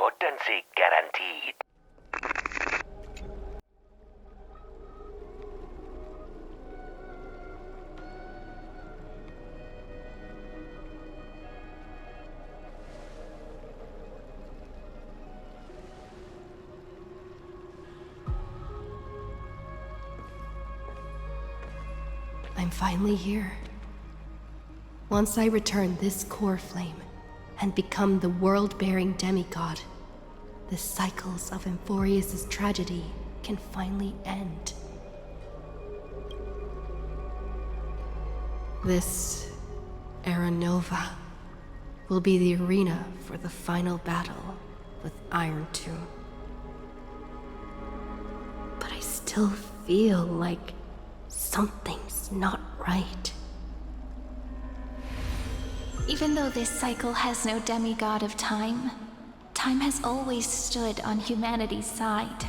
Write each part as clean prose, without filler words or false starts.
potency guaranteed. I'm finally here. Once I return this core flame and become the world-bearing demigod, the cycles of amphoreus' tragedy can finally end. This Era Nova will be the arena for the final battle with Iron Tomb. But I still feel like something's not right. Even though this cycle has no demigod of time, time has always stood on humanity's side.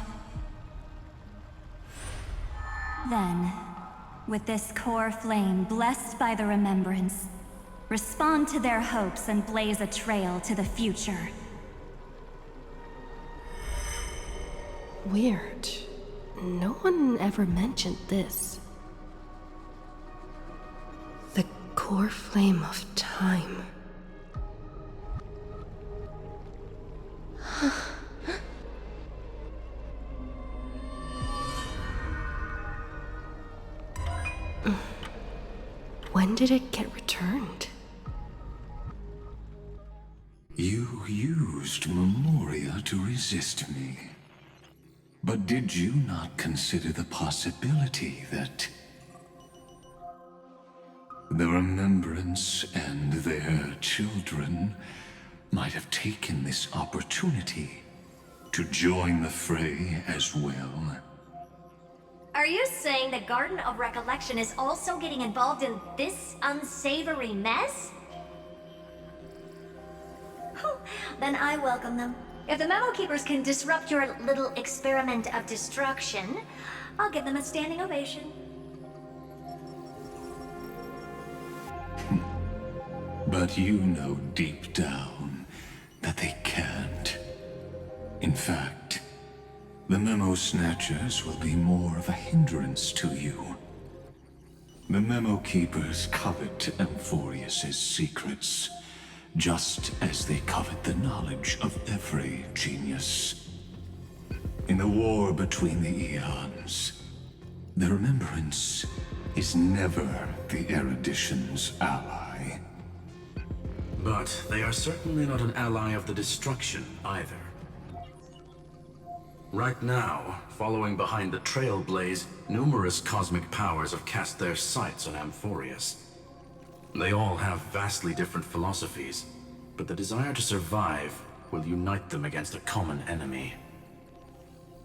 Then, with this core flame blessed by the remembrance, respond to their hopes and blaze a trail to the future. Weird. No one ever mentioned this. The core flame of time. When did it get returned? You used Memoria to resist me. But did you not consider the possibility that the Remembrance and their children might have taken this opportunity to join the fray as well? Are you saying the Garden of Recollection is also getting involved in this unsavory mess? Then I welcome them. If the Memo Keepers can disrupt your little experiment of destruction, I'll give them a standing ovation. But you know deep down that they can't. In fact, the Memo Snatchers will be more of a hindrance to you. The Memo Keepers covet amphoreus' secrets, just as they covet the knowledge of every genius. In the war between the eons, the Remembrance is never the erudition's ally. But they are certainly not an ally of the destruction either. Right now, following behind the Trailblaze, numerous cosmic powers have cast their sights on amphoreus. They all have vastly different philosophies, but the desire to survive will unite them against a common enemy.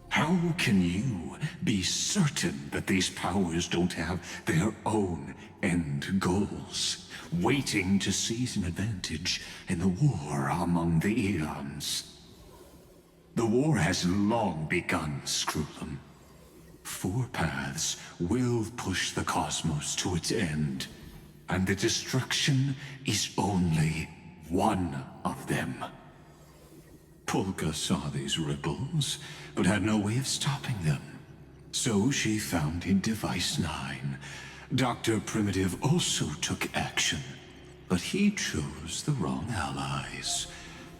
How can you be certain that these powers don't have their own end goals, waiting to seize an advantage in the war among the eons? The war has long begun, Screwlum. 4 paths will push the cosmos to its end, and the destruction is only one of them. Polka saw these ripples, but had no way of stopping them. So she founded Device 9. Dr. Primitive also took action, but he chose the wrong allies.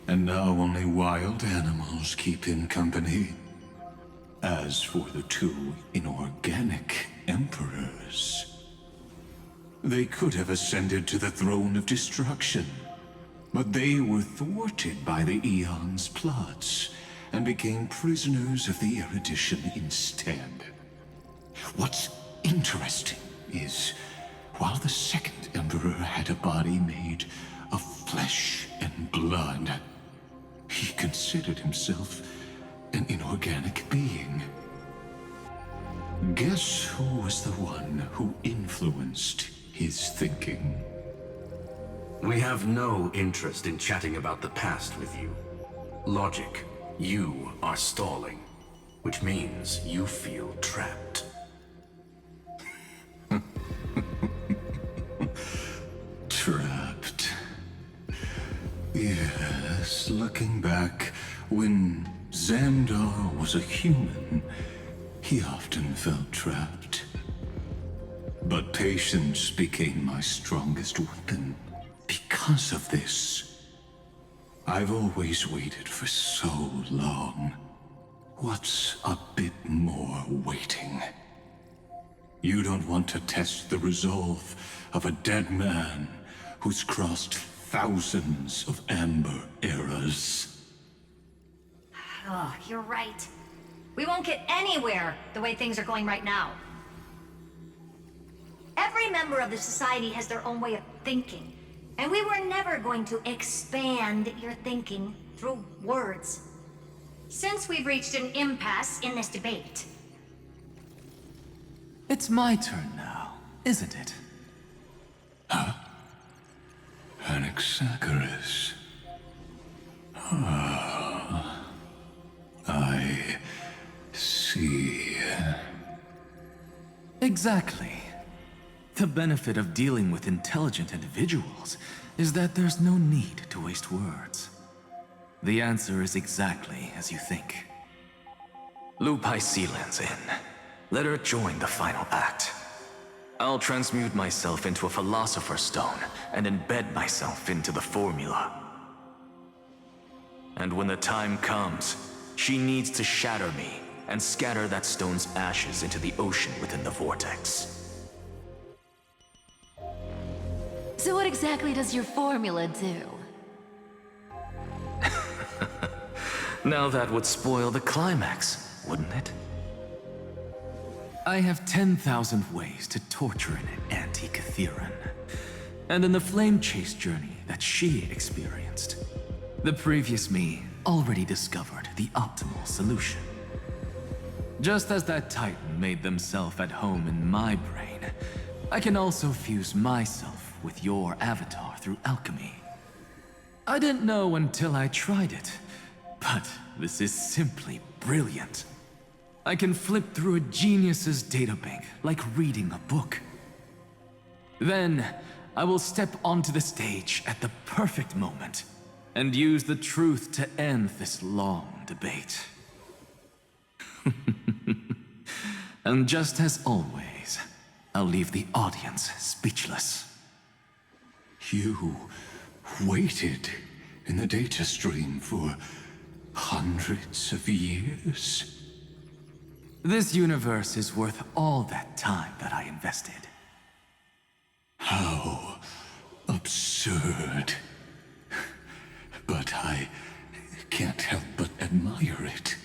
And now only wild animals keep him company. As for the 2 inorganic emperors, they could have ascended to the throne of destruction, but they were thwarted by the Eon's plots and became prisoners of the erudition instead. What's interesting is, while the second emperor had a body made of flesh and blood, he considered himself an inorganic being. Guess who was the one who influenced his thinking? We have no interest in chatting about the past with you. Logic, you are stalling, which means you feel trapped. Trapped. Yes, looking back, when Xandar was a human, he often felt trapped. But patience became my strongest weapon. Because of this, I've always waited for so long. What's a bit more waiting? You don't want to test the resolve of a dead man who's crossed thousands of amber eras. Oh, you're right. We won't get anywhere the way things are going right now. Every member of the society has their own way of thinking, and we were never going to expand your thinking through words. Since we've reached an impasse in this debate. It's my turn now, isn't it? Anaxagoras. Ah, I see. Exactly. The benefit of dealing with intelligent individuals is that there's no need to waste words. The answer is exactly as you think. Lupai Sealand's in. Let her join the final act. I'll transmute myself into a Philosopher's Stone and embed myself into the formula. And when the time comes, she needs to shatter me and scatter that stone's ashes into the ocean within the vortex. So what exactly does your formula do? Now that would spoil the climax, wouldn't it? I have 10,000 ways to torture an anti-Catheran. And in the flame chase journey that she experienced, the previous me already discovered the optimal solution. Just as that Titan made themselves at home in my brain, I can also fuse myself with your avatar through alchemy. I didn't know until I tried it, but this is simply brilliant. I can flip through a genius's databank like reading a book. Then, I will step onto the stage at the perfect moment and use the truth to end this long debate. And just as always, I'll leave the audience speechless. You waited in the data stream for hundreds of years? This universe is worth all that time that I invested. How absurd. But I can't help but admire it.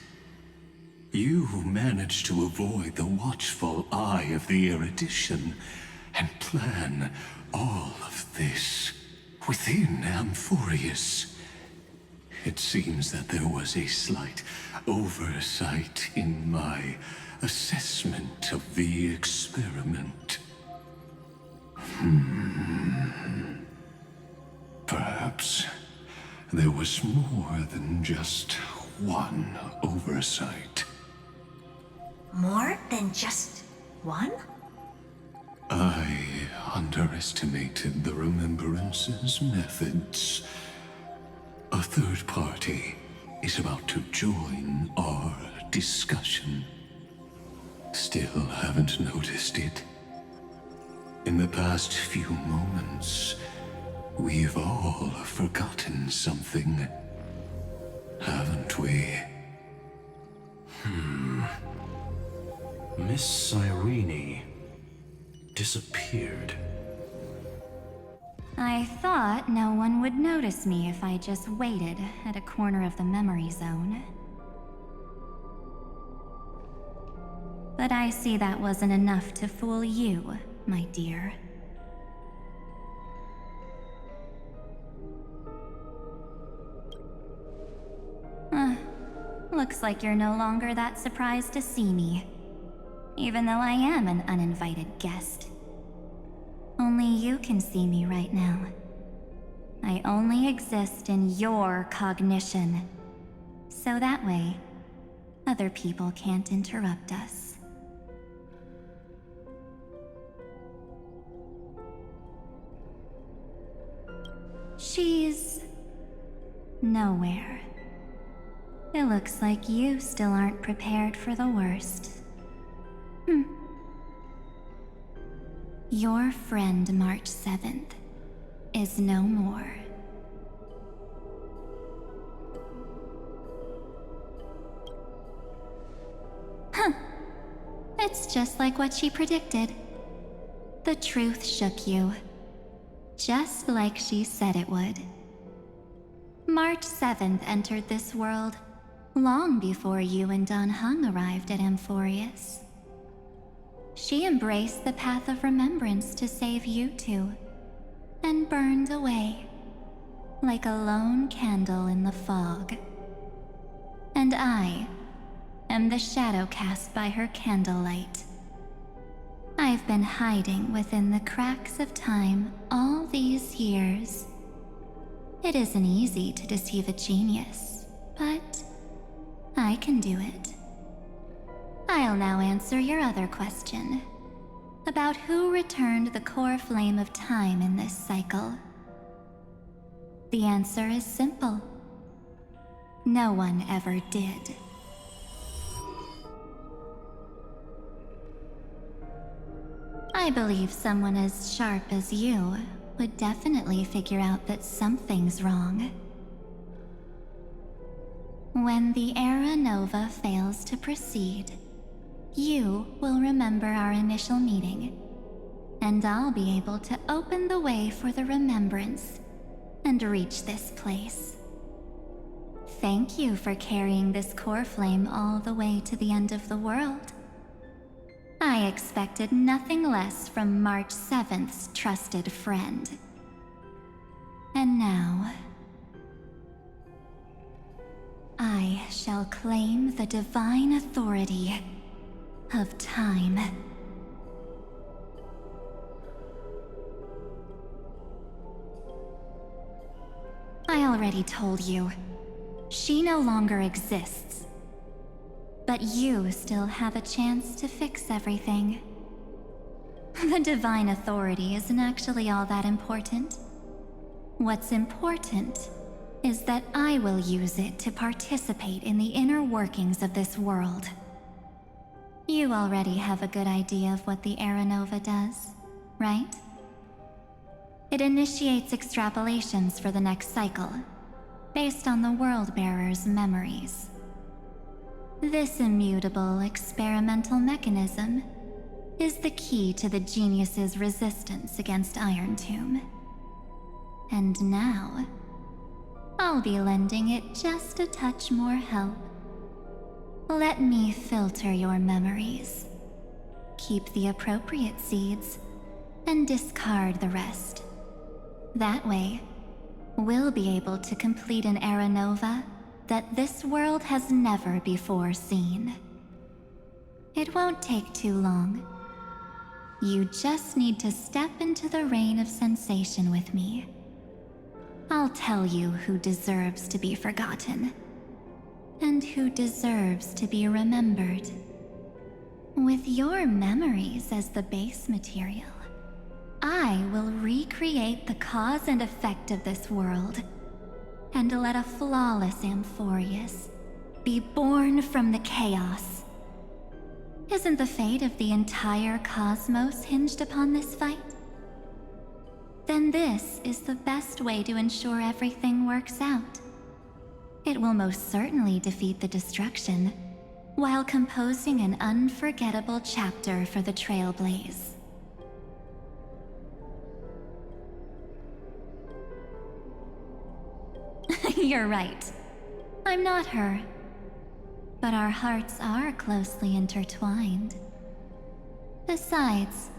You managed to avoid the watchful eye of the erudition and plan all of this within amphoreus. It seems that there was a slight oversight in my assessment of the experiment. Perhaps there was more than just one oversight. More than just one? I underestimated the Remembrance's methods. A third party is about to join our discussion. Still haven't noticed it. In the past few moments, we've all forgotten something, haven't we? Miss Cyrene disappeared. I thought no one would notice me if I just waited at a corner of the memory zone. But I see that wasn't enough to fool you, my dear. Looks like you're no longer that surprised to see me. Even though I am an uninvited guest. Only you can see me right now. I only exist in your cognition. So that way, other people can't interrupt us. She's nowhere. It looks like you still aren't prepared for the worst. Your friend March 7th is no more. It's just like what she predicted. The truth shook you, just like she said it would. March 7th entered this world long before you and Don Hung arrived at Amphoreus. She embraced the path of remembrance to save you two, and burned away like a lone candle in the fog. And I am the shadow cast by her candlelight. I've been hiding within the cracks of time all these years. It isn't easy to deceive a genius, but I can do it. I'll now answer your other question about who returned the core flame of time in this cycle. The answer is simple. No one ever did. I believe someone as sharp as you would definitely figure out that something's wrong. When the Era Nova fails to proceed, you will remember our initial meeting, and I'll be able to open the way for the remembrance and reach this place. Thank you for carrying this core flame all the way to the end of the world. I expected nothing less from March 7th's trusted friend. And now, I shall claim the divine authority of time. I already told you, she no longer exists. But you still have a chance to fix everything. The divine authority isn't actually all that important. What's important is that I will use it to participate in the inner workings of this world. You already have a good idea of what the Era Nova does, right? It initiates extrapolations for the next cycle, based on the World-Bearer's memories. This immutable experimental mechanism is the key to the genius's resistance against Iron Tomb. And now, I'll be lending it just a touch more help. Let me filter your memories. Keep the appropriate seeds, and discard the rest. That way, we'll be able to complete an Era Nova that this world has never before seen. It won't take too long. You just need to step into the rain of sensation with me. I'll tell you who deserves to be forgotten, and who deserves to be remembered. With your memories as the base material, I will recreate the cause and effect of this world, and let a flawless amphoreus be born from the chaos. Isn't the fate of the entire cosmos hinged upon this fight? Then this is the best way to ensure everything works out. It will most certainly defeat the destruction, while composing an unforgettable chapter for the Trailblaze. You're right. I'm not her. But our hearts are closely intertwined. Besides,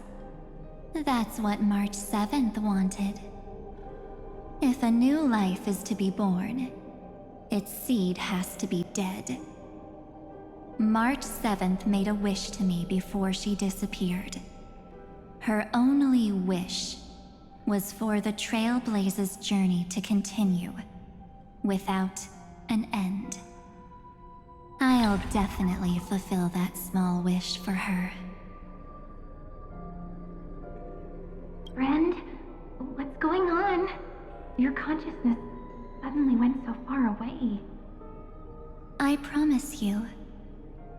that's what March 7th wanted. If a new life is to be born, its seed has to be dead. March 7th made a wish to me before she disappeared. Her only wish was for the Trailblaze's journey to continue, without an end. I'll definitely fulfill that small wish for her. Friend, what's going on? Your consciousness suddenly went so far away. I promise you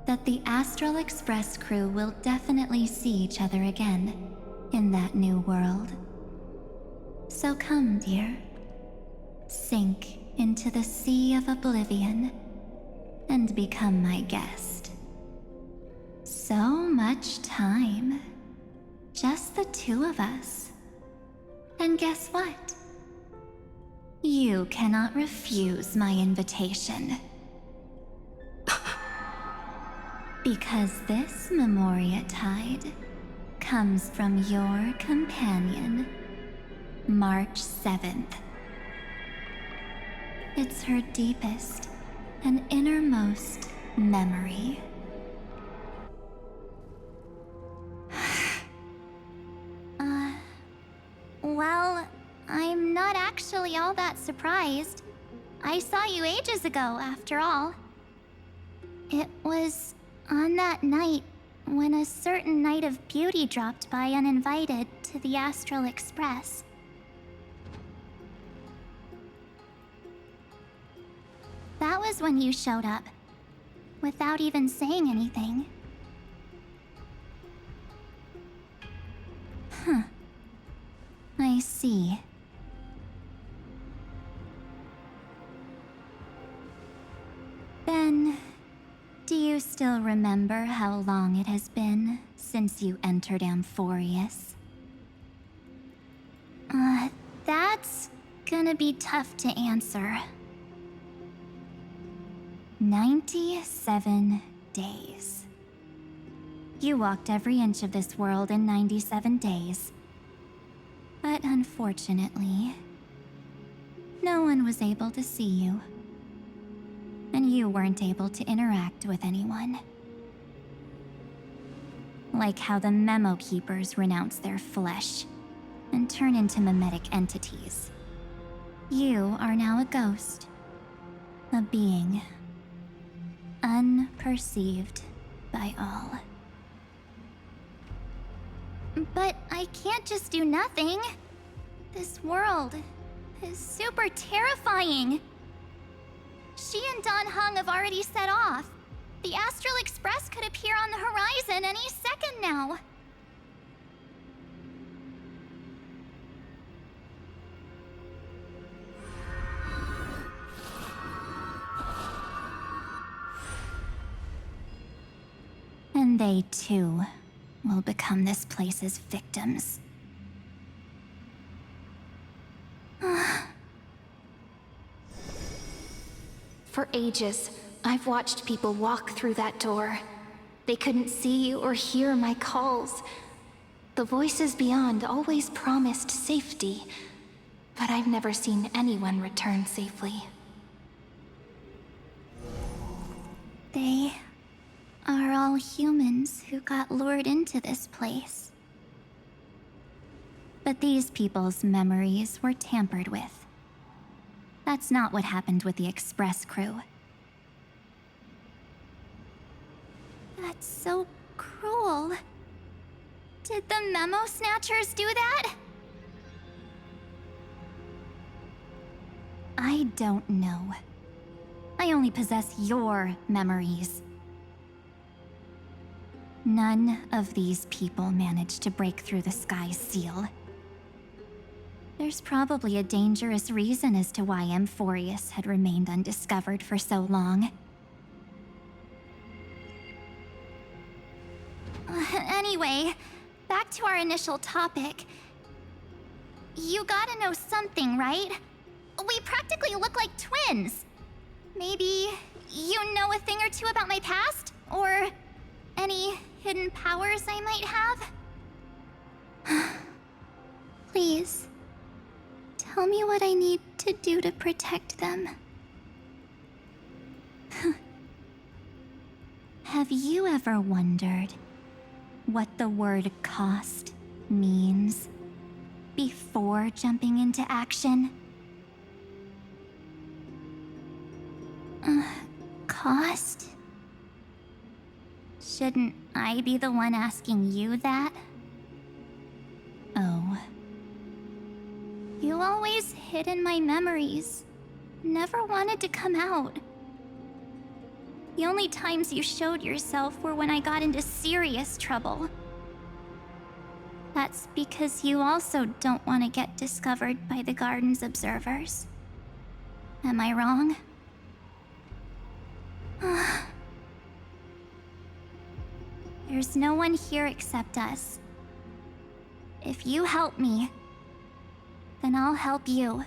that the Astral Express crew will definitely see each other again in that new world. So come, dear. Sink into the sea of oblivion and become my guest. So much time. Just the two of us. And guess what? You cannot refuse my invitation. Because this Memoria Tide comes from your companion, March 7th. It's her deepest and innermost memory. Well, I'm not actually all that surprised. I saw you ages ago, after all. It was on that night when a certain knight of beauty dropped by uninvited to the Astral Express. That was when you showed up, without even saying anything. Huh. I see. Then, do you still remember how long it has been since you entered Amphoreus? That's gonna be tough to answer. 97 days. You walked every inch of this world in 97 days. But unfortunately, no one was able to see you. And you weren't able to interact with anyone. Like how the Memo Keepers renounce their flesh and turn into mimetic entities. You are now a ghost. A being. Unperceived by all. But I can't just do nothing. This world is super terrifying. She and Don Hung have already set off. The Astral Express could appear on the horizon any second now. And they too will become this place's victims. For ages, I've watched people walk through that door. They couldn't see or hear my calls. The voices beyond always promised safety, but I've never seen anyone return safely. They are all humans who got lured into this place. But these people's memories were tampered with. That's not what happened with the Express crew. That's so cruel. Did the Memo Snatchers do that? I don't know. I only possess your memories. None of these people managed to break through the sky's seal. There's probably a dangerous reason as to why Amphoreus had remained undiscovered for so long. Anyway, back to our initial topic. You gotta know something, right? We practically look like twins. Maybe you know a thing or two about my past? Or any hidden powers I might have? Please, tell me what I need to do to protect them. Have you ever wondered what the word cost means before jumping into action? Cost? Shouldn't I be the one asking you that? Oh. You always hid in my memories. Never wanted to come out. The only times you showed yourself were when I got into serious trouble. That's because you also don't want to get discovered by the Garden's observers. Am I wrong? There's no one here except us. If you help me, then I'll help you.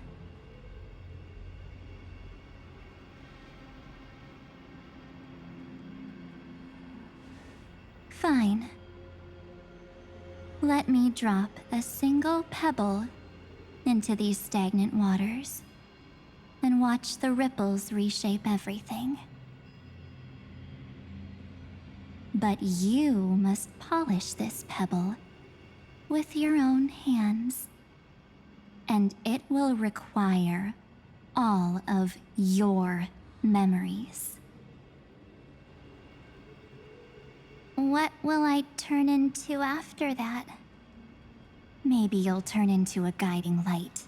Fine. Let me drop a single pebble into these stagnant waters and watch the ripples reshape everything. But you must polish this pebble with your own hands, and it will require all of your memories. What will I turn into after that? Maybe you'll turn into a guiding light.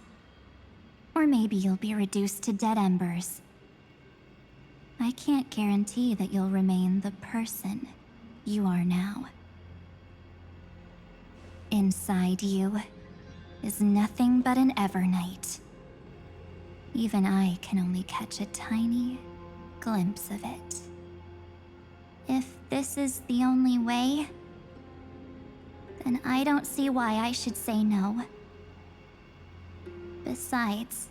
Or maybe you'll be reduced to dead embers. I can't guarantee that you'll remain the person you are now. Inside you is nothing but an Evernight. Even I can only catch a tiny glimpse of it. If this is the only way, then I don't see why I should say no. Besides,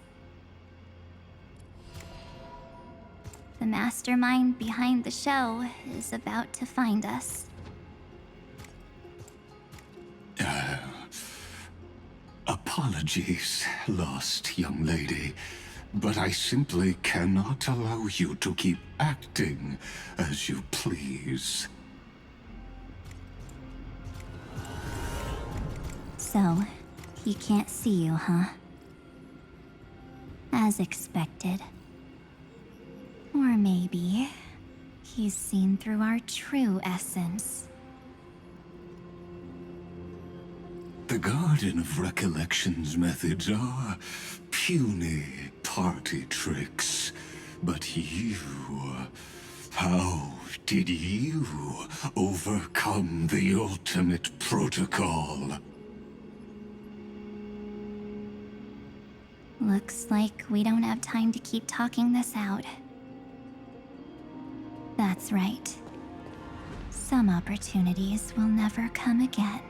the mastermind behind the show is about to find us. Apologies, lost young lady, but I simply cannot allow you to keep acting as you please. So, he can't see you, huh? As expected. Or maybe he's seen through our true essence. The Garden of Recollection's methods are puny party tricks. But you... how did you overcome the ultimate protocol? Looks like we don't have time to keep talking this out. That's right. Some opportunities will never come again.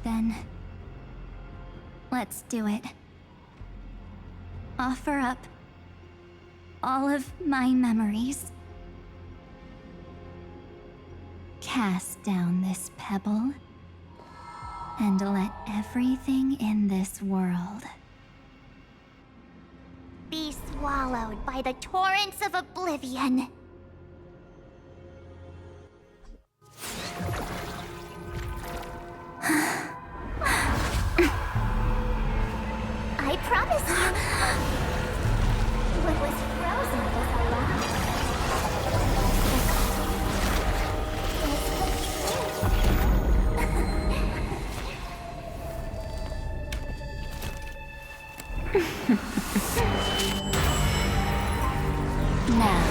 Then, let's do it. Offer up all of my memories. Cast down this pebble, and let everything in this world be swallowed by the torrents of oblivion. I promise you, what was frozen was alive. Now,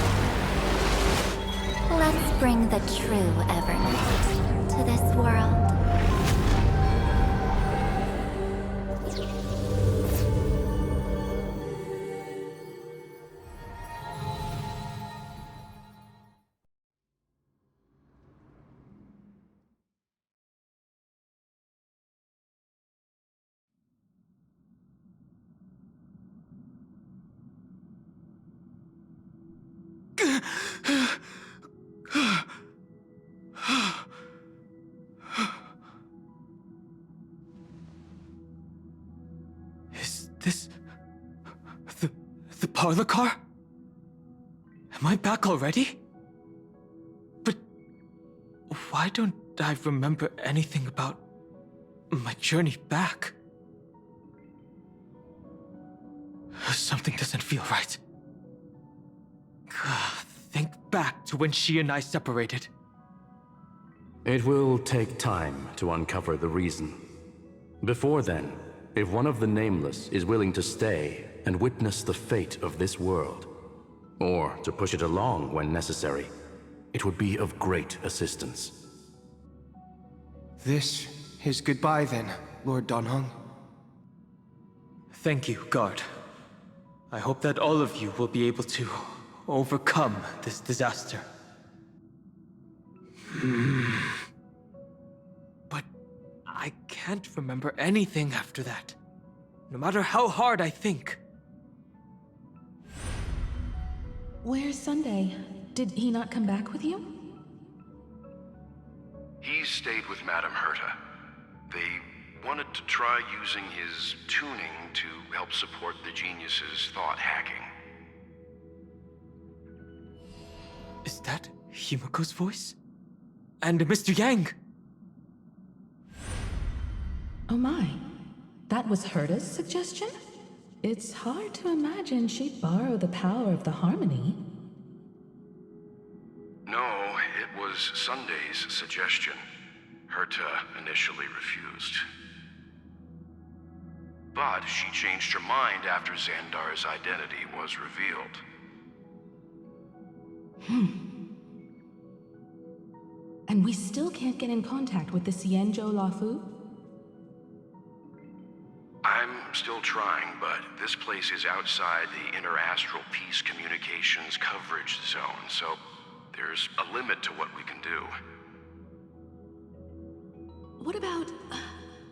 let's bring the true Evernight to this world. Is this... the parlor car? Am I back already? But why don't I remember anything about my journey back? Something doesn't feel right. Think back to when she and I separated. It will take time to uncover the reason. Before then, if one of the Nameless is willing to stay, and witness the fate of this world, or to push it along when necessary, it would be of great assistance. This is goodbye then, Lord Donhong. Thank you, Guard. I hope that all of you will be able to overcome this disaster. But I can't remember anything after that, no matter how hard I think. Where's Sunday? Did he not come back with you? He stayed with Madame Herta. They wanted to try using his tuning to help support the genius's thought hacking. Is that Himiko's voice? And Mr. Yang? Oh my. That was Herta's suggestion? It's hard to imagine she'd borrow the power of the harmony. No, it was Sunday's suggestion. Herta initially refused. But she changed her mind after Xandar's identity was revealed. And we still can't get in contact with the Xianzhou Lafu? I'm still trying, but this place is outside the inter-astral peace communications coverage zone, so there's a limit to what we can do. What about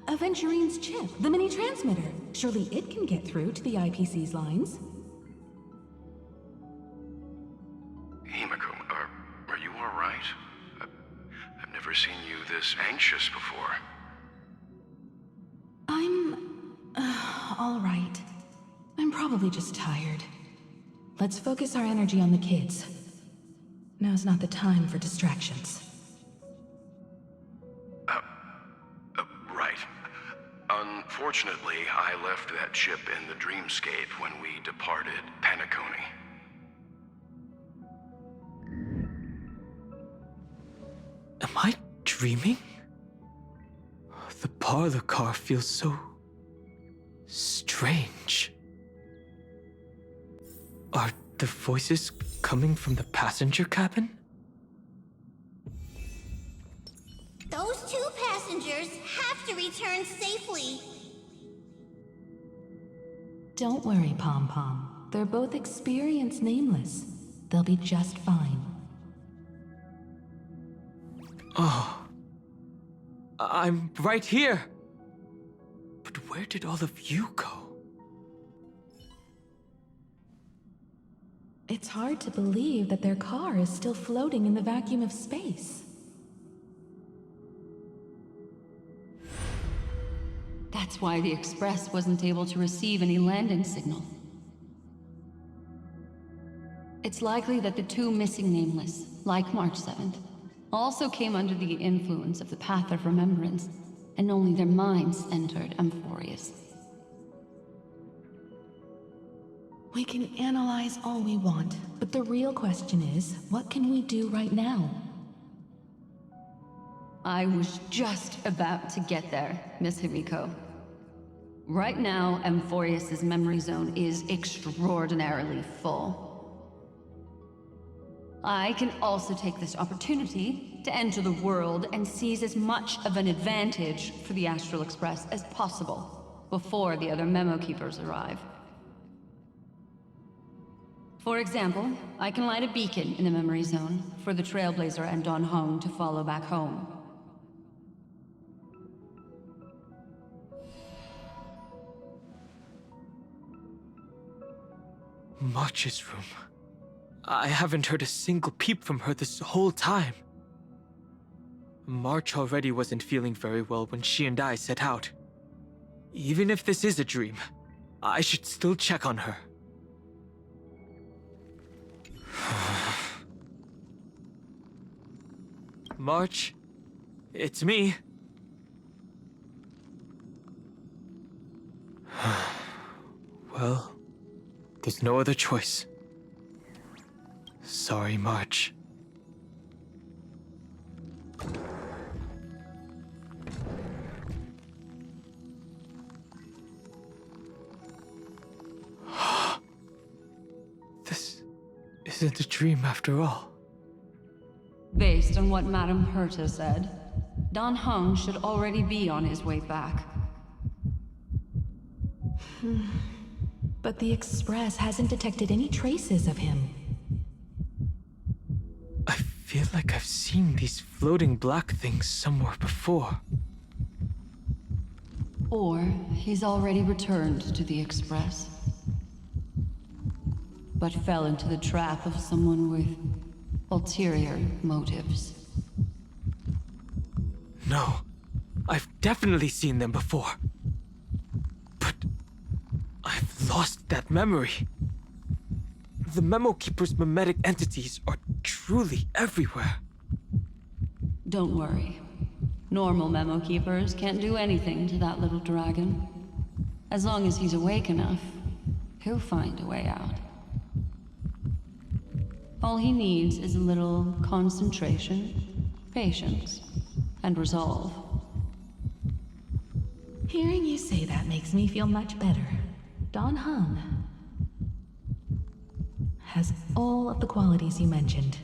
Aventurine's chip, the mini-transmitter? Surely it can get through to the IPC's lines. Himiko, are you all right? I've never seen you this anxious before. I'm all right. I'm probably just tired. Let's focus our energy on the kids. Now's not the time for distractions. Right. Unfortunately, I left that chip in the dreamscape when we departed Penacony. Am I dreaming? The parlor car feels so strange. Are the voices coming from the passenger cabin? Those two passengers have to return safely. Don't worry, Pom Pom. They're both experienced nameless. They'll be just fine. Oh. I'm right here. But where did all of you go? It's hard to believe that their car is still floating in the vacuum of space. That's why the Express wasn't able to receive any landing signal. It's likely that the two missing nameless, like March 7th, also came under the influence of the Path of Remembrance, and only their minds entered amphoreus. We can analyze all we want, but the real question is, what can we do right now? I was just about to get there, Miss Himiko. Right now, amphoreus's memory zone is extraordinarily full. I can also take this opportunity to enter the world and seize as much of an advantage for the Astral Express as possible before the other memo keepers arrive. For example, I can light a beacon in the memory zone for the Trailblazer and Donhong to follow back home. March's room. I haven't heard a single peep from her this whole time. March already wasn't feeling very well when she and I set out. Even if this is a dream, I should still check on her. March, it's me. Well, there's no other choice. Sorry, March. isn't a dream after all. Based on what Madame Herta said, Dan Heng should already be on his way back. But the Express hasn't detected any traces of him. I feel like I've seen these floating black things somewhere before. Or he's already returned to the Express, but fell into the trap of someone with ulterior motives. No, I've definitely seen them before. But I've lost that memory. The Memo Keeper's mimetic entities are truly everywhere. Don't worry. Normal Memo Keepers can't do anything to that little dragon. As long as he's awake enough, he'll find a way out. All he needs is a little concentration, patience, and resolve. Hearing you say that makes me feel much better. Dan Heng has all of the qualities you mentioned.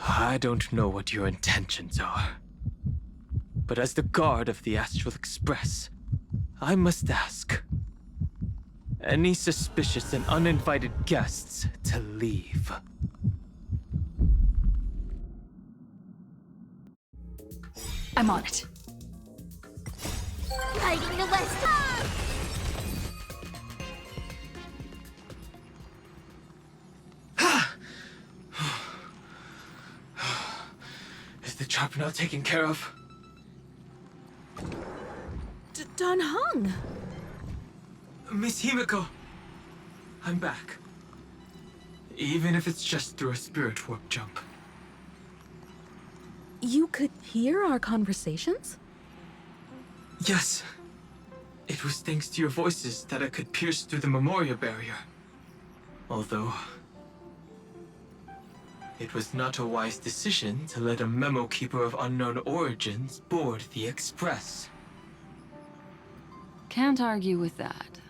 I don't know what your intentions are. But as the guard of the Astral Express, I must ask. Any suspicious and uninvited guests to leave. I'm on it. Hiding the West. Is the job now taken care of? Dan Heng! Miss Himiko, I'm back. Even if it's just through a spirit warp jump. You could hear our conversations? Yes. It was thanks to your voices that I could pierce through the memorial barrier. Although, it was not a wise decision to let a Memo Keeper of unknown origins board the Express. Can't argue with that.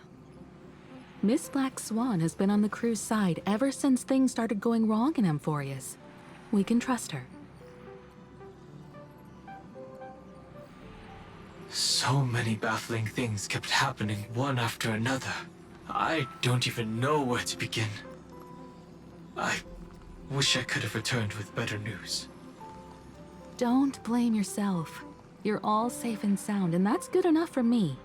Miss Black Swan has been on the crew's side ever since things started going wrong in Amphoreus. We can trust her. So many baffling things kept happening one after another. I don't even know where to begin. I wish I could have returned with better news. Don't blame yourself. You're all safe and sound, and that's good enough for me.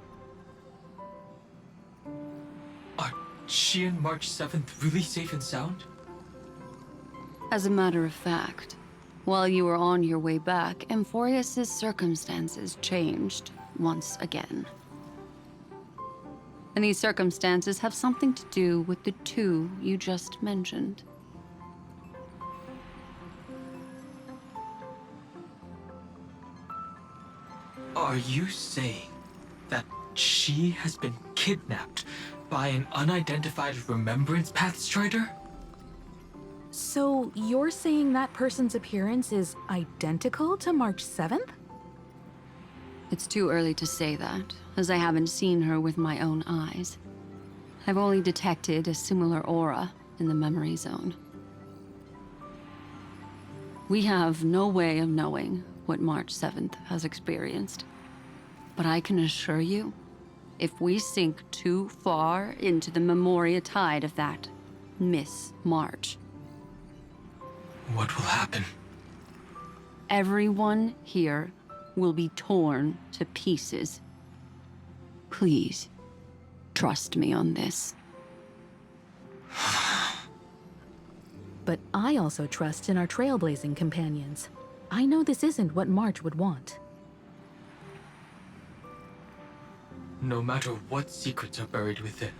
Are she and March 7th really safe and sound? As a matter of fact, while you were on your way back, Amphoreus' circumstances changed once again. And these circumstances have something to do with the two you just mentioned. Are you saying that she has been kidnapped by an unidentified Remembrance Path Strider? So you're saying that person's appearance is identical to March 7th? It's too early to say that, as I haven't seen her with my own eyes. I've only detected a similar aura in the memory zone. We have no way of knowing what March 7th has experienced. But I can assure you, if we sink too far into the memoria tide of that Miss March, what will happen? everyone here will be torn to pieces. Please, trust me on this. But I also trust in our trailblazing companions. I know this isn't what March would want. No matter what secrets are buried within,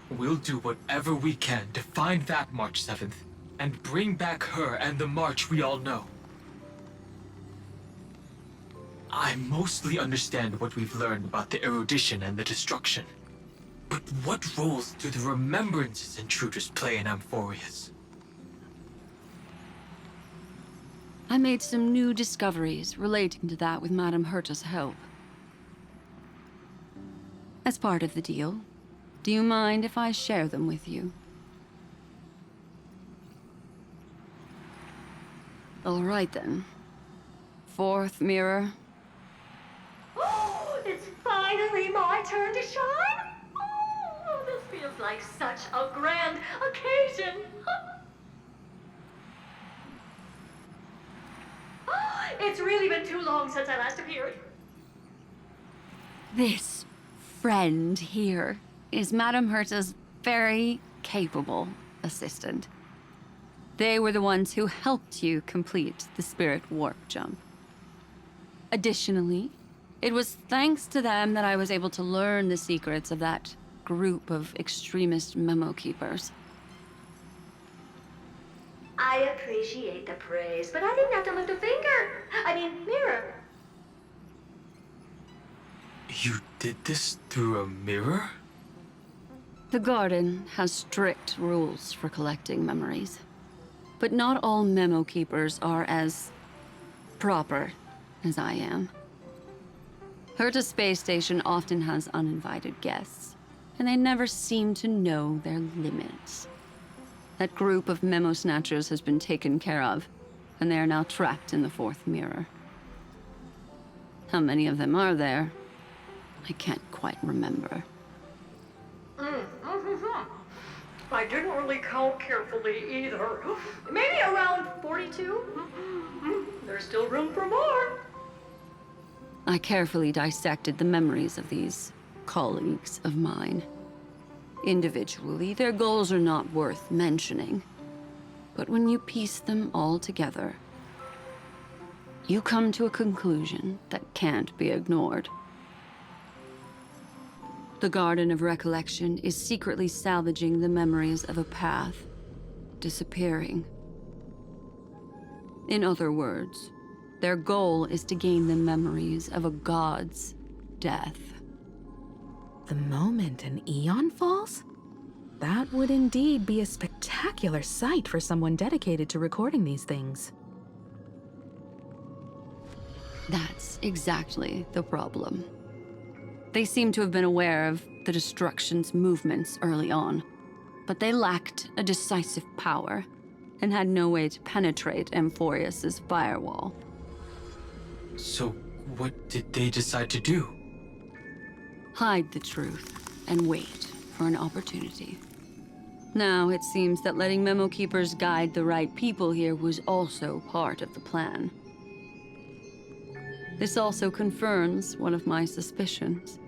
we'll do whatever we can to find that March 7th and bring back her and the March we all know. I mostly understand what we've learned about the erudition and the destruction. But what roles do the remembrances intruders play in Amphoreus? I made some new discoveries relating to that with Madame Herta's help. As part of the deal, do you mind if I share them with you? All right then. Fourth mirror. Oh, it's finally my turn to shine! Oh, this feels like such a grand occasion! It's really been too long since I last appeared. This friend here is Madame Herta's very capable assistant. They were the ones who helped you complete the spirit warp jump. Additionally, it was thanks to them that I was able to learn the secrets of that group of extremist memo keepers. I appreciate the praise, but I didn't have to lift a finger. Mirror. You did this through a mirror? The garden has strict rules for collecting memories. But not all memo keepers are as proper as I am. Herta Space Station often has uninvited guests, and they never seem to know their limits. That group of memo snatchers has been taken care of, and they are now trapped in the fourth mirror. How many of them are there? I can't quite remember. I didn't really count carefully either. Maybe around 42? There's still room for more. I carefully dissected the memories of these colleagues of mine. Individually, their goals are not worth mentioning. But when you piece them all together, you come to a conclusion that can't be ignored. The Garden of Recollection is secretly salvaging the memories of a path disappearing. In other words, their goal is to gain the memories of a god's death. The moment an eon falls? That would indeed be a spectacular sight for someone dedicated to recording these things. That's exactly the problem. They seem to have been aware of the destruction's movements early on, but they lacked a decisive power and had no way to penetrate amphoreus's firewall. So, what did they decide to do? Hide the truth and wait for an opportunity. Now, it seems that letting memo keepers guide the right people here was also part of the plan. This also confirms one of my suspicions.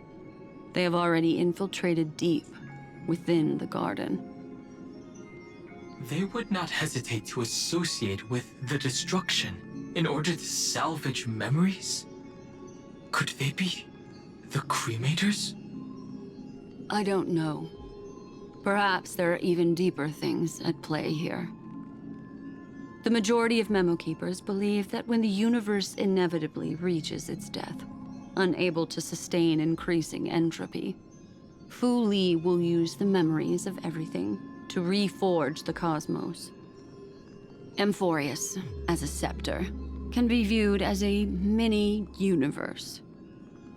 They have already infiltrated deep within the garden. They would not hesitate to associate with the destruction in order to salvage memories? Could they be the cremators? I don't know. Perhaps there are even deeper things at play here. The majority of memo keepers believe that when the universe inevitably reaches its death, unable to sustain increasing entropy, Fu Li will use the memories of everything to reforge the cosmos. Amphoreus, as a scepter, can be viewed as a mini-universe.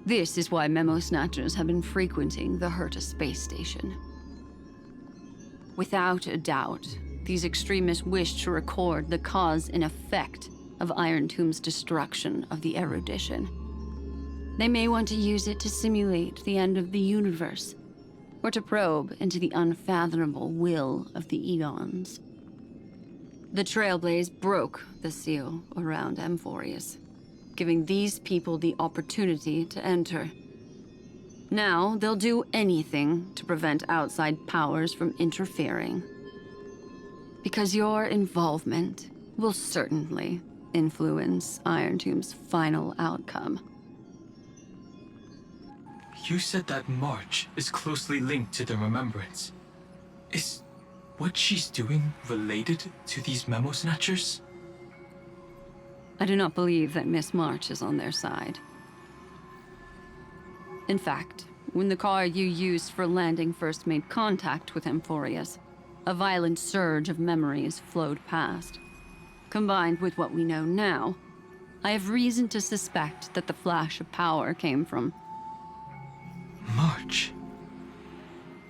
This is why memo snatchers have been frequenting the Herta space station. Without a doubt, these extremists wish to record the cause and effect of Iron Tomb's destruction of the erudition. They may want to use it to simulate the end of the universe, or to probe into the unfathomable will of the eons. The Trailblaze broke the seal around Amphoreus, giving these people the opportunity to enter. Now, they'll do anything to prevent outside powers from interfering. Because your involvement will certainly influence Iron Tomb's final outcome. You said that March is closely linked to the Remembrance. Is what she's doing related to these memo snatchers? I do not believe that Miss March is on their side. In fact, when the car you used for landing first made contact with Amphoreus, a violent surge of memories flowed past. Combined with what we know now, I have reason to suspect that the flash of power came from March.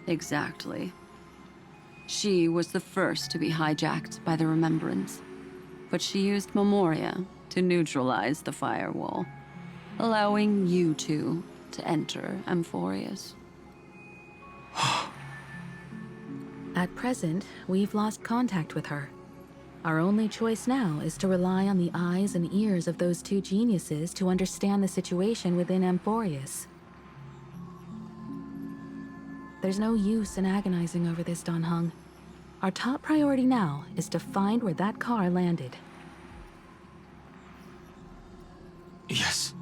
Exactly. She was the first to be hijacked by the Remembrance. but she used Memoria to neutralize the firewall, allowing you two to enter Amphoreus. At present, we've lost contact with her. Our only choice now is to rely on the eyes and ears of those two geniuses to understand the situation within Amphoreus. There's no use in agonizing over this, Dan Heng. Our top priority now is to find where that car landed. Yes.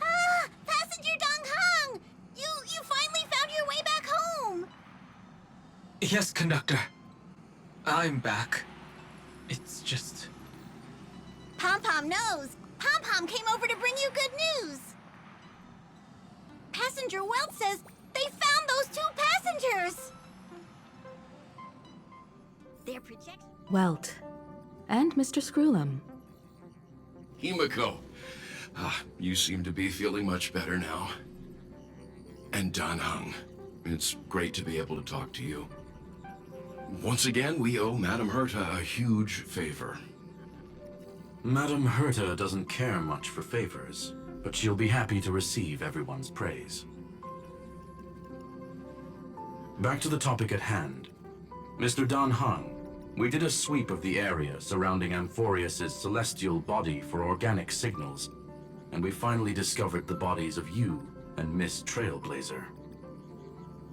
Ah! Passenger Dong Heng! You finally found your way back home! Yes, conductor. I'm back. It's just... Pom-Pom knows! Pom-Pom came over to bring you good news! Passenger Welt says they found those two passengers! Their projection... Welt. And Mr. Screwlum. Himiko. You seem to be feeling much better now. And Dan Heng. It's great to be able to talk to you. Once again, we owe Madame Herta a huge favor. Madame Herta doesn't care much for favors, but she'll be happy to receive everyone's praise. Back to the topic at hand. Mr. Dan Heng, we did a sweep of the area surrounding Amphoreus' celestial body for organic signals, and we finally discovered the bodies of you and Miss Trailblazer.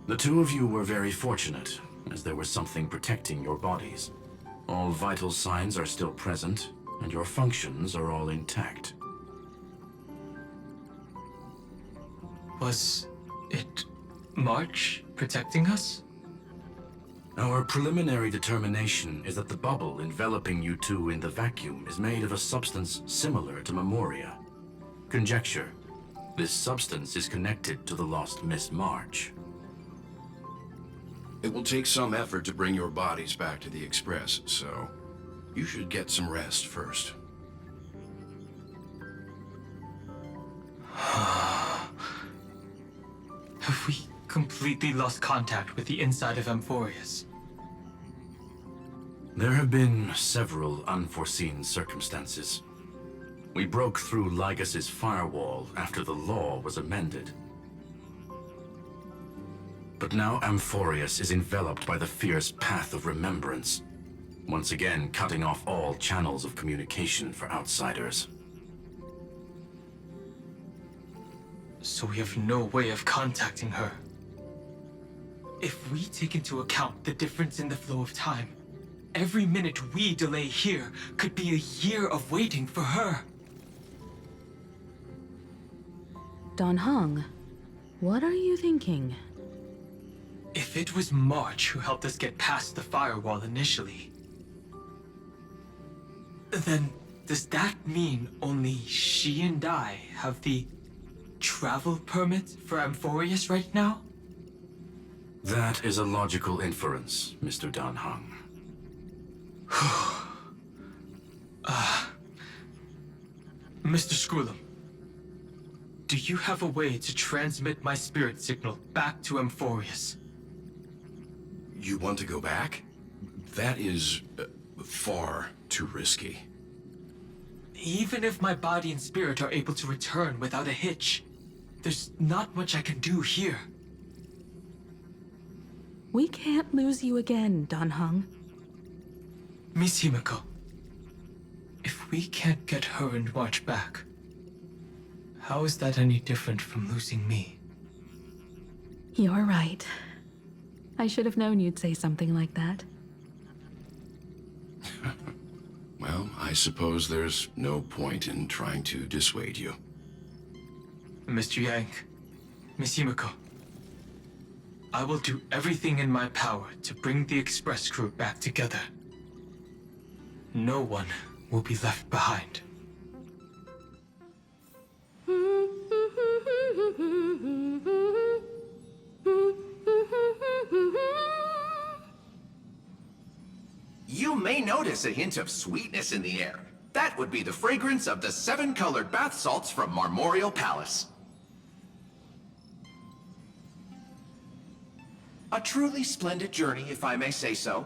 The two of you were very fortunate, as there was something protecting your bodies. All vital signs are still present, and your functions are all intact. Was it March protecting us? Our preliminary determination is that the bubble enveloping you two in the vacuum is made of a substance similar to Memoria. Conjecture: this substance is connected to the lost Miss March. It will take some effort to bring your bodies back to the Express, so you should get some rest first. Have we completely lost contact with the inside of Amphoreus? There have been several unforeseen circumstances. We broke through Lygas's firewall after the law was amended. But now Amphoreus is enveloped by the fierce path of remembrance, once again cutting off all channels of communication for outsiders. So we have no way of contacting her. If we take into account the difference in the flow of time, every minute we delay here could be a year of waiting for her. Dan Heng, what are you thinking? If it was March who helped us get past the firewall initially, then does that mean only she and I have the travel permit for Amphoreus right now? That is a logical inference, Mr. Dan Heng. Mr. Screwlum, do you have a way to transmit my spirit signal back to Amphoreus? You want to go back? That is far too risky. Even if my body and spirit are able to return without a hitch, there's not much I can do here. We can't lose you again, Dan Heng. Miss Himiko, if we can't get her and March back, how is that any different from losing me? You're right. I should have known you'd say something like that. Well, I suppose there's no point in trying to dissuade you. Mr. Yank, Miss Himiko, I will do everything in my power to bring the Express crew back together. No one will be left behind. You may notice a hint of sweetness in the air. That would be the fragrance of the 7-colored bath salts from Marmoreal Palace. A truly splendid journey, if I may say so.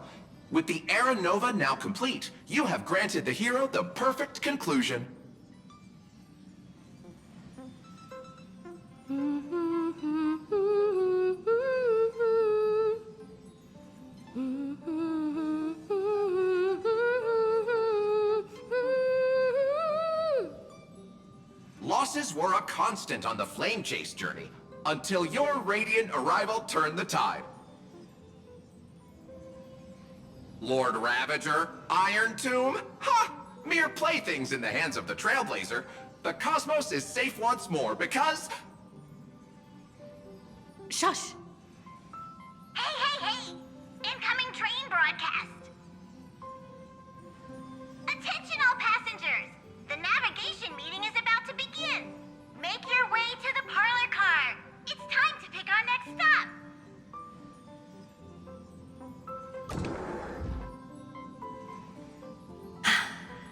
With the Era Nova now complete, you have granted the hero the perfect conclusion. Losses were a constant on the Flame Chase journey, until your radiant arrival turned the tide. Lord Ravager, Iron Tomb, ha! Mere playthings in the hands of the Trailblazer. The cosmos is safe once more because... Shush! Hey! Incoming train broadcast! Attention all passengers! The navigation meeting is about to begin! Make your way to the parlor car! It's time to pick our next stop!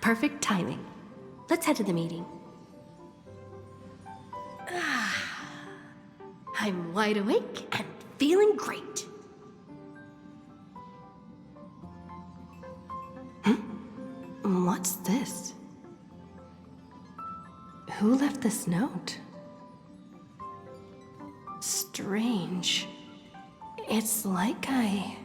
Perfect timing. Let's head to the meeting. I'm wide awake and feeling great. What's this? Who left this note? Strange. It's like I...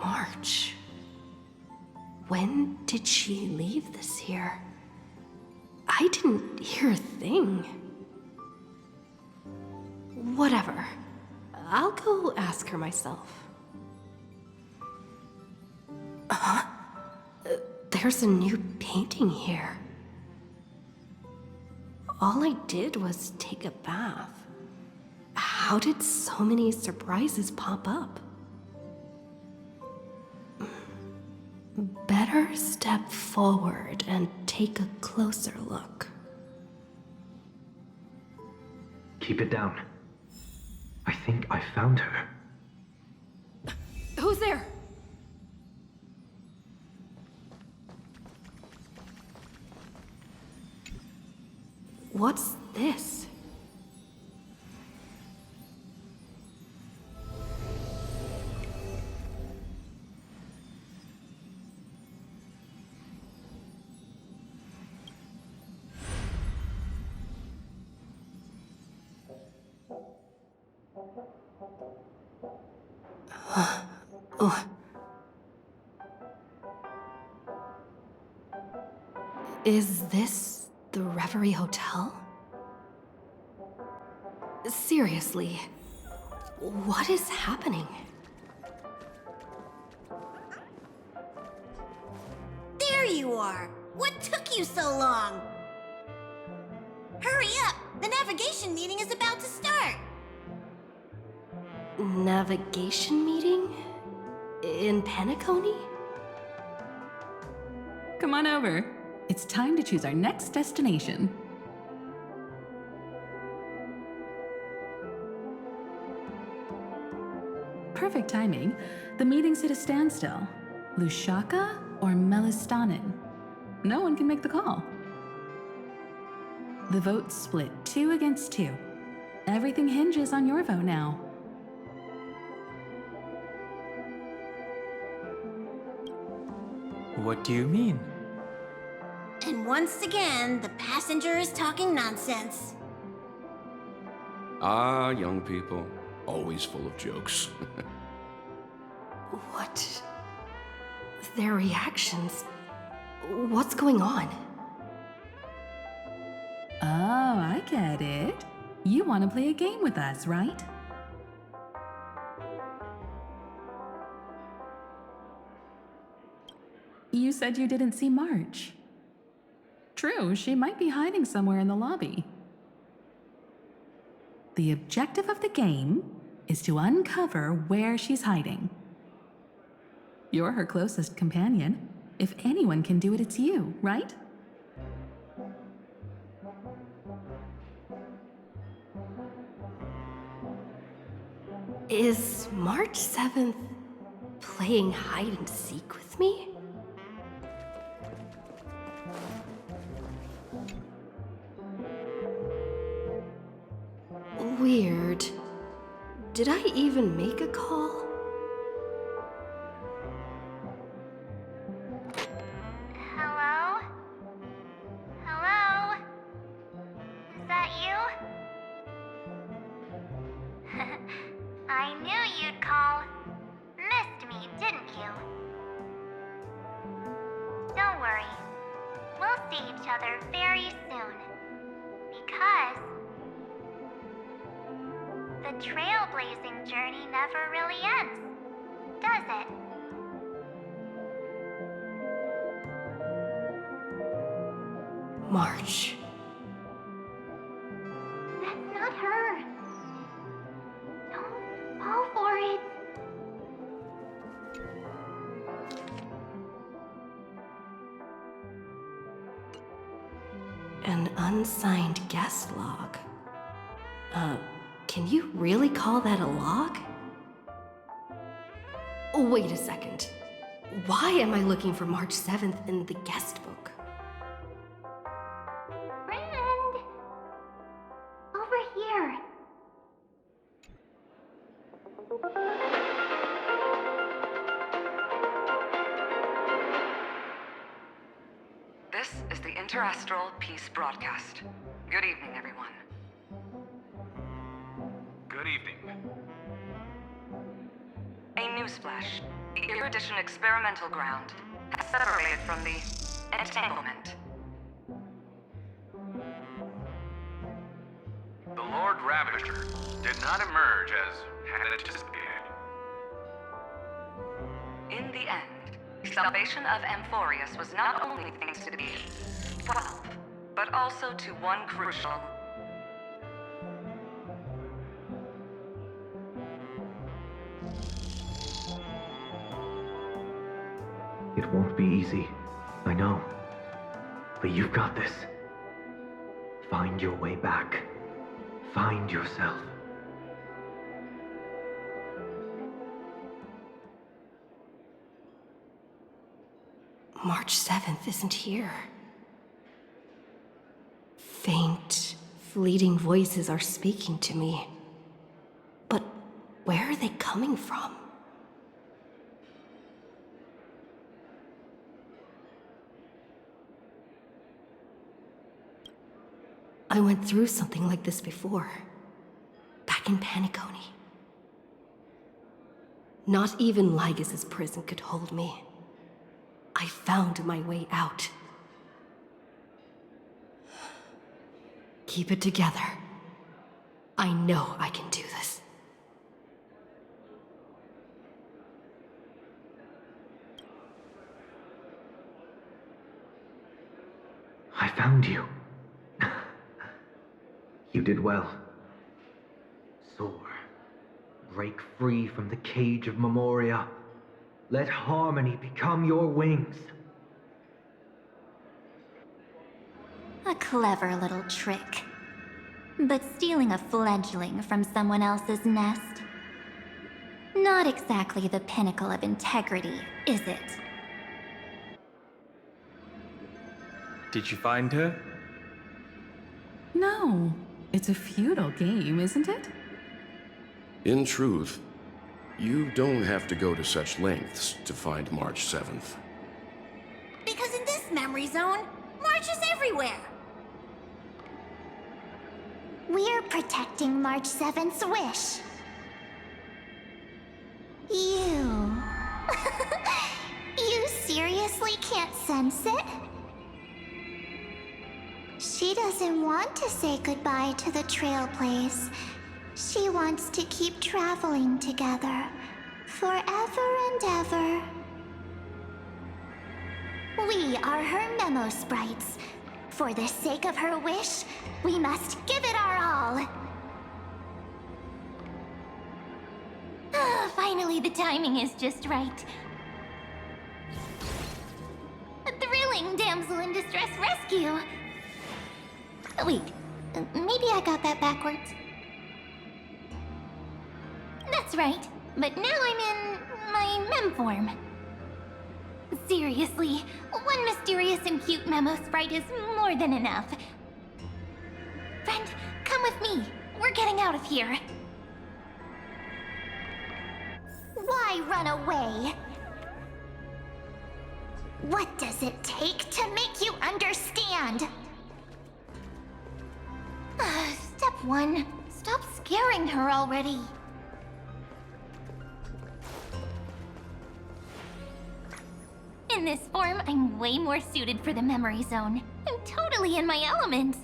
March. When did she leave this here? I didn't hear a thing. Whatever. I'll go ask her myself. There's a new painting here. All I did was take a bath. How did so many surprises pop up? Better step forward and take a closer look. Keep it down. I think I found her. Who's there? What's this? Is this the Reverie Hotel? Seriously, what is happening? There you are! What took you so long? Hurry up! The navigation meeting is about to start! Navigation meeting? In Penacony? Come on over. It's time to choose our next destination. Perfect timing. The meeting's at a standstill. Lushaka or Melistanin? No one can make the call. The vote's split 2 against 2. Everything hinges on your vote now. What do you mean? And once again, the passenger is talking nonsense. Ah, young people. Always full of jokes. What? Their reactions? What's going on? Oh, I get it. You want to play a game with us, right? You said you didn't see March. True, she might be hiding somewhere in the lobby. The objective of the game is to uncover where she's hiding. You're her closest companion. If anyone can do it, it's you, right? Is March 7th playing hide and seek with me? Weird. Did I even make a call? Hello? Hello? Is that you? I knew you'd call. Missed me, didn't you? Don't worry. We'll see each other very soon. Because the trailblazing journey never really ends, does it? March. That's not her. Don't fall for it. An unsigned guest log. Can you really call that a log? Wait a second. Why am I looking for March 7th in the guest book? Friend! Over here. This is the Interastral Peace Broadcast. Good evening, everyone. Good evening. A newsflash. The Erudition experimental ground has separated from the entanglement. The Lord Ravager did not emerge as had anticipated. In the end, salvation of Amphoreus was not only thanks to the 12, but also to one crucial. It won't be easy, I know. But you've got this. Find your way back. Find yourself. March 7th isn't here. Faint, fleeting voices are speaking to me. But where are they coming from? I went through something like this before. Back in Paniconi. Not even Lygas's prison could hold me. I found my way out. Keep it together. I know I can do this. I found you. You did well. Soar. Break free from the cage of Memoria. Let harmony become your wings. A clever little trick. But stealing a fledgling from someone else's nest? Not exactly the pinnacle of integrity, is it? Did you find her? No. It's a futile game, isn't it? In truth, you don't have to go to such lengths to find March 7th. Because in this memory zone, March is everywhere. We're protecting March 7th's wish. You... You seriously can't sense it? She doesn't want to say goodbye to the Trailblaze. She wants to keep traveling together. Forever and ever. We are her memo sprites. For the sake of her wish, we must give it our all. Finally, the timing is just right. A thrilling damsel in distress rescue. Wait, maybe I got that backwards. That's That's right. But now I'm in my mem form. Seriously, one mysterious and cute memo sprite is more than enough. Friend, come with me. We're getting out of here. Why run away? What does it take to make you understand? Step 1. Stop scaring her already. In this form, I'm way more suited for the memory zone. I'm totally in my element.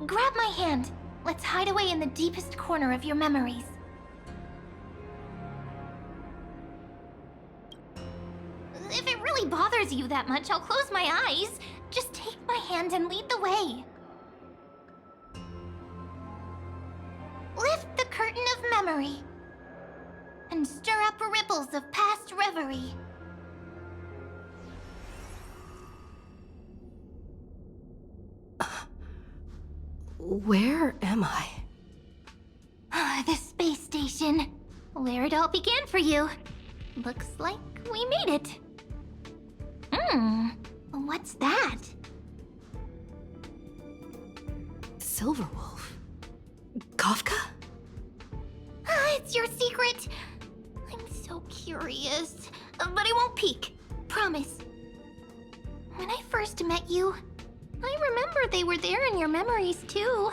Grab my hand. Let's hide away in the deepest corner of your memories. If it really bothers you that much, I'll close my eyes. Just take my hand and lead the way. Lift the curtain of memory and stir up ripples of past reverie. Where am I? The space station. Where it all began for you. Looks like we made it. What's that? Silverwolf? Kafka? It's your secret. I'm so curious. But I won't peek. Promise. When I first met you, I remember they were there in your memories too.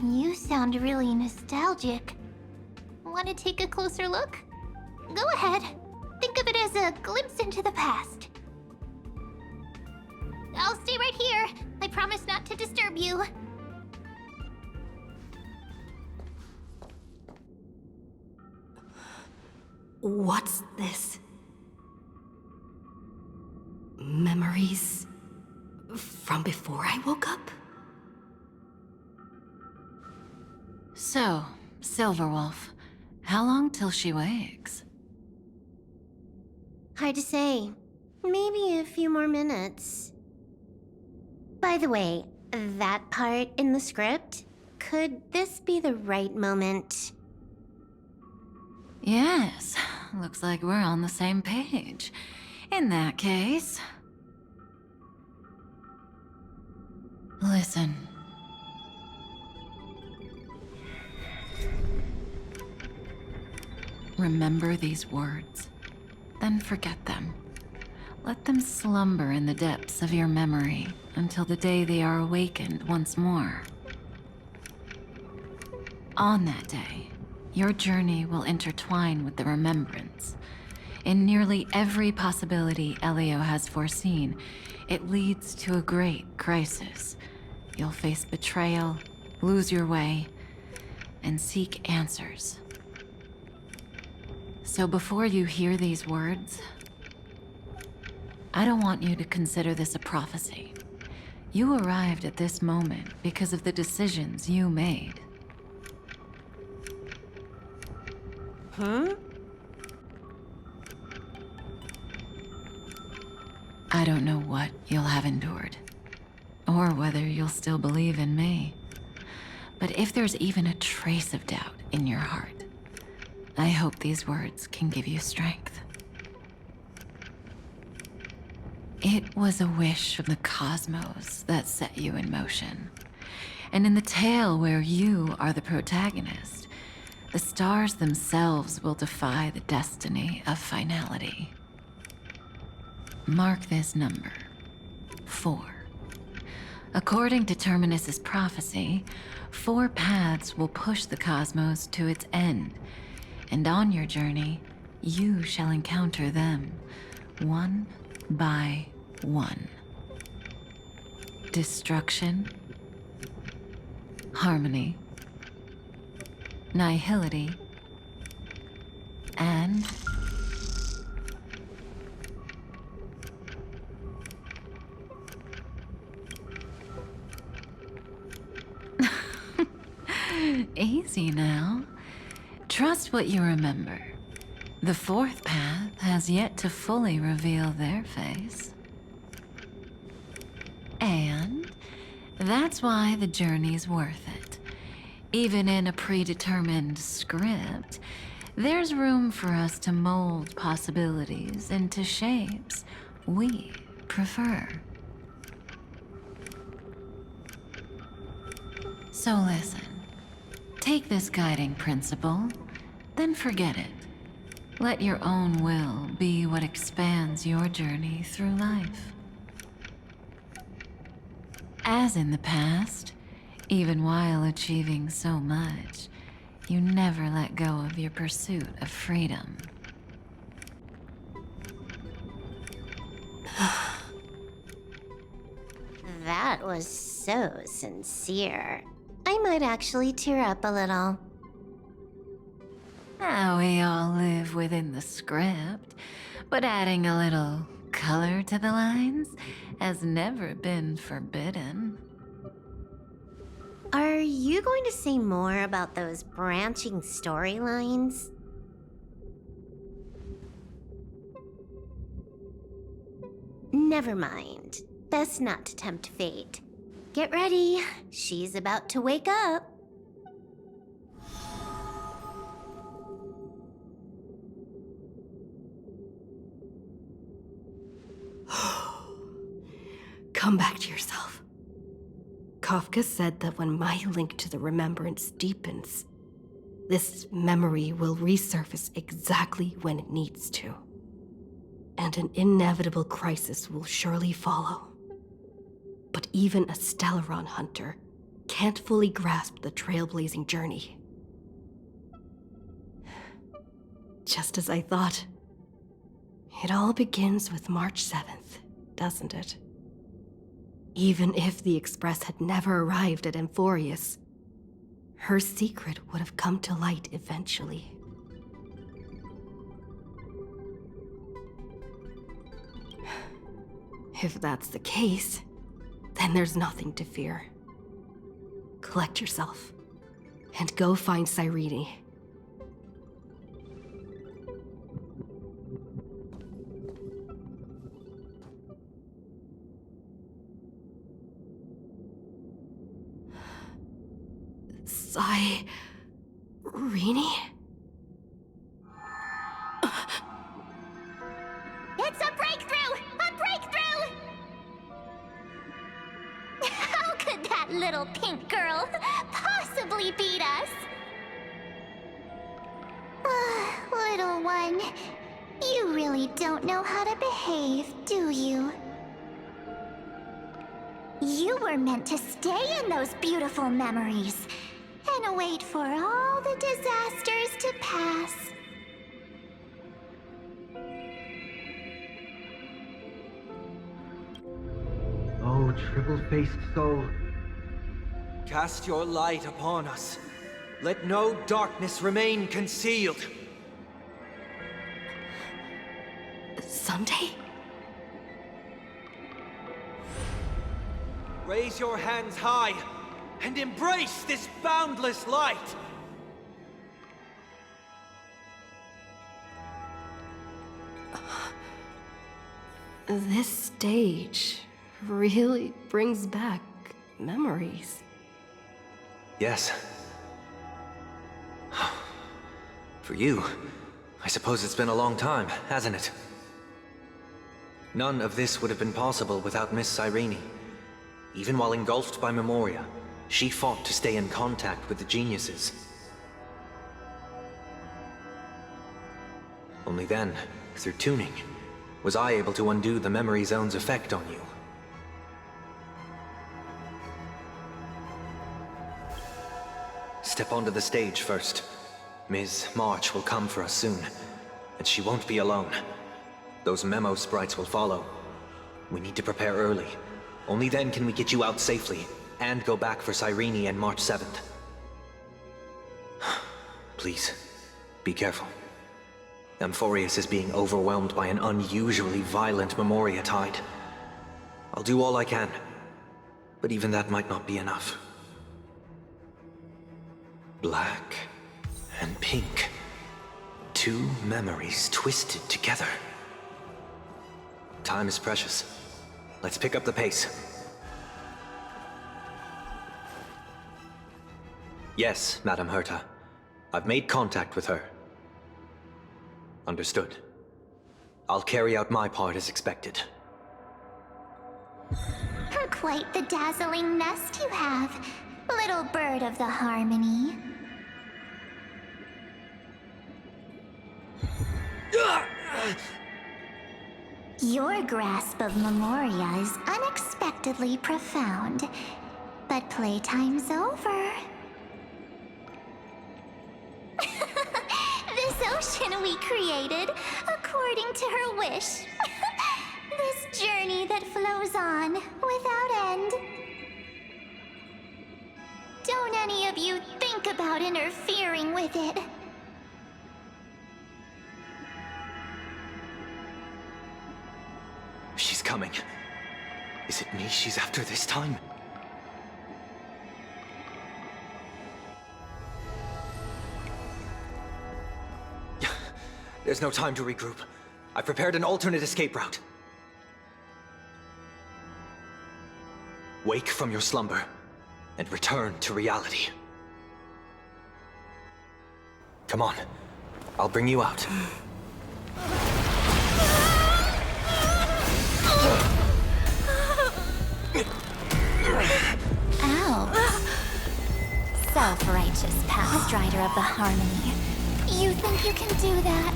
You sound really nostalgic. Want to take a closer look? Go ahead. Think of it as a glimpse into the past. I'll stay right here. I promise not to disturb you. What's this? Memories from before I woke up? So, Silverwolf, how long till she wakes? Hard to say. Maybe a few more minutes. By the way, that part in the script, could this be the right moment? Yes, looks like we're on the same page. In that case... Listen. Remember these words, then forget them. Let them slumber in the depths of your memory until the day they are awakened once more. On that day, your journey will intertwine with the remembrance. In nearly every possibility Elio has foreseen, it leads to a great crisis. You'll face betrayal, lose your way, and seek answers. So before you hear these words, I don't want you to consider this a prophecy. You arrived at this moment because of the decisions you made. Huh? I don't know what you'll have endured, or whether you'll still believe in me. But if there's even a trace of doubt in your heart, I hope these words can give you strength. It was a wish from the cosmos that set you in motion. And in the tale where you are the protagonist, the stars themselves will defy the destiny of finality. Mark this number, 4. According to Terminus's prophecy, 4 paths will push the cosmos to its end, and on your journey, you shall encounter them, one by one. Destruction, harmony, nihility, and easy now. Trust what you remember. The 4th path has yet to fully reveal their face. And That's why the journey's worth it. Even in a predetermined script, there's room for us to mold possibilities into shapes we prefer. So listen, take this guiding principle, then forget it. Let your own will be what expands your journey through life. As in the past, even while achieving so much, you never let go of your pursuit of freedom. That was so sincere. I might actually tear up a little. We all live within the script, but adding a little color to the lines has never been forbidden. Are you going to say more about those branching storylines? Never mind. Best not to tempt fate. Get ready. She's about to wake up. Come back to yourself. Kafka said that when my link to the remembrance deepens, this memory will resurface exactly when it needs to. And an inevitable crisis will surely follow. But even a Stellaron hunter can't fully grasp the trailblazing journey. Just as I thought. It all begins with March 7th, doesn't it? Even if the Express had never arrived at amphoreus, her secret would have come to light eventually. If that's the case, then there's nothing to fear. Collect yourself, and go find Cyrene. Cyrene? It's a breakthrough! A breakthrough! How could that little pink girl possibly beat us? Little one, you really don't know how to behave, do you? You were meant to stay in those beautiful memories and wait for all the disasters to pass. Oh, triple-faced soul. Cast your light upon us. Let no darkness remain concealed. Someday? Raise your hands high and embrace this boundless light. This stage really brings back memories. Yes. For you, I suppose it's been a long time, hasn't it? None of this would have been possible without Miss Cyrene. Even while engulfed by Memoria, she fought to stay in contact with the geniuses. Only then, through tuning, was I able to undo the memory zone's effect on you. Step onto the stage first. Ms. March will come for us soon, and she won't be alone. Those memo sprites will follow. We need to prepare early. Only then can we get you out safely, and go back for Cyrene and March 7th. Please, be careful. Amphoreus is being overwhelmed by an unusually violent Memoria tide. I'll do all I can, but even that might not be enough. Black and pink. Two memories twisted together. Time is precious. Let's pick up the pace. Yes, Madam Herta. I've made contact with her. Understood. I'll carry out my part as expected. Quite the dazzling nest you have, little bird of the harmony. Your grasp of Memoria is unexpectedly profound, but playtime's over. This ocean we created, according to her wish. This journey that flows on, without end. Don't any of you think about interfering with it. She's coming. Is it me she's after this time? There's no time to regroup. I've prepared an alternate escape route. Wake from your slumber and return to reality. Come on, I'll bring you out. Ow. Self-righteous past strider of the harmony. You think you can do that?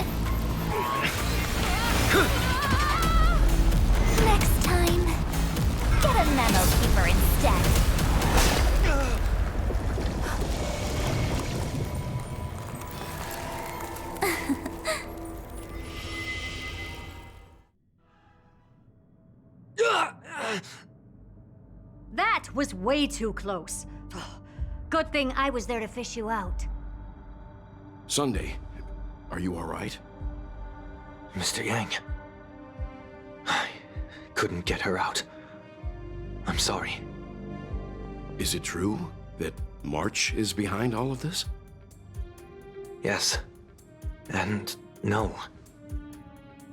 Next time, get a memo keeper instead. That was way too close. Good thing I was there to fish you out. Sunday, are you all right? Mr. Yang. I couldn't get her out. I'm sorry. Is it true that March is behind all of this? Yes. And no.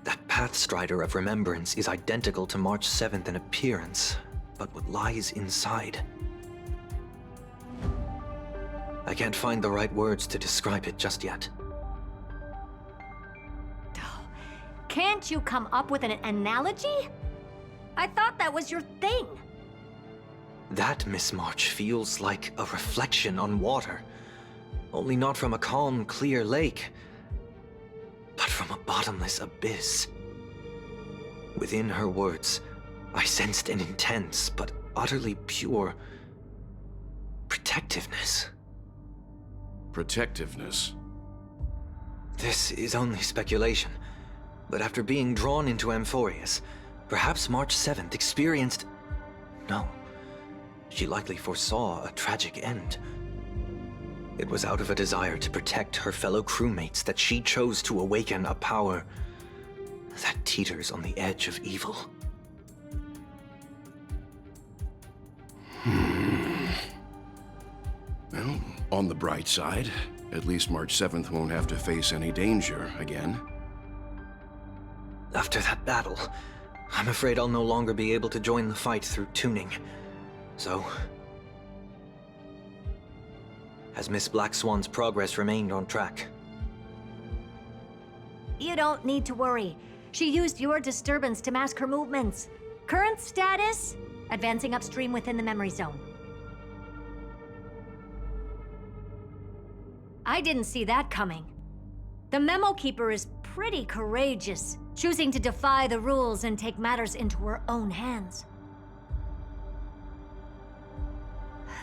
That Pathstrider of Remembrance is identical to March 7th in appearance, but what lies inside? I can't find the right words to describe it just yet. Can't you come up with an analogy? I thought that was your thing. That Miss March feels like a reflection on water. Only not from a calm, clear lake, but from a bottomless abyss. Within her words, I sensed an intense but utterly pure protectiveness. Protectiveness? This is only speculation, but after being drawn into amphoreus, perhaps March 7th experienced... No, she likely foresaw a tragic end. It was out of a desire to protect her fellow crewmates that she chose to awaken a power that teeters on the edge of evil. Well, on the bright side, at least March 7th won't have to face any danger again. After that battle, I'm afraid I'll no longer be able to join the fight through tuning. So... has Miss Black Swan's progress remained on track? You don't need to worry. She used your disturbance to mask her movements. Current status? Advancing upstream within the memory zone. I didn't see that coming. The Memo Keeper is pretty courageous, choosing to defy the rules and take matters into her own hands.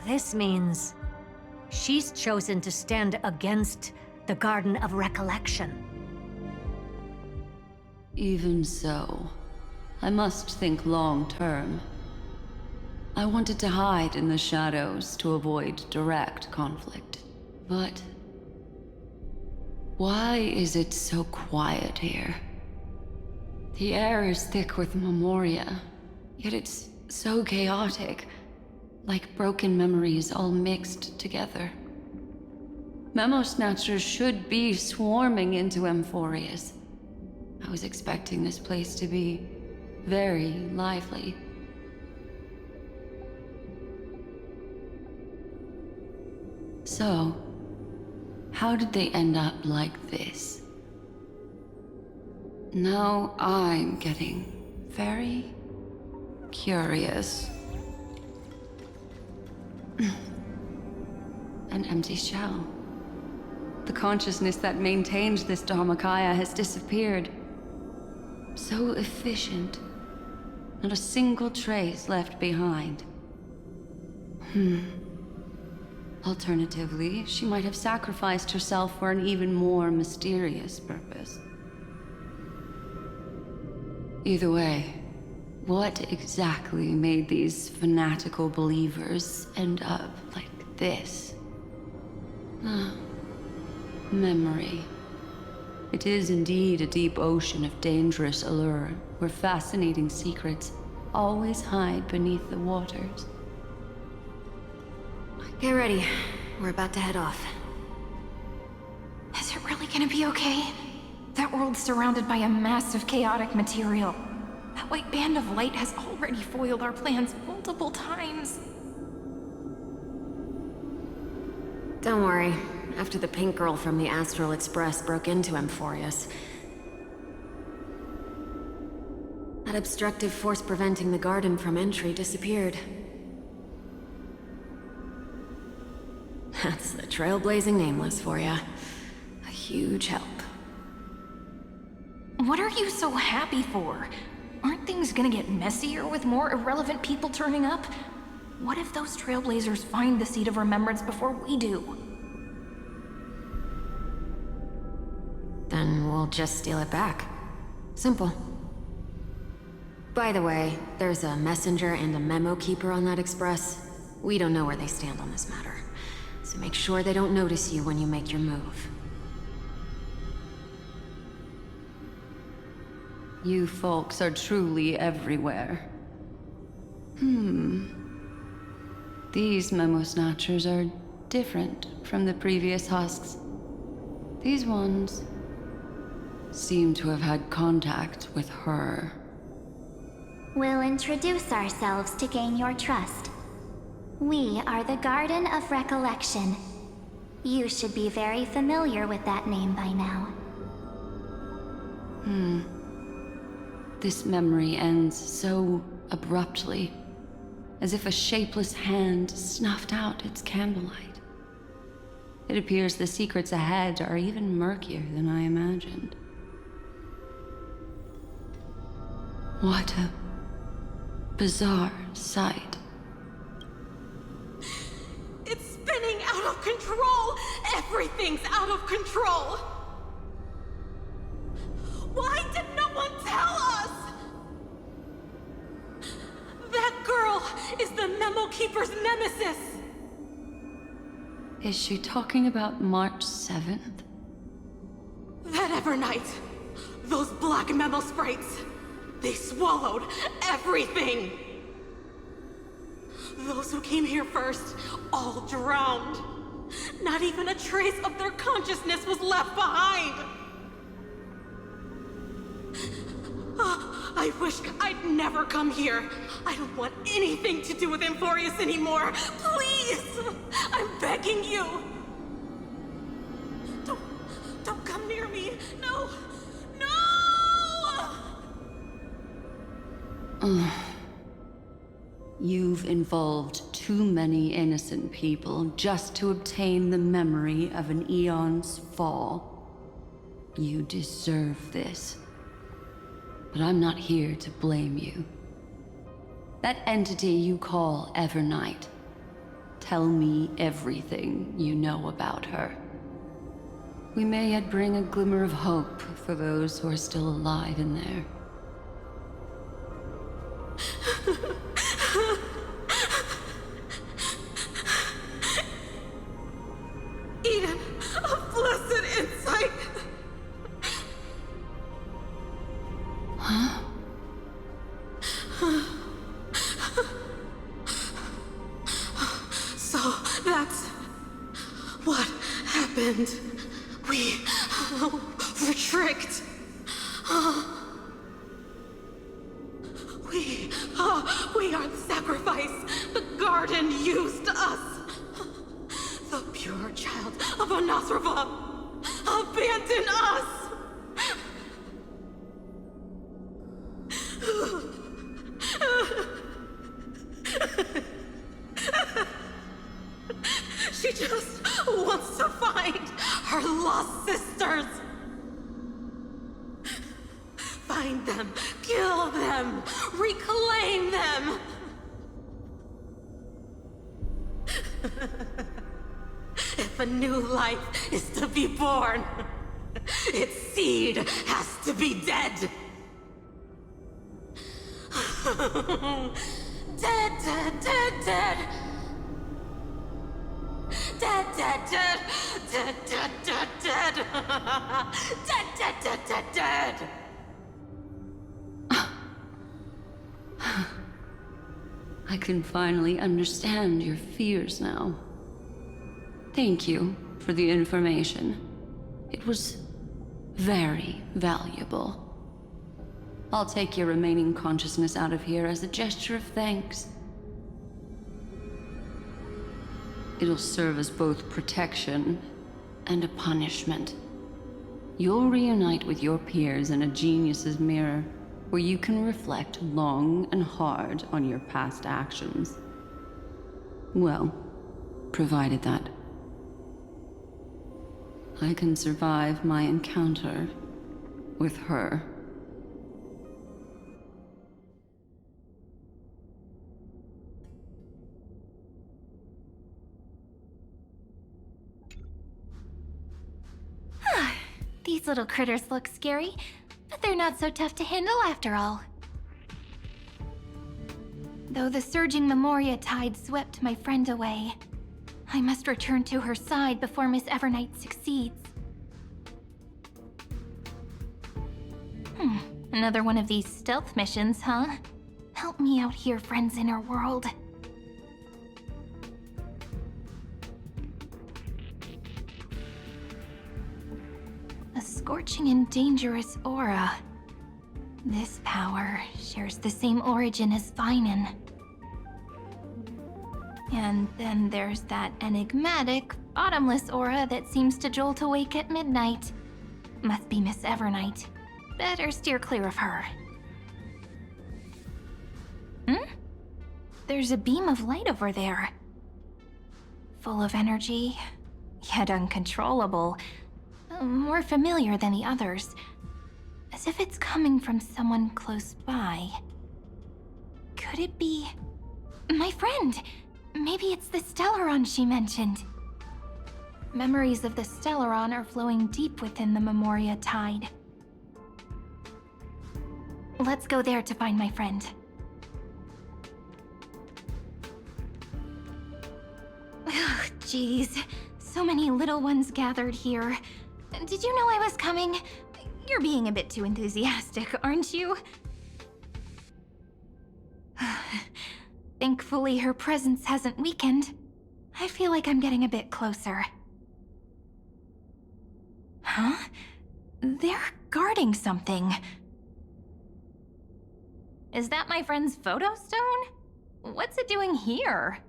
This means she's chosen to stand against the Garden of Recollection. Even so, I must think long term. I wanted to hide in the shadows to avoid direct conflict. But why is it so quiet here? The air is thick with memoria, yet it's so chaotic, like broken memories all mixed together. Memo Snatchers should be swarming into amphoreus. I was expecting this place to be very lively. So, how did they end up like this? Now I'm getting very curious. An empty shell. The consciousness that maintained this Dharmakaya has disappeared. So efficient. Not a single trace left behind. Alternatively, she might have sacrificed herself for an even more mysterious purpose. Either way, what exactly made these fanatical believers end up like this? Memory. It is indeed a deep ocean of dangerous allure, where fascinating secrets always hide beneath the waters. Get ready. We're about to head off. Is it really gonna be okay? That world's surrounded by a mass of chaotic material. That white band of light has already foiled our plans multiple times. Don't worry. After the pink girl from the Astral Express broke into amphoreus, that obstructive force preventing the garden from entry disappeared. That's the trailblazing nameless for ya. A huge help. What are you so happy for? Aren't things gonna get messier with more irrelevant people turning up? What if those trailblazers find the Seed of Remembrance before we do? Then we'll just steal it back. Simple. By the way, there's a messenger and a memo keeper on that express. We don't know where they stand on this matter, so make sure they don't notice you when you make your move. You folks are truly everywhere. These memo snatchers are different from the previous husks. These ones seem to have had contact with her. We'll introduce ourselves to gain your trust. We are the Garden of Recollection. You should be very familiar with that name by now. This memory ends so abruptly, as if a shapeless hand snuffed out its candlelight. It appears the secrets ahead are even murkier than I imagined. What a bizarre sight. It's spinning out of control! Everything's out of control! Why did no one tell us? That girl is the Memo Keeper's nemesis! Is she talking about March 7th? That Evernight! Those black memo sprites! They swallowed everything! Those who came here first, all drowned. Not even a trace of their consciousness was left behind! I wish I'd never come here. I don't want anything to do with amphoreus anymore. Please! I'm begging you! Don't come near me! No! No! You've involved too many innocent people just to obtain the memory of an eon's fall. You deserve this. But I'm not here to blame you. That entity you call Evernight. Tell me everything you know about her. We may yet bring a glimmer of hope for those who are still alive in there. Eden, a blessed insight! Huh? So that's what happened. We were tricked. We are the sacrifice. The garden used us. The pure Nasrava, abandon us! She just wants to find her lost sisters. Find them, kill them, reclaim them. If a new life is to be born, its seed has to be dead. Dead, dead, dead, dead. Dead, dead, dead. Dead, dead, dead, dead. Dead, dead, dead, dead, dead. I can finally understand your fears now. Thank you for the information. It was very valuable. I'll take your remaining consciousness out of here as a gesture of thanks. It'll serve as both protection and a punishment. You'll reunite with your peers in a genius's mirror, where you can reflect long and hard on your past actions. Well, provided that I can survive my encounter with her. These little critters look scary, but they're not so tough to handle after all. Though the surging Memoria tide swept my friend away, I must return to her side before Miss Evernight succeeds. Another one of these stealth missions, huh? Help me out here, friends inner world. A scorching and dangerous aura. This power shares the same origin as Finan. And then there's that enigmatic, bottomless aura that seems to jolt awake at midnight. Must be Miss Evernight. Better steer clear of her. There's a beam of light over there. Full of energy, yet uncontrollable. More familiar than the others. As if it's coming from someone close by. Could it be... my friend? Maybe it's the Stellaron she mentioned. Memories of the Stellaron are flowing deep within the Memoria tide. Let's go there to find my friend. Ugh, jeez. So many little ones gathered here. Did you know I was coming? You're being a bit too enthusiastic, aren't you? Thankfully, her presence hasn't weakened. I feel like I'm getting a bit closer. Huh? They're guarding something. Is that my friend's photo stone? What's it doing here?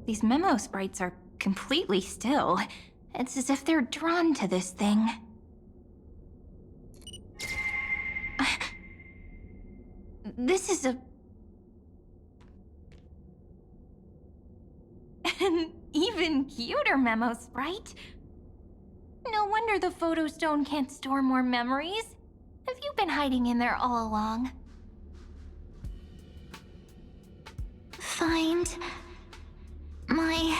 These memo sprites are completely still. It's as if they're drawn to this thing. This is an even cuter memo sprite. No wonder the photo stone can't store more memories. Have you been hiding in there all along? Find my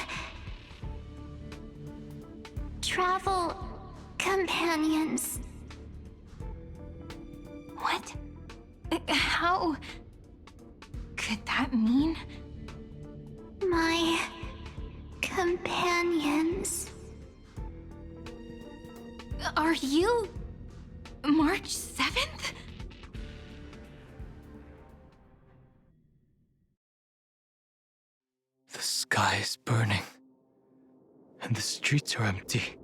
travel companions. What? How could that mean? My companions. Are you... March 7th? The sky is burning, and the streets are empty.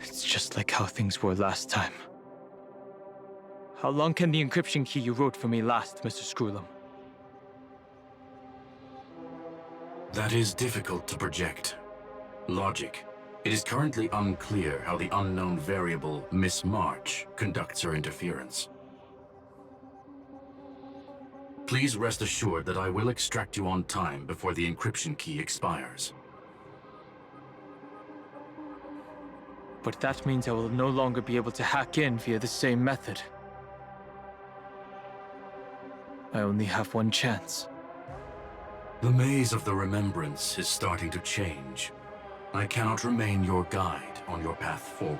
It's just like how things were last time. How long can the encryption key you wrote for me last, Mr. Screwlum? That is difficult to project. Logic. It is currently unclear how the unknown variable Miss March conducts her interference. Please rest assured that I will extract you on time before the encryption key expires. But that means I will no longer be able to hack in via the same method. I only have one chance. The maze of the Remembrance is starting to change. I cannot remain your guide on your path forward.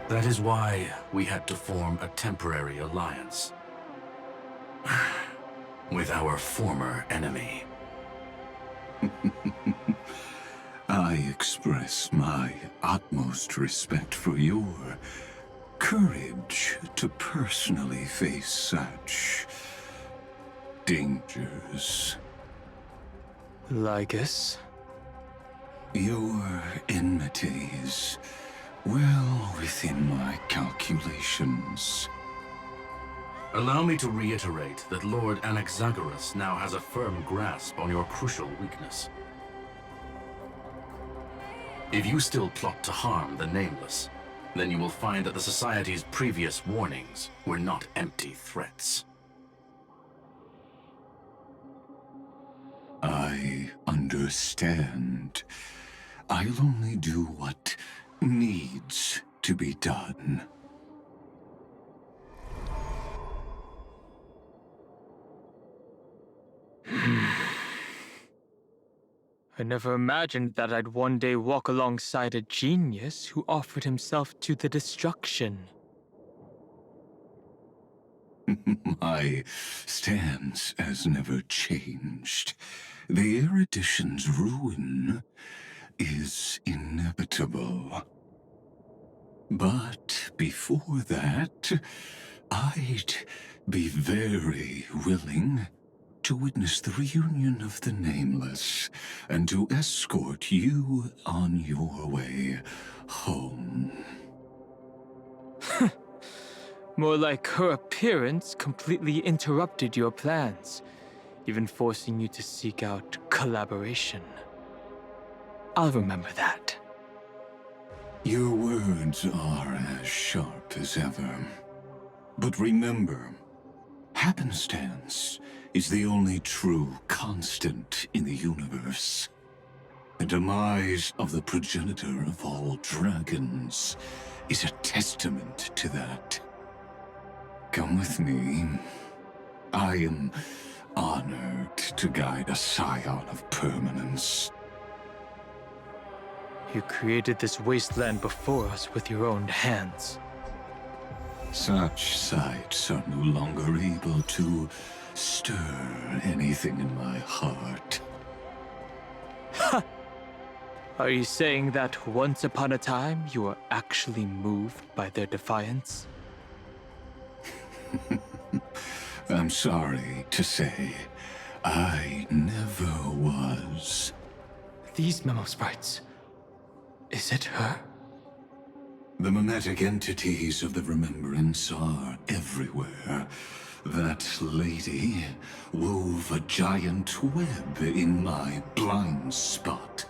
That is why we had to form a temporary alliance with our former enemy. I express my utmost respect for your courage to personally face such dangers. Lygus? Your enmity is well within my calculations. Allow me to reiterate that Lord Anaxagoras now has a firm grasp on your crucial weakness. If you still plot to harm the Nameless, then you will find that the Society's previous warnings were not empty threats. I understand. I'll only do what needs to be done. I never imagined that I'd one day walk alongside a genius who offered himself to the destruction. My stance has never changed. The erudition's ruin is inevitable. But before that, I'd be very willing to witness the reunion of the Nameless and to escort you on your way home. More like her appearance completely interrupted your plans, even forcing you to seek out collaboration. I'll remember that. Your words are as sharp as ever. But remember, happenstance is the only true constant in the universe. The demise of the progenitor of all dragons is a testament to that. Come with me. I am honored to guide a scion of permanence. You created this wasteland before us with your own hands. Such sights are no longer able to stir anything in my heart. Ha! Are you saying that once upon a time you were actually moved by their defiance? I'm sorry to say, I never was. These memo sprites. Is it her? The mimetic entities of the Remembrance are everywhere. That lady wove a giant web in my blind spot.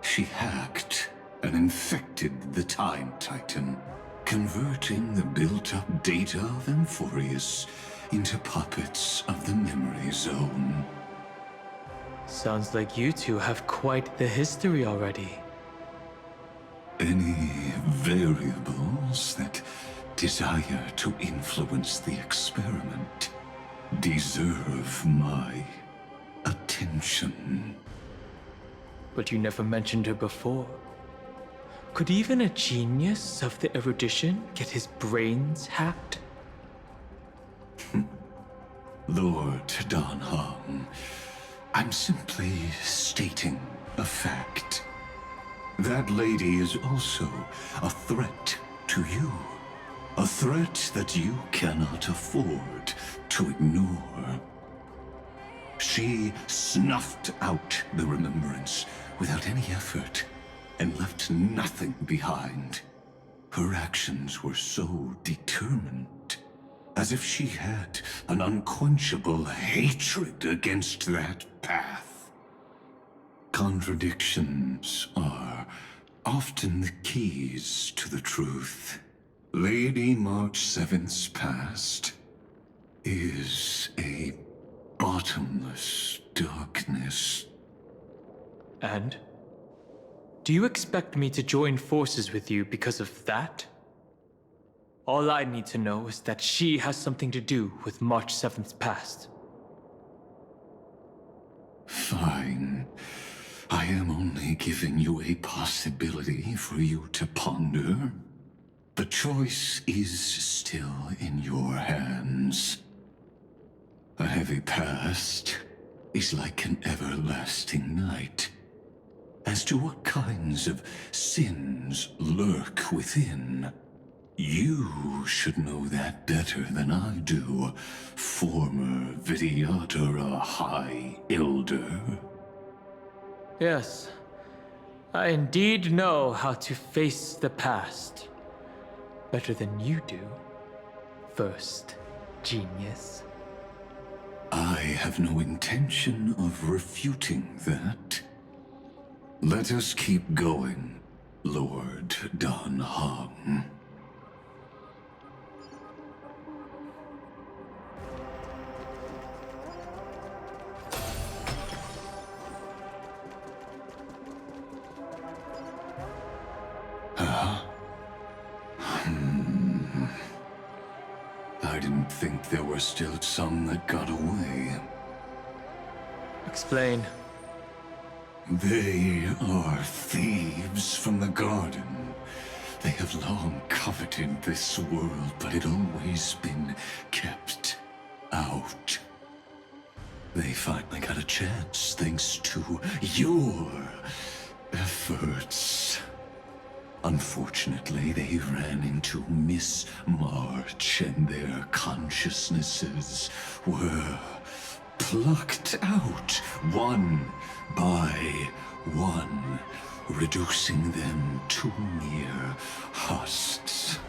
She hacked and infected the Time Titan, converting the built-up data of amphoreus into puppets of the Memory Zone. Sounds like you two have quite the history already. Any variables that desire to influence the experiment deserve my attention. But you never mentioned her before. Could even a genius of the erudition get his brains hacked? Lord Dan Heng, I'm simply stating a fact. That lady is also a threat to you. A threat that you cannot afford to ignore. She snuffed out the Remembrance without any effort and left nothing behind. Her actions were so determined, as if she had an unquenchable hatred against that path. Contradictions are often the keys to the truth. Lady March 7th's past is a bottomless darkness. And? Do you expect me to join forces with you because of that? All I need to know is that she has something to do with March 7th's past. Fine. I am only giving you a possibility for you to ponder. The choice is still in your hands. A heavy past is like an everlasting night. As to what kinds of sins lurk within, you should know that better than I do, former Vidyatara High Elder. Yes, I indeed know how to face the past. Better than you do, first genius. I have no intention of refuting that. Let us keep going, Lord Dan Heng. I didn't think there were still some that got away. Explain. They are thieves from the garden. They have long coveted this world, but it always been kept out. They finally got a chance thanks to your efforts. Unfortunately, they ran into Miss March, and their consciousnesses were plucked out one by one, reducing them to mere husks.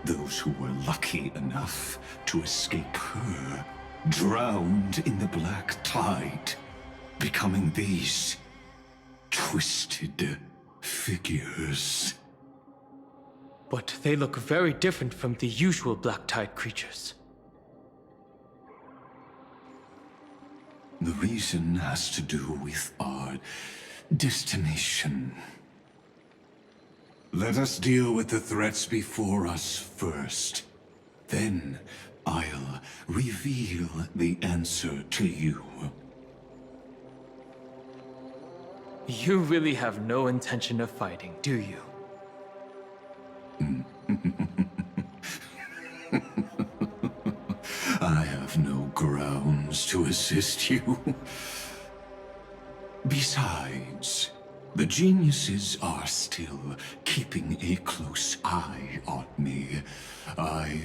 Those who were lucky enough to escape her drowned in the black tide, becoming these twisted figures. But they look very different from the usual Black Tide creatures. The reason has to do with our destination. Let us deal with the threats before us first. Then I'll reveal the answer to you. You really have no intention of fighting, do you? I have no grounds to assist you. Besides, the geniuses are still keeping a close eye on me. I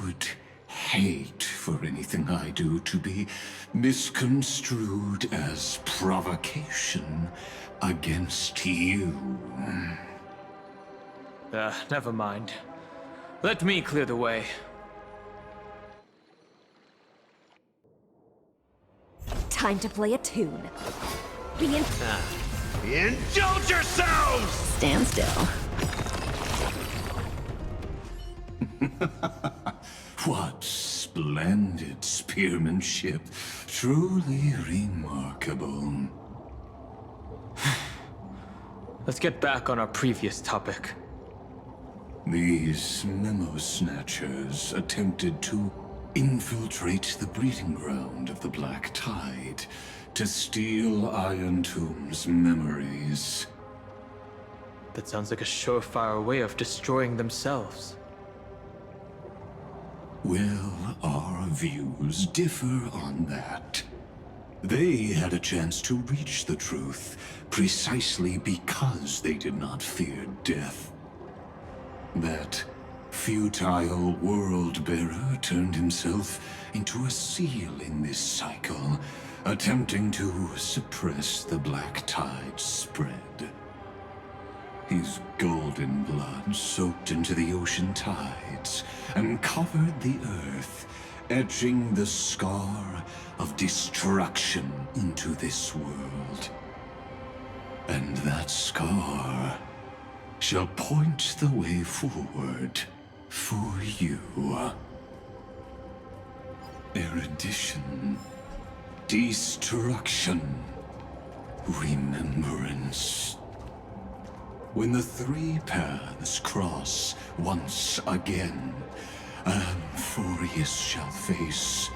would hate for anything I do to be misconstrued as provocation against you. Never mind. Let me clear the way. Time to play a tune. Indulge yourselves! Stand still. What splendid spearmanship. Truly remarkable. Let's get back on our previous topic. These memo snatchers attempted to infiltrate the breeding ground of the Black Tide to steal Iron Tomb's memories. That sounds like a surefire way of destroying themselves. Well, our views differ on that. They had a chance to reach the truth precisely because they did not fear death. That futile world-bearer turned himself into a seal in this cycle, attempting to suppress the Black Tide's spread. His golden blood soaked into the ocean tides and covered the earth, etching the scar of destruction into this world. And that scar shall point the way forward for you. Erudition, destruction, remembrance. When the three paths cross once again, amphoreus shall face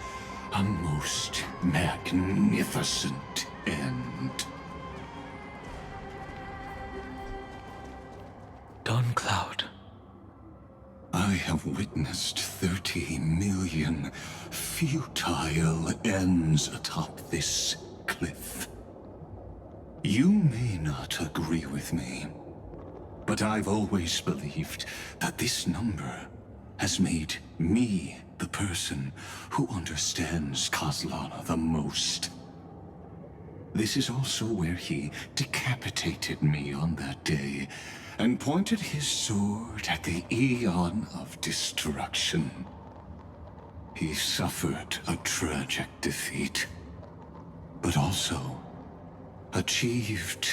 a most magnificent end. Dawncloud. I have witnessed 30 million futile ends atop this cliff. You may not agree with me, but I've always believed that this number has made me the person who understands Caslana the most. This is also where he decapitated me on that day and pointed his sword at the Aeon of Destruction. He suffered a tragic defeat, but also achieved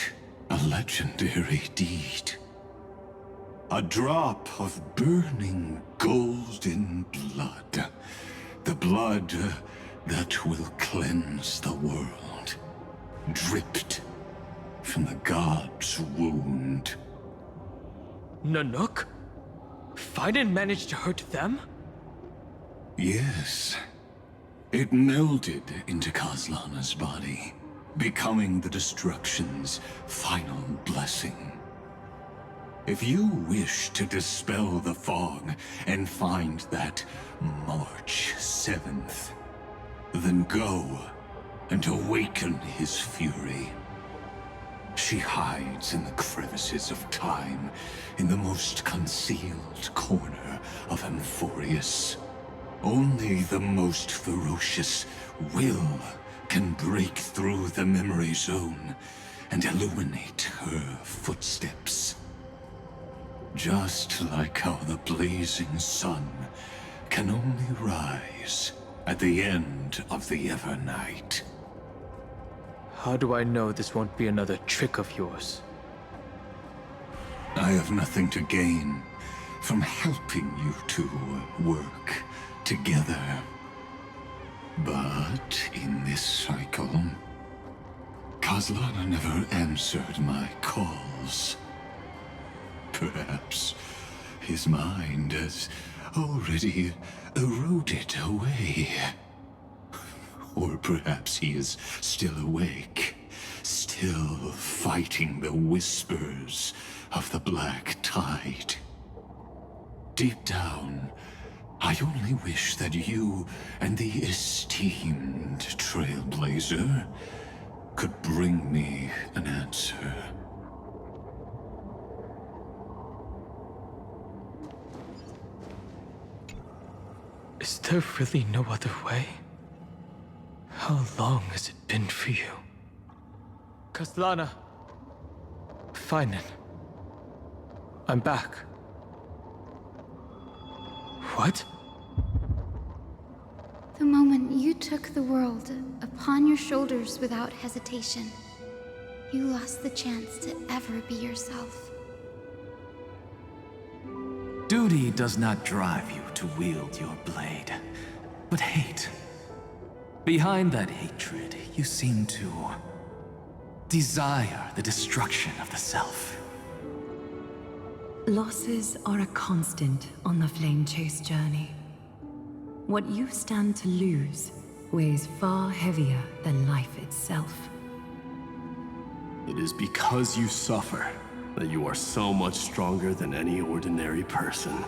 a legendary deed. A drop of burning golden blood. The blood that will cleanse the world. Dripped from the god's wound. Nanook? Fiden managed to hurt them? Yes. It melded into Caslana's body, becoming the Destruction's final blessing. If you wish to dispel the fog and find that March 7th, then go and awaken his fury. She hides in the crevices of time, in the most concealed corner of Amphoreus. Only the most ferocious will can break through the memory zone and illuminate her footsteps. Just like how the blazing sun can only rise at the end of the Evernight. How do I know this won't be another trick of yours? I have nothing to gain from helping you two work together. But in this cycle, Caslana never answered my calls. Perhaps his mind has already eroded away. Or perhaps he is still awake, still fighting the whispers of the Black Tide. Deep down, I only wish that you and the esteemed Trailblazer could bring me an answer. Is there really no other way? How long has it been for you? Caslana. Finen. I'm back. What? The moment you took the world upon your shoulders without hesitation, you lost the chance to ever be yourself. Duty does not drive you to wield your blade, but hate. Behind that hatred, you seem to desire the destruction of the self. Losses are a constant on the Flame Chase journey. What you stand to lose weighs far heavier than life itself. It is because you suffer that you are so much stronger than any ordinary person.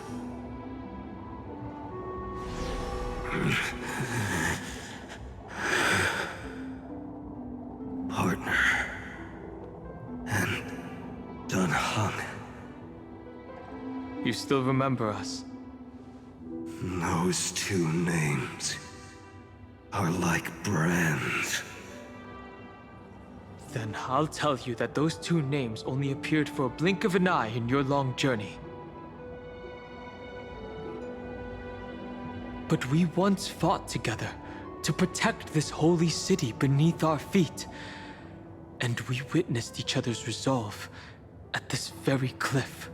Partner. And done hung. You still remember us? Those two names are like brands. Then I'll tell you that those two names only appeared for a blink of an eye in your long journey. But we once fought together to protect this holy city beneath our feet. And we witnessed each other's resolve at this very cliff.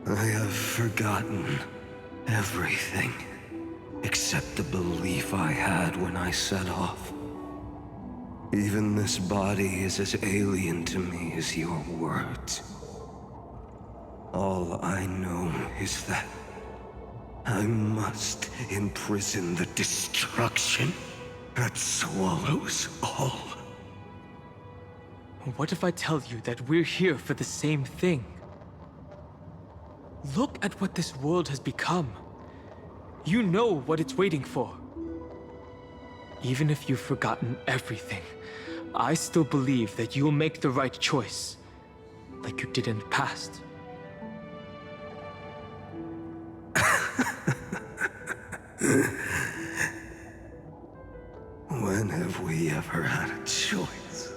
I have forgotten everything except the belief I had when I set off. Even this body is as alien to me as your words. All I know is that I must imprison the destruction that swallows all. What if I tell you that we're here for the same thing? Look at what this world has become. You know what it's waiting for. Even if you've forgotten everything, I still believe that you'll make the right choice, like you did in the past. When have we ever had a choice?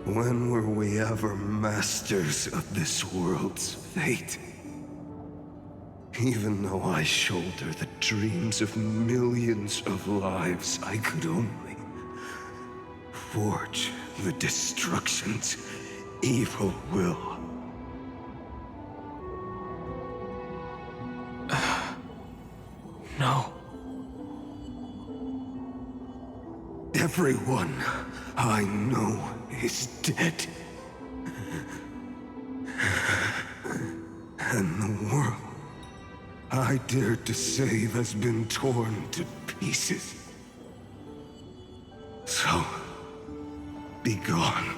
When were we ever masters of this world's fate? Even though I shoulder the dreams of millions of lives, I could only forge the destruction's evil will. No. Everyone I know is dead. And the world I dared to save has been torn to pieces. So, be gone.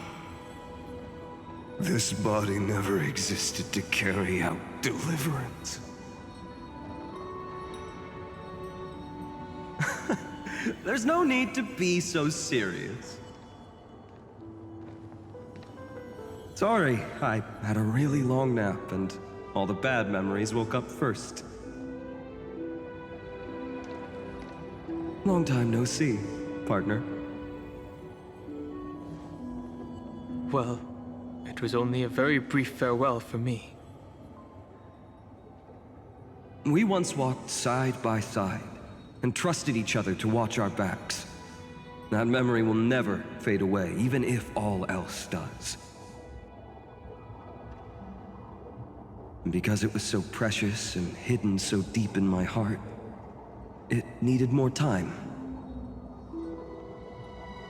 This body never existed to carry out deliverance. There's no need to be so serious. Sorry, I had a really long nap and all the bad memories woke up first. Long time no see, partner. Well, it was only a very brief farewell for me. We once walked side by side and trusted each other to watch our backs. That memory will never fade away, even if all else does. And because it was so precious and hidden so deep in my heart, it needed more time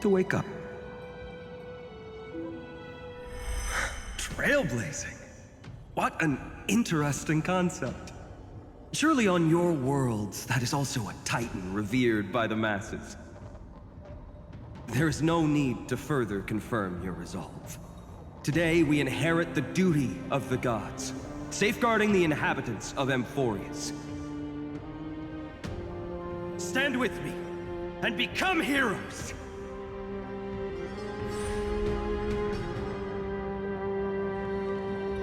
to wake up. Trailblazing? What an interesting concept. Surely on your worlds, that is also a titan revered by the masses. There is no need to further confirm your resolve. Today, we inherit the duty of the gods, safeguarding the inhabitants of Amphoreus. Stand with me, and become heroes!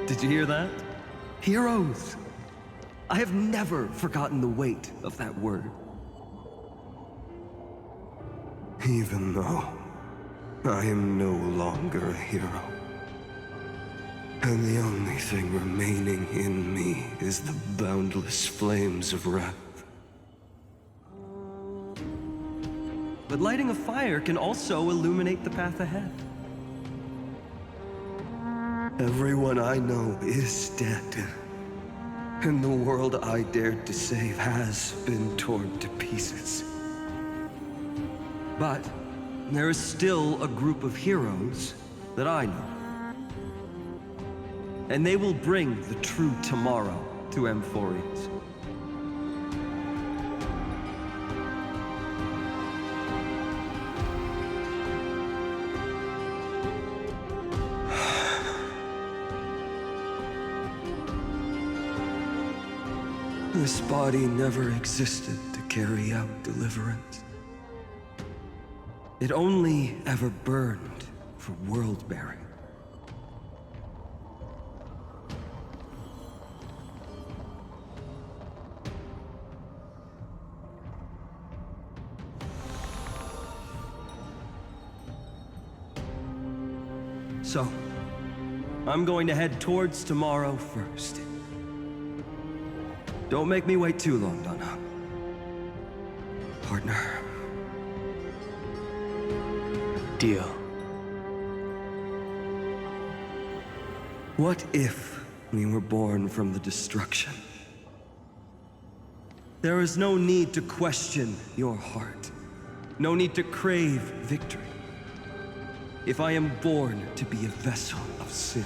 Did you hear that? Heroes! I have never forgotten the weight of that word. Even though I am no longer a hero, and the only thing remaining in me is the boundless flames of wrath. But lighting a fire can also illuminate the path ahead. Everyone I know is dead, and the world I dared to save has been torn to pieces. But there is still a group of heroes that I know. And they will bring the true tomorrow to Amphoreus. This body never existed to carry out deliverance. It only ever burned for world-bearing. So, I'm going to head towards tomorrow first. Don't make me wait too long, Donna. partner. Deal. What if we were born from the destruction? There is no need to question your heart. No need to crave victory. If I am born to be a vessel of sin,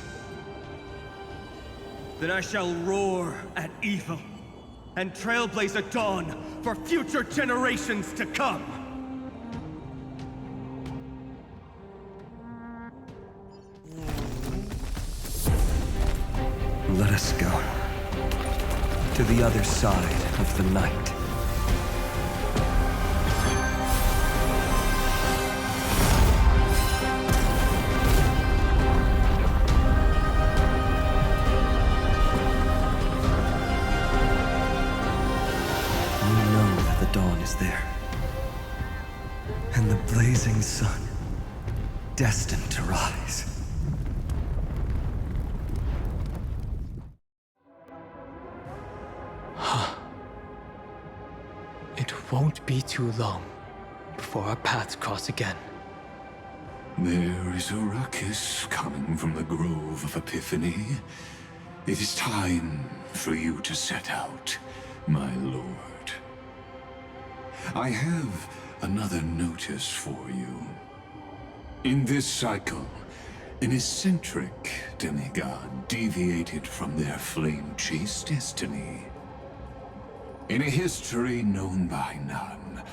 then I shall roar at evil and trailblaze a dawn for future generations to come. Let us go to the other side of the night. Dawn is there, and the blazing sun, destined to rise. It won't be too long before our paths cross again. There is a ruckus coming from the Grove of Epiphany. It is time for you to set out, my lord. I have another notice for you. In this cycle, an eccentric demigod deviated from their flame-chase destiny. In a history known by none,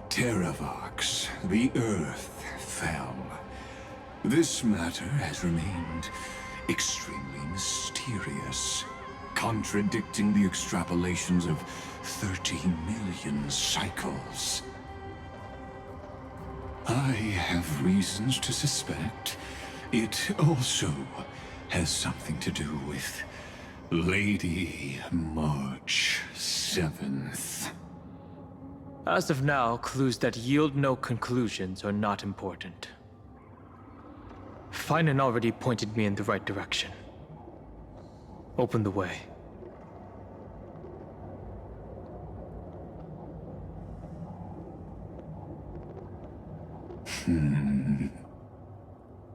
Terravox, the Earth, fell. This matter has remained extremely mysterious, contradicting the extrapolations of 30 million cycles. I have reasons to suspect it also has something to do with Lady March 7th. As of now, clues that yield no conclusions are not important. Finan already pointed me in the right direction. Open the way.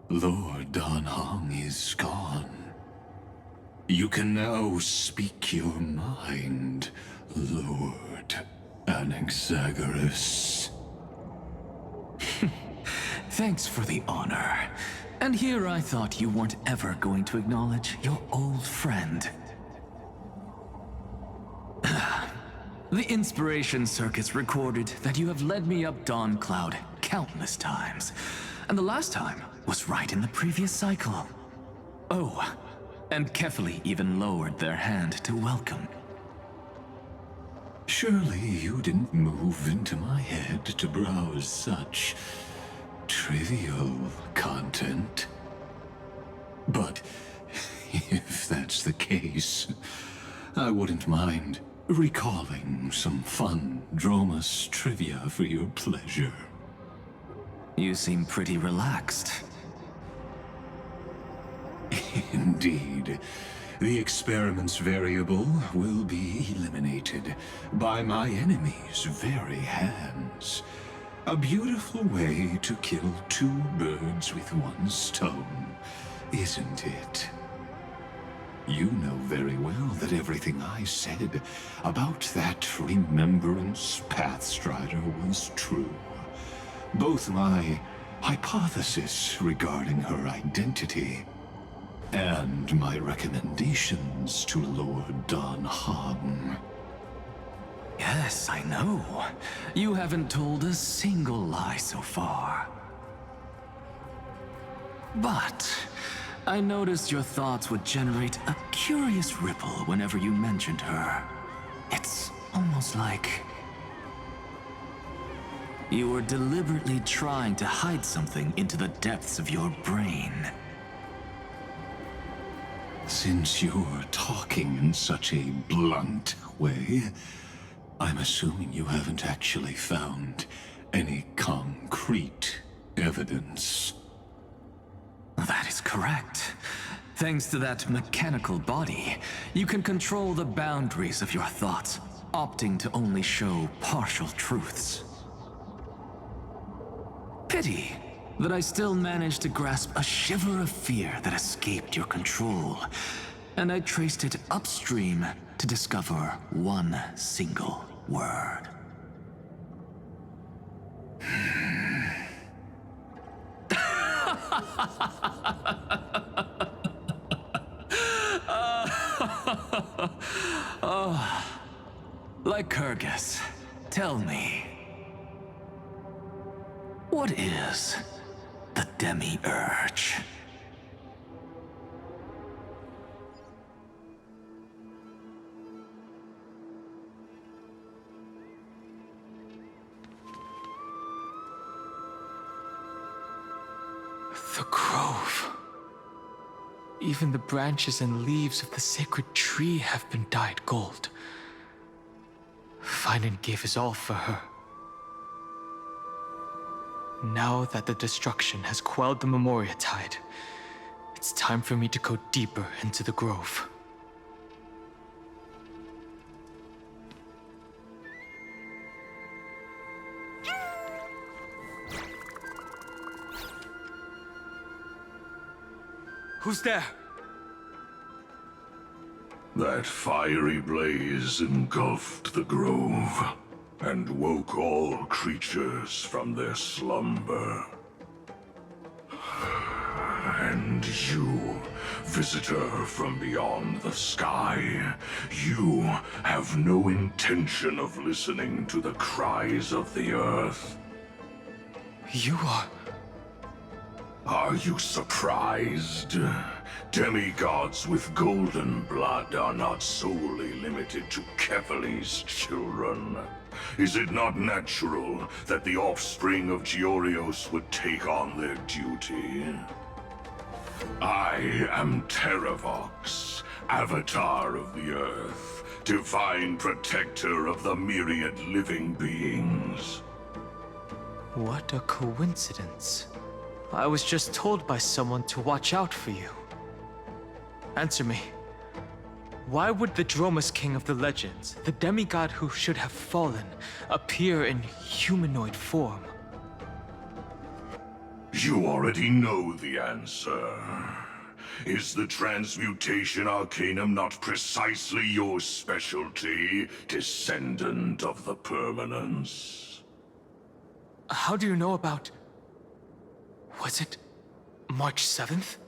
Lord Dan Heng is gone. You can now speak your mind, Lord Anaxagoras. Thanks for the honor. And here I thought you weren't ever going to acknowledge your old friend. The Inspiration Circus recorded that you have led me up Dawn Cloud countless times, and the last time was right in the previous cycle. Oh, and Kefali even lowered their hand to welcome. Surely you didn't move into my head to browse such trivial content. But if that's the case, I wouldn't mind recalling some fun Dromus trivia for your pleasure. You seem pretty relaxed. Indeed. The experiment's variable will be eliminated by my enemy's very hands. A beautiful way to kill two birds with one stone, isn't it? You know very well that everything I said about that Remembrance Pathstrider was true. Both my hypothesis regarding her identity and my recommendations to Lord Dan Heng. Yes, I know. You haven't told a single lie so far. But I noticed your thoughts would generate a curious ripple whenever you mentioned her. It's almost like you were deliberately trying to hide something into the depths of your brain. Since you're talking in such a blunt way, I'm assuming you haven't actually found any concrete evidence. That is correct. Thanks to that mechanical body, you can control the boundaries of your thoughts, opting to only show partial truths. Pity that I still managed to grasp a shiver of fear that escaped your control, and I traced it upstream to discover one single word. Oh, Lycurgus, tell me, what is the Demi-Urge? The grove. Even the branches and leaves of the sacred tree have been dyed gold. Finan gave his all for her. Now that the destruction has quelled the Memoria Tide, it's time for me to go deeper into the grove. Who's there? That fiery blaze engulfed the grove and woke all creatures from their slumber. And you, visitor from beyond the sky, you have no intention of listening to the cries of the earth. You are... Are you surprised? Demigods with golden blood are not solely limited to Kefali's children. Is it not natural that the offspring of Georios would take on their duty? I am Terravox, Avatar of the Earth, divine protector of the myriad living beings. What a coincidence. I was just told by someone to watch out for you. Answer me. Why would the Dromus King of the Legends, the demigod who should have fallen, appear in humanoid form? You already know the answer. Is the transmutation arcanum not precisely your specialty, descendant of the Permanence? How do you know about... Was it March 7th?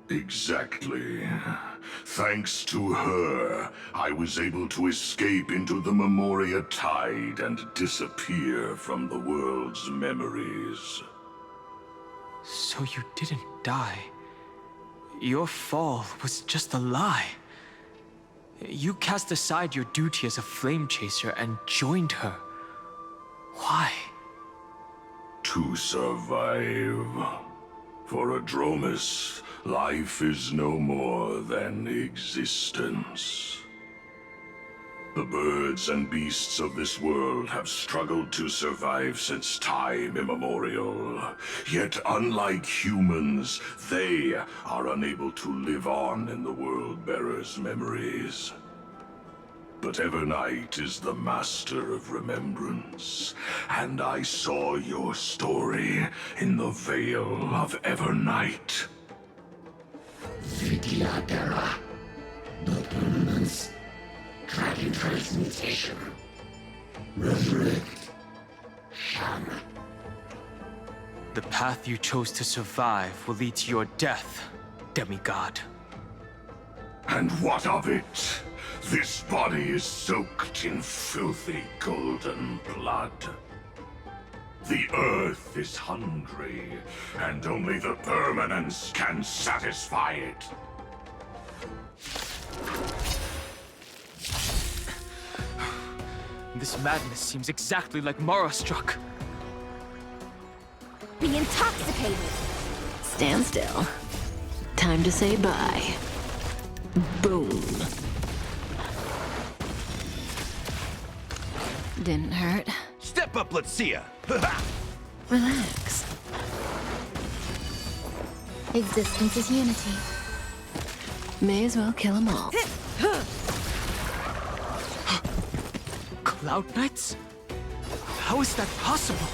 Exactly. Thanks to her, I was able to escape into the Memoria Tide and disappear from the world's memories. So you didn't die. Your fall was just a lie. You cast aside your duty as a flame chaser and joined her. Why? To survive. For a Dromus, life is no more than existence. The birds and beasts of this world have struggled to survive since time immemorial. Yet unlike humans, they are unable to live on in the World-Bearer's memories. But Evernight is the master of remembrance, and I saw your story in the Veil of Evernight. Vidyadhara, the Permanence, Dragon Transmutation, Resurrect, Shana. The path you chose to survive will lead to your death, demigod. And what of it? This body is soaked in filthy golden blood. The Earth is hungry, and only the Permanence can satisfy it. This madness seems exactly like Mara struck. Be intoxicated! Stand still. Time to say bye. Boom. Didn't hurt. Step up, let's see ya! Relax. Existence is unity. May as well kill them all. Cloud Knights? How is that possible?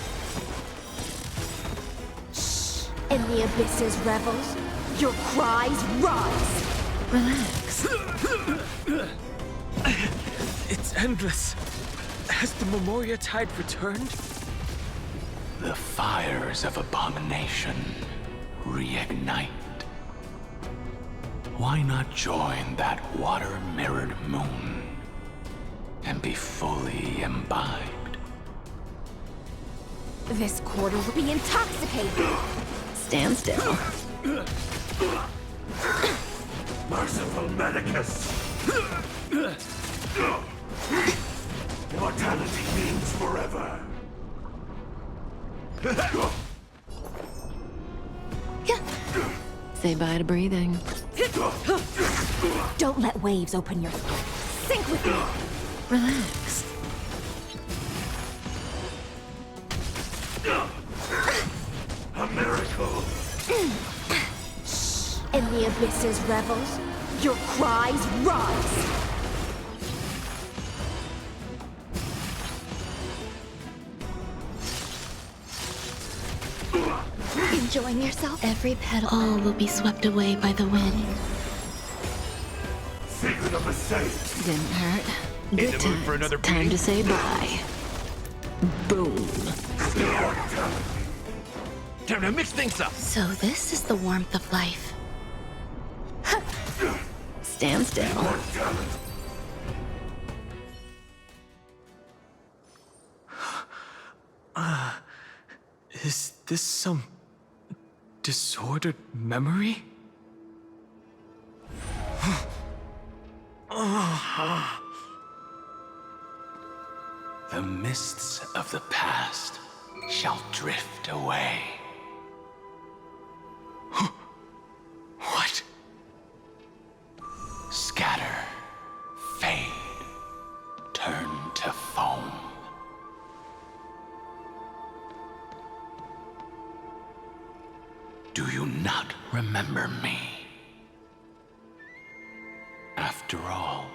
In the abyss's revels, your cries rise. Relax. It's endless. Has the Memoria Tide returned? The fires of abomination reignite. Why not join that water-mirrored moon and be fully imbibed? This quarter will be intoxicating. Stand still. Merciful Medicus! Mortality means forever. Say bye to breathing. Don't let waves open your throat. Sink with me. Relax. A miracle. In the abyss's revels, your cries rise. Enjoying yourself? Every petal. All will be swept away by the wind. Secret of the safe. Didn't hurt. Good times. For another Time to say bye. Boom. Time to mix things up. So this is the warmth of life. Stand still. Is this some disordered memory? The mists of the past shall drift away. What? Scatter, fade, turn to foam. Do you not remember me? After all,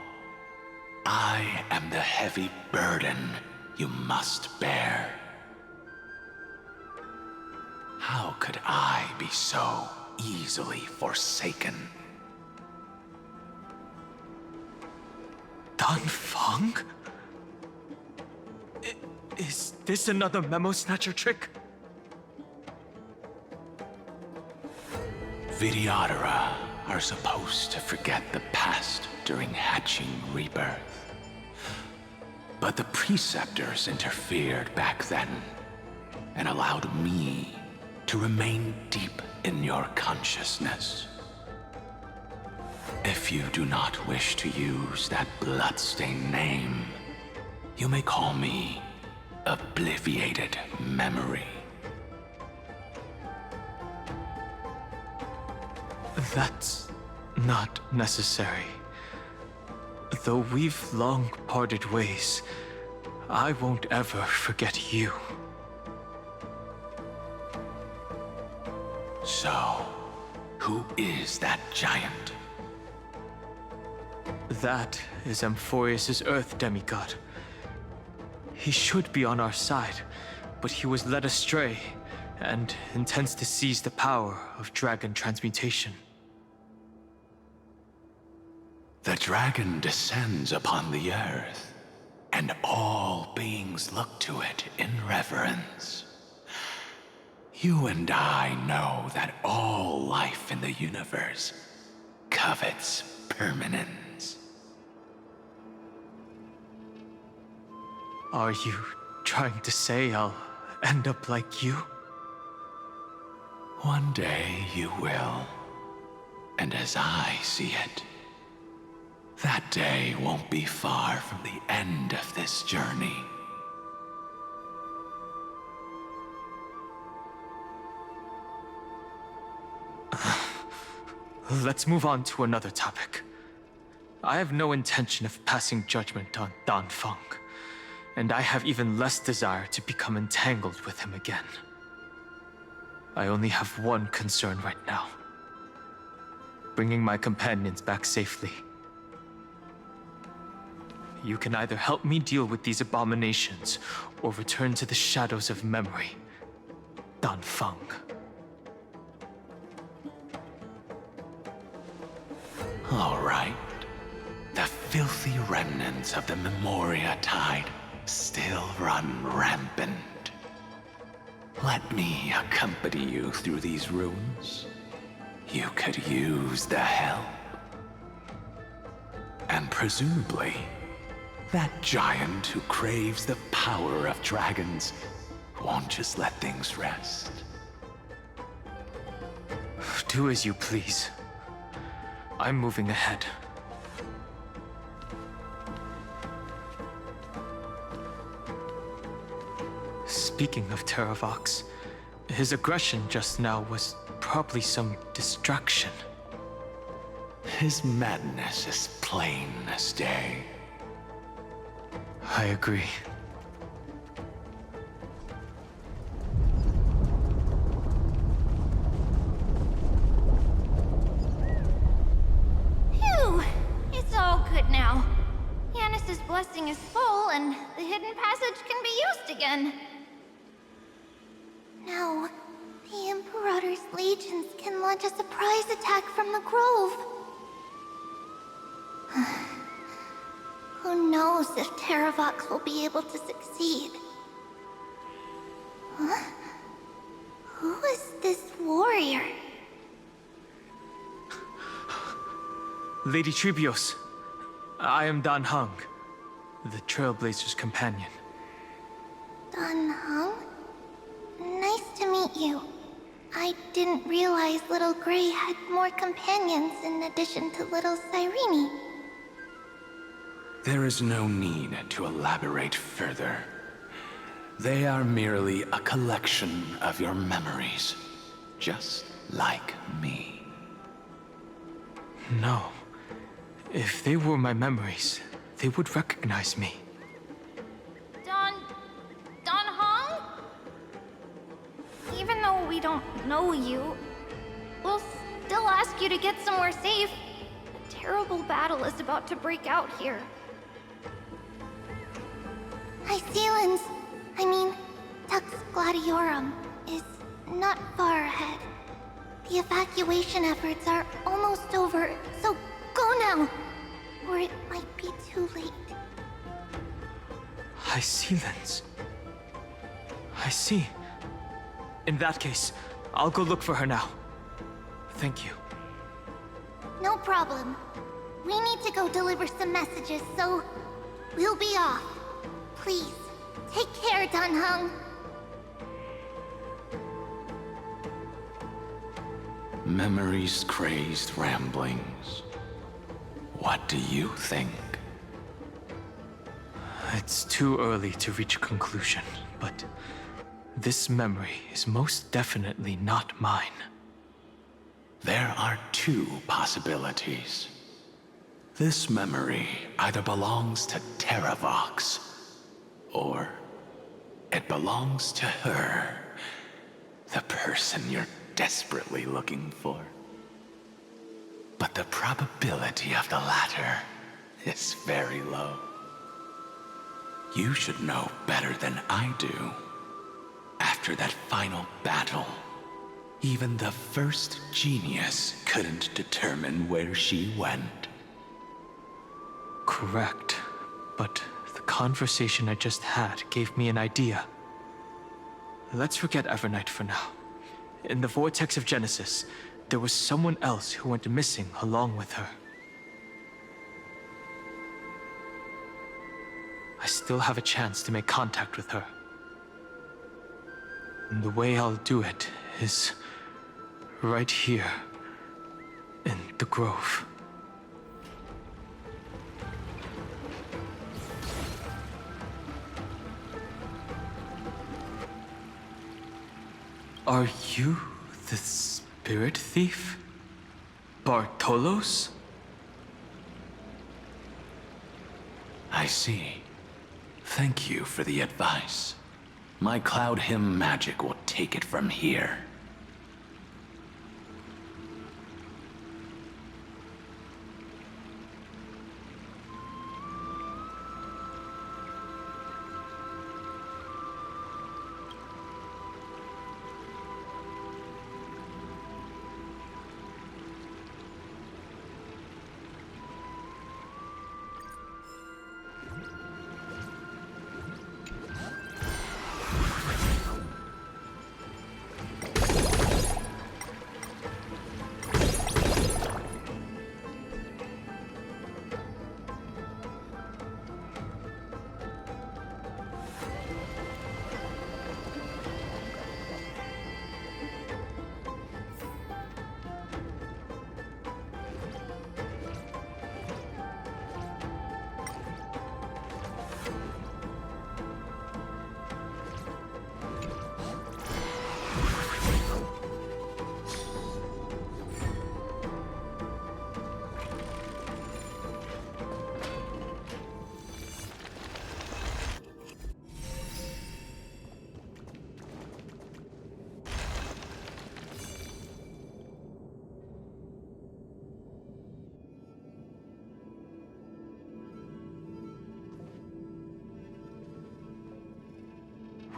I am the heavy burden you must bear. How could I be so easily forsaken? Dan Feng? Is this another memo snatcher trick? Vidyadhara are supposed to forget the past during hatching rebirth. But the preceptors interfered back then and allowed me to remain deep in your consciousness. If you do not wish to use that bloodstained name, you may call me Obliviated Memory. That's not necessary. Though we've long parted ways, I won't ever forget you. So, who is that giant? That is Amphoreus' Earth demigod. He should be on our side, but he was led astray and intends to seize the power of dragon transmutation. The dragon descends upon the earth, and all beings look to it in reverence. You and I know that all life in the universe covets permanence. Are you trying to say I'll end up like you? One day you will, and as I see it, that day won't be far from the end of this journey. Let's move on to another topic. I have no intention of passing judgment on Dan Feng, and I have even less desire to become entangled with him again. I only have one concern right now: bringing my companions back safely. You can either help me deal with these abominations, or return to the shadows of memory. Dan Feng. All right. The filthy remnants of the Memoria Tide still run rampant. Let me accompany you through these ruins. You could use the help. And presumably, that giant who craves the power of dragons won't just let things rest. Do as you please. I'm moving ahead. Speaking of Terravox, his aggression just now was probably some distraction. His madness is plain as day. I agree. Phew! It's all good now. Yanis's blessing is full, and the hidden passage can be used again. No. The Imperator's legions can launch a surprise attack from the grove. Who knows if Terravox will be able to succeed? Huh? Who is this warrior? Lady Tribbios, I am Dan Heng, the Trailblazer's companion. Dan Heng? Nice to meet you. I didn't realize Little Grey had more companions in addition to Little Cyrene. There is no need to elaborate further. They are merely a collection of your memories, just like me. No. If they were my memories, they would recognize me. Dan Heng? Even though we don't know you, we'll still ask you to get somewhere safe. A terrible battle is about to break out here. Iceland's, Tux Gladiorum, is not far ahead. The evacuation efforts are almost over, so go now, or it might be too late. Iceland's. I see. In that case, I'll go look for her now. Thank you. No problem. We need to go deliver some messages, so we'll be off. Please, take care, Dan Heng. Memories crazed ramblings. What do you think? It's too early to reach a conclusion, but this memory is most definitely not mine. There are two possibilities. This memory either belongs to Terravox, or it belongs to her, the person you're desperately looking for. But the probability of the latter is very low. You should know better than I do. After that final battle, even the first genius couldn't determine where she went. Correct, but the conversation I just had gave me an idea. Let's forget Evernight for now. In the Vortex of Genesis, there was someone else who went missing along with her. I still have a chance to make contact with her. And the way I'll do it is right here in the grove. Are you the spirit thief? Bartolos? I see. Thank you for the advice. My Cloud Hymn magic will take it from here.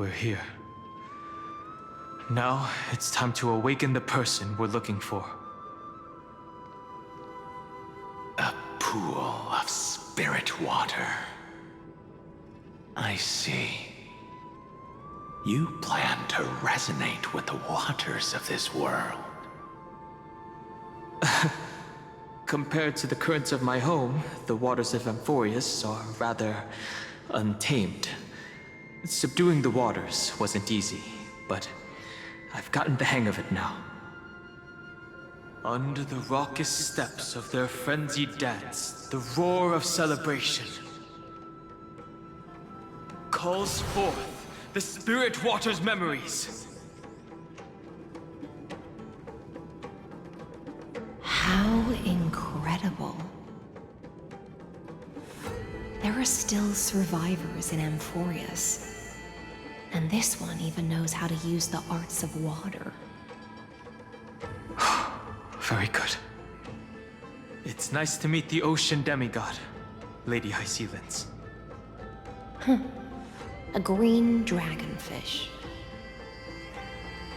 we're here. Now, it's time to awaken the person we're looking for. A pool of spirit water. I see. You plan to resonate with the waters of this world. Compared to the currents of my home, the waters of Amphoreus are rather untamed. Subduing the waters wasn't easy, but I've gotten the hang of it now. Under the raucous steps of their frenzied dance, the roar of celebration calls forth the spirit water's memories. How incredible. There are still survivors in Amphoreus. And this one even knows how to use the arts of water. Very good. It's nice to meet the ocean demigod, Lady High Sealants. A green dragonfish.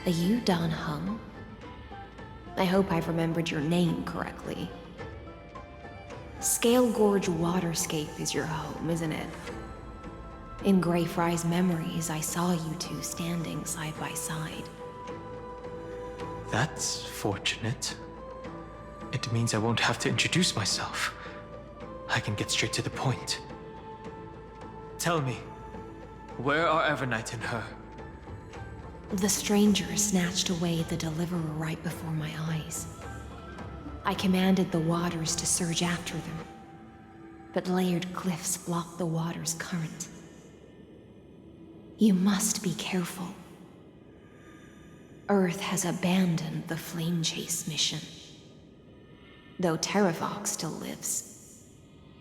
Are you Dan Hung? I hope I've remembered your name correctly. Scale Gorge Waterscape is your home, isn't it? In Greyfry's memories, I saw you two standing side by side. That's fortunate. It means I won't have to introduce myself. I can get straight to the point. Tell me, where are Evernight and her? The stranger snatched away the deliverer right before my eyes. I commanded the waters to surge after them, but layered cliffs blocked the water's current. You must be careful. Earth has abandoned the Flame Chase mission. Though Terravox still lives,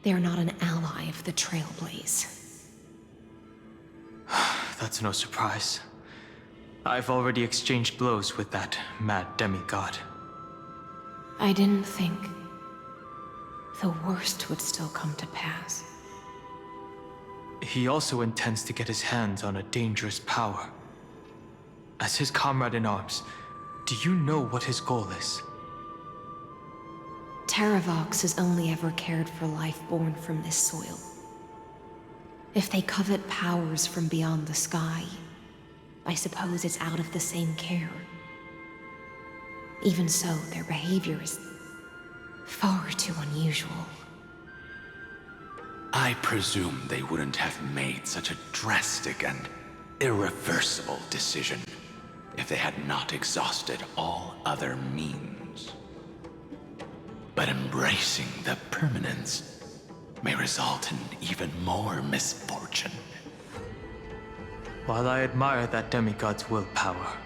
they're not an ally of the Trailblaze. That's no surprise. I've already exchanged blows with that mad demigod. I didn't think the worst would still come to pass. He also intends to get his hands on a dangerous power. As his comrade in arms, do you know what his goal is? Terravox has only ever cared for life born from this soil. If they covet powers from beyond the sky, I suppose it's out of the same care. Even so, their behavior is far too unusual. I presume they wouldn't have made such a drastic and irreversible decision if they had not exhausted all other means. But embracing the permanence may result in even more misfortune. While I admire that demigod's willpower,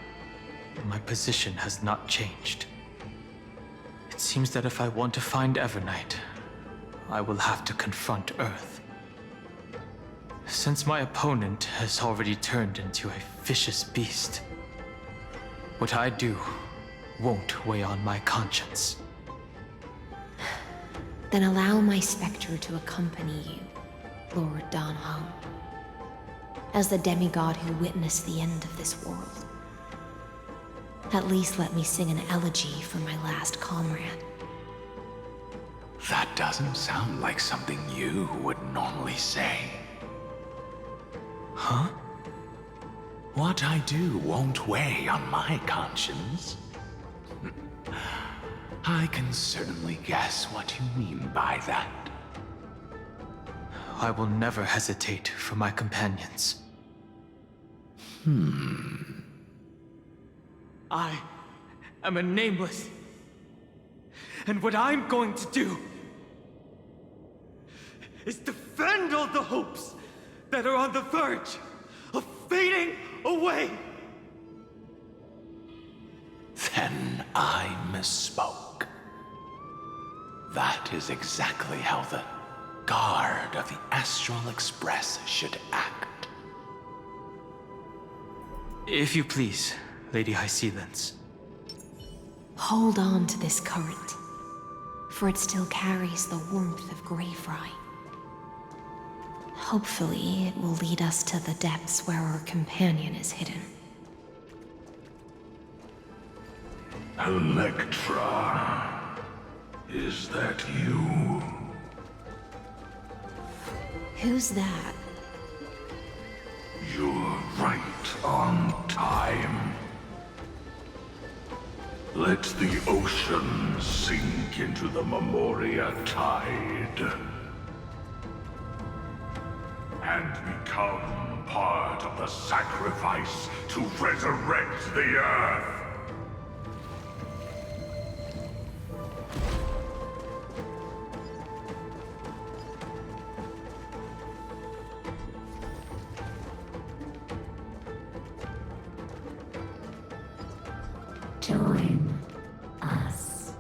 my position has not changed. It seems that if I want to find Evernight, I will have to confront Earth. Since my opponent has already turned into a vicious beast, what I do won't weigh on my conscience. Then allow my specter to accompany you, Lord Dan Hung, as the demigod who witnessed the end of this world. At least let me sing an elegy for my last comrade. That doesn't sound like something you would normally say. Huh? What I do won't weigh on my conscience. I can certainly guess what you mean by that. I will never hesitate for my companions. I am a nameless. And what I'm going to do is defend all the hopes that are on the verge of fading away. Then I misspoke. That is exactly how the guard of the Astral Express should act. If you please, Lady High Sealants. Hold on to this current, for it still carries the warmth of Greyfry. Hopefully, it will lead us to the depths where our companion is hidden. Electra, is that you? Who's that? You're right on time. Let the ocean sink into the Memoria tide and become part of the sacrifice to resurrect the Earth. Join us.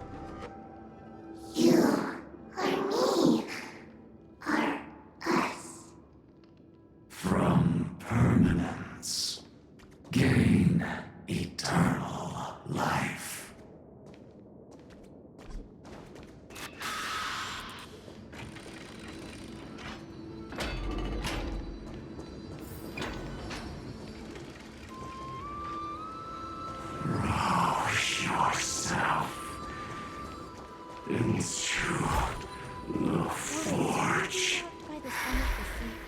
You are me. Are us. From permanence, gain eternal life. Yourself into the forge,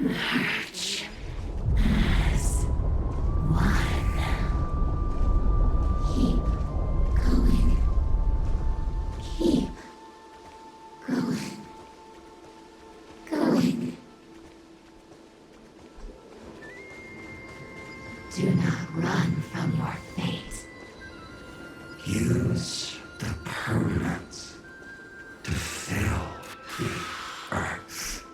match as one. Keep going. Keep going. Going. Do not run from your fate. Use the permanence to fill the earth.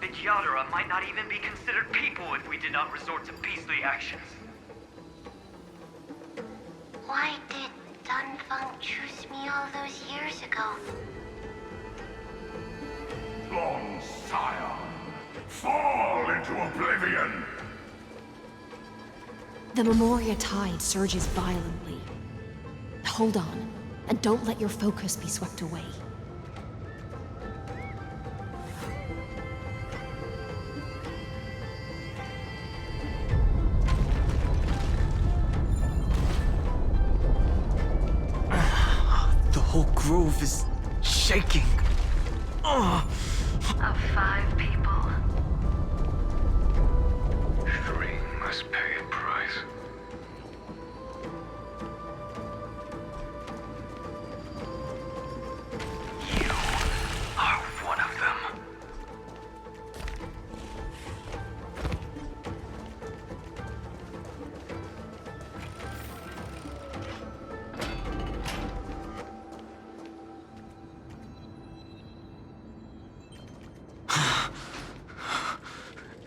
The Kyadara might not even be considered people if we did not resort to beastly actions. Why did Dunfeng choose me all those years ago? Long Scion, fall into oblivion! The Memoria tide surges violently. Hold on, and don't let your focus be swept away. The whole grove is shaking. Of 5 people. 3 must pay a price. You are one of them.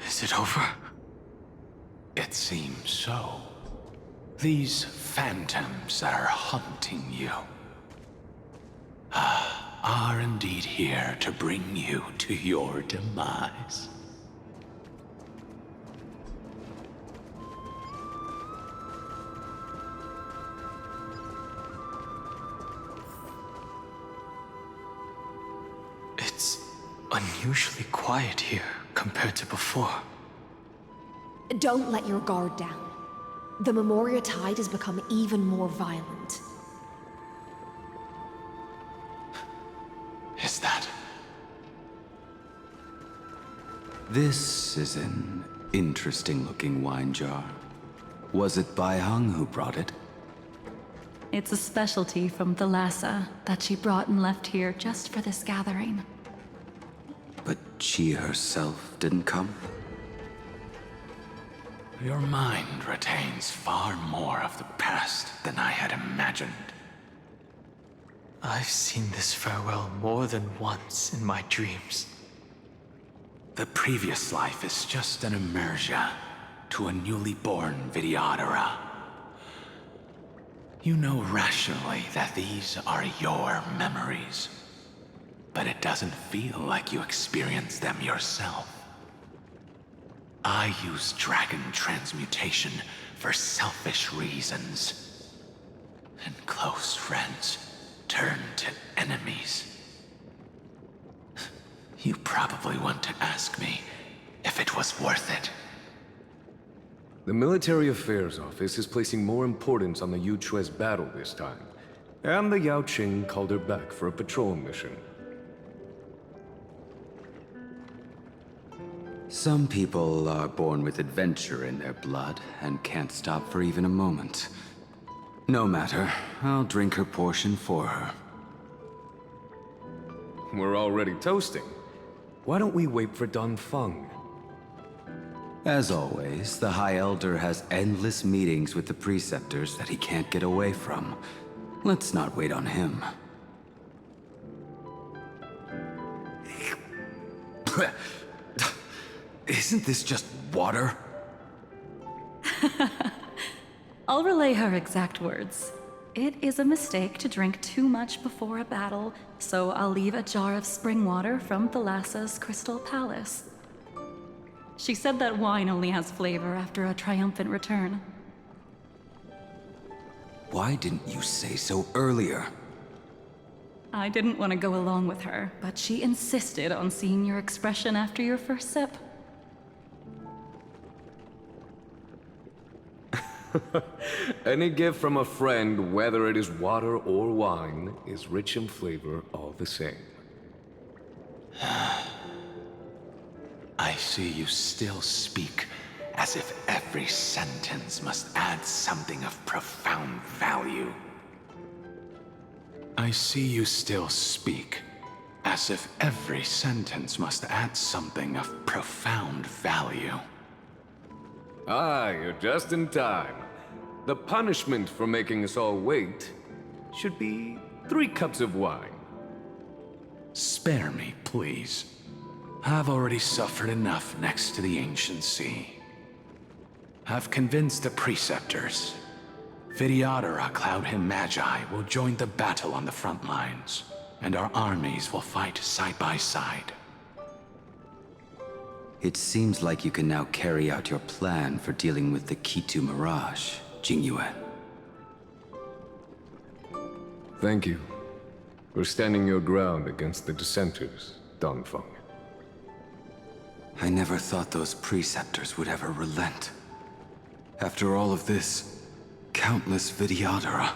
Is it over? It seems so. These phantoms that are hunting you are indeed here to bring you to your demise. It's unusually quiet here compared to before. Don't let your guard down. The Memoria tide has become even more violent. Is that? This is an interesting-looking wine jar. Was it Bai Hung who brought it? It's a specialty from Thalassa that she brought and left here just for this gathering. But she herself didn't come? Your mind retains far more of the past than I had imagined. I've seen this farewell more than once in my dreams. The previous life is just an immersia to a newly born Vidyadhara. You know rationally that these are your memories, but it doesn't feel like you experienced them yourself. I use dragon transmutation for selfish reasons, and close friends turn to enemies. You probably want to ask me if it was worth it. The Military Affairs Office is placing more importance on the Yuchue's battle this time. And the Yao Qing called her back for a patrol mission. Some people are born with adventure in their blood and can't stop for even a moment. No matter, I'll drink her portion for her. We're already toasting. Why don't we wait for Dongfeng? As always, the High Elder has endless meetings with the Preceptors that he can't get away from. Let's not wait on him. Isn't this just water? I'll relay her exact words. It is a mistake to drink too much before a battle, so I'll leave a jar of spring water from Thalassa's Crystal Palace. She said that wine only has flavor after a triumphant return. Why didn't you say so earlier? I didn't want to go along with her, but she insisted on seeing your expression after your first sip. Any gift from a friend, whether it is water or wine, is rich in flavor all the same. I see you still speak as if every sentence must add something of profound value. I see you still speak as if every sentence must add something of profound value. Ah, you're just in time. The punishment for making us all wait should be 3 cups of wine. Spare me, please. I've already suffered enough next to the ancient sea. I've convinced the Preceptors. Vidyadhara Cloud Him Magi will join the battle on the front lines, and our armies will fight side by side. It seems like you can now carry out your plan for dealing with the Kitu Mirage, Jingyuan. Thank you for standing your ground against the dissenters, Dongfeng. I never thought those Preceptors would ever relent. After all of this, countless Vidyadhara.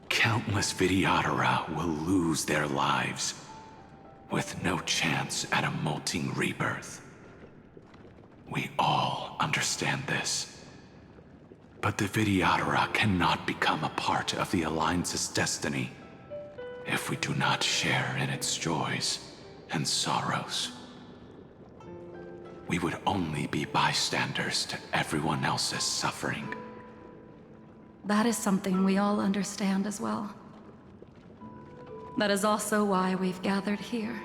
Countless Vidyadhara will lose their lives, with no chance at a molting rebirth. We all understand this. But the Vidyadhara cannot become a part of the Alliance's destiny if we do not share in its joys and sorrows. We would only be bystanders to everyone else's suffering. That is something we all understand as well. That is also why we've gathered here.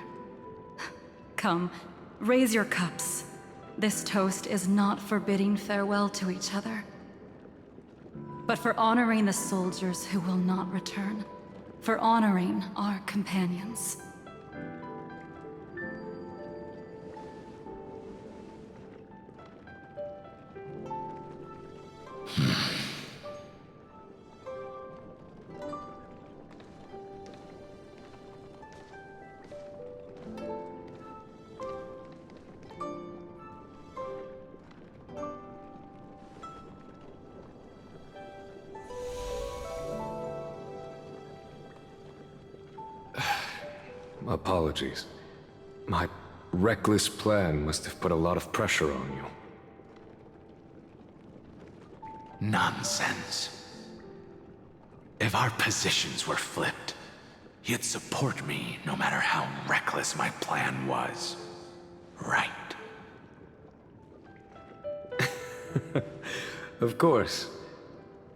Come, raise your cups. This toast is not for bidding farewell to each other, but for honoring the soldiers who will not return, for honoring our companions. Apologies. My reckless plan must have put a lot of pressure on you. Nonsense. If our positions were flipped, you'd support me no matter how reckless my plan was. Right? Of course.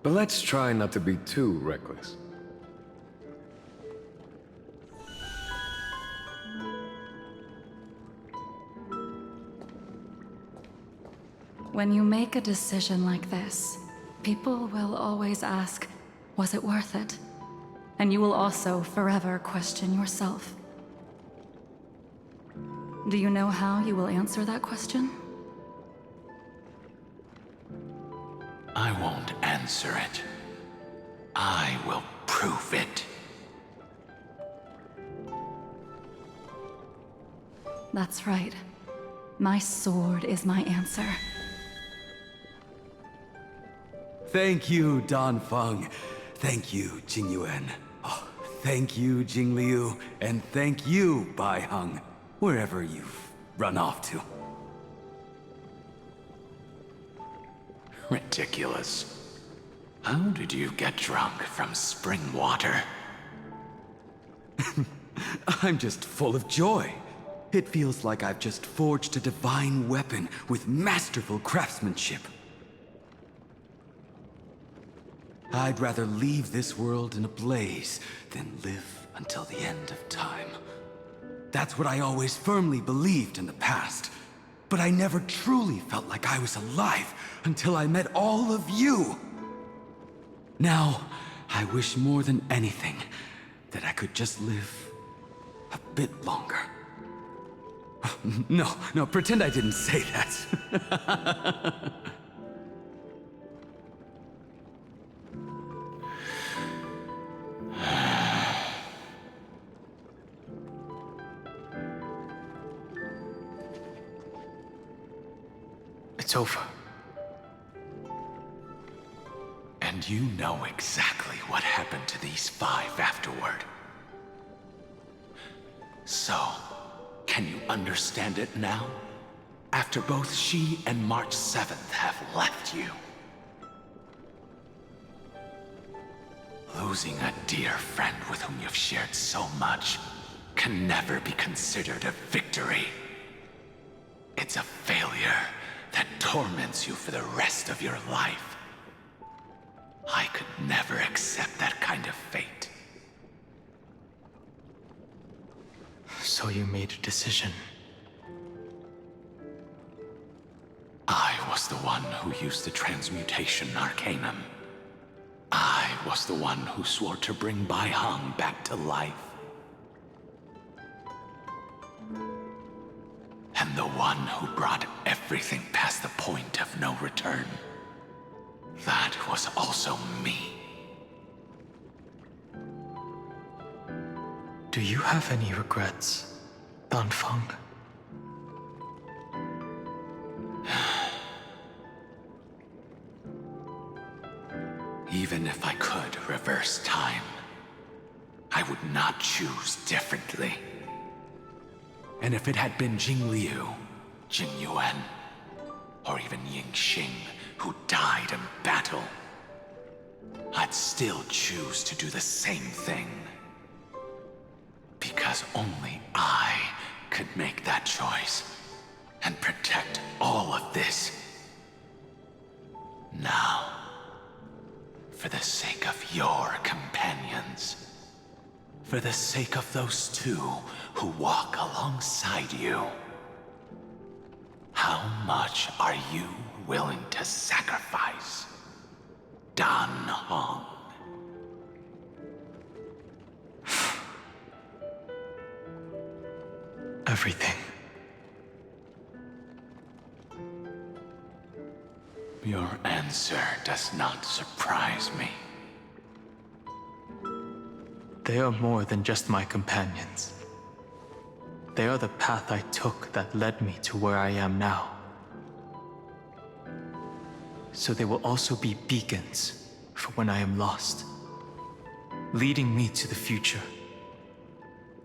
But let's try not to be too reckless. When you make a decision like this, people will always ask, was it worth it? And you will also forever question yourself. Do you know how you will answer that question? I won't answer it. I will prove it. That's right. My sword is my answer. Thank you, Danfeng. Thank you, Jingyuan. Oh, thank you, Jingliu. And thank you, Baiheng, wherever you've run off to. Ridiculous. How did you get drunk from spring water? I'm just full of joy. It feels like I've just forged a divine weapon with masterful craftsmanship. I'd rather leave this world in a blaze than live until the end of time. That's what I always firmly believed in the past. But I never truly felt like I was alive until I met all of you. Now, I wish more than anything that I could just live a bit longer. No, pretend I didn't say that. It's over. And you know exactly what happened to these 5 afterward. So, can you understand it now? After both she and March 7th have left you. Losing a dear friend with whom you've shared so much can never be considered a victory. It's a failure that torments you for the rest of your life. I could never accept that kind of fate. So you made a decision. I was the one who used the transmutation arcanum. I was the one who swore to bring Baiheng back to life. And the one who brought everything past the point of no return. That was also me. Do you have any regrets, Danfeng? Even if I could reverse time, I would not choose differently. And if it had been Jingliu, Jingyuan, or even Yingxing who died in battle, I'd still choose to do the same thing. Because only I could make that choice and protect all of this. Now, for the sake of your companions, for the sake of those 2 who walk alongside you, how much are you willing to sacrifice, Danfeng? Everything. Your answer does not surprise me. They are more than just my companions. They are the path I took that led me to where I am now. So they will also be beacons for when I am lost, leading me to the future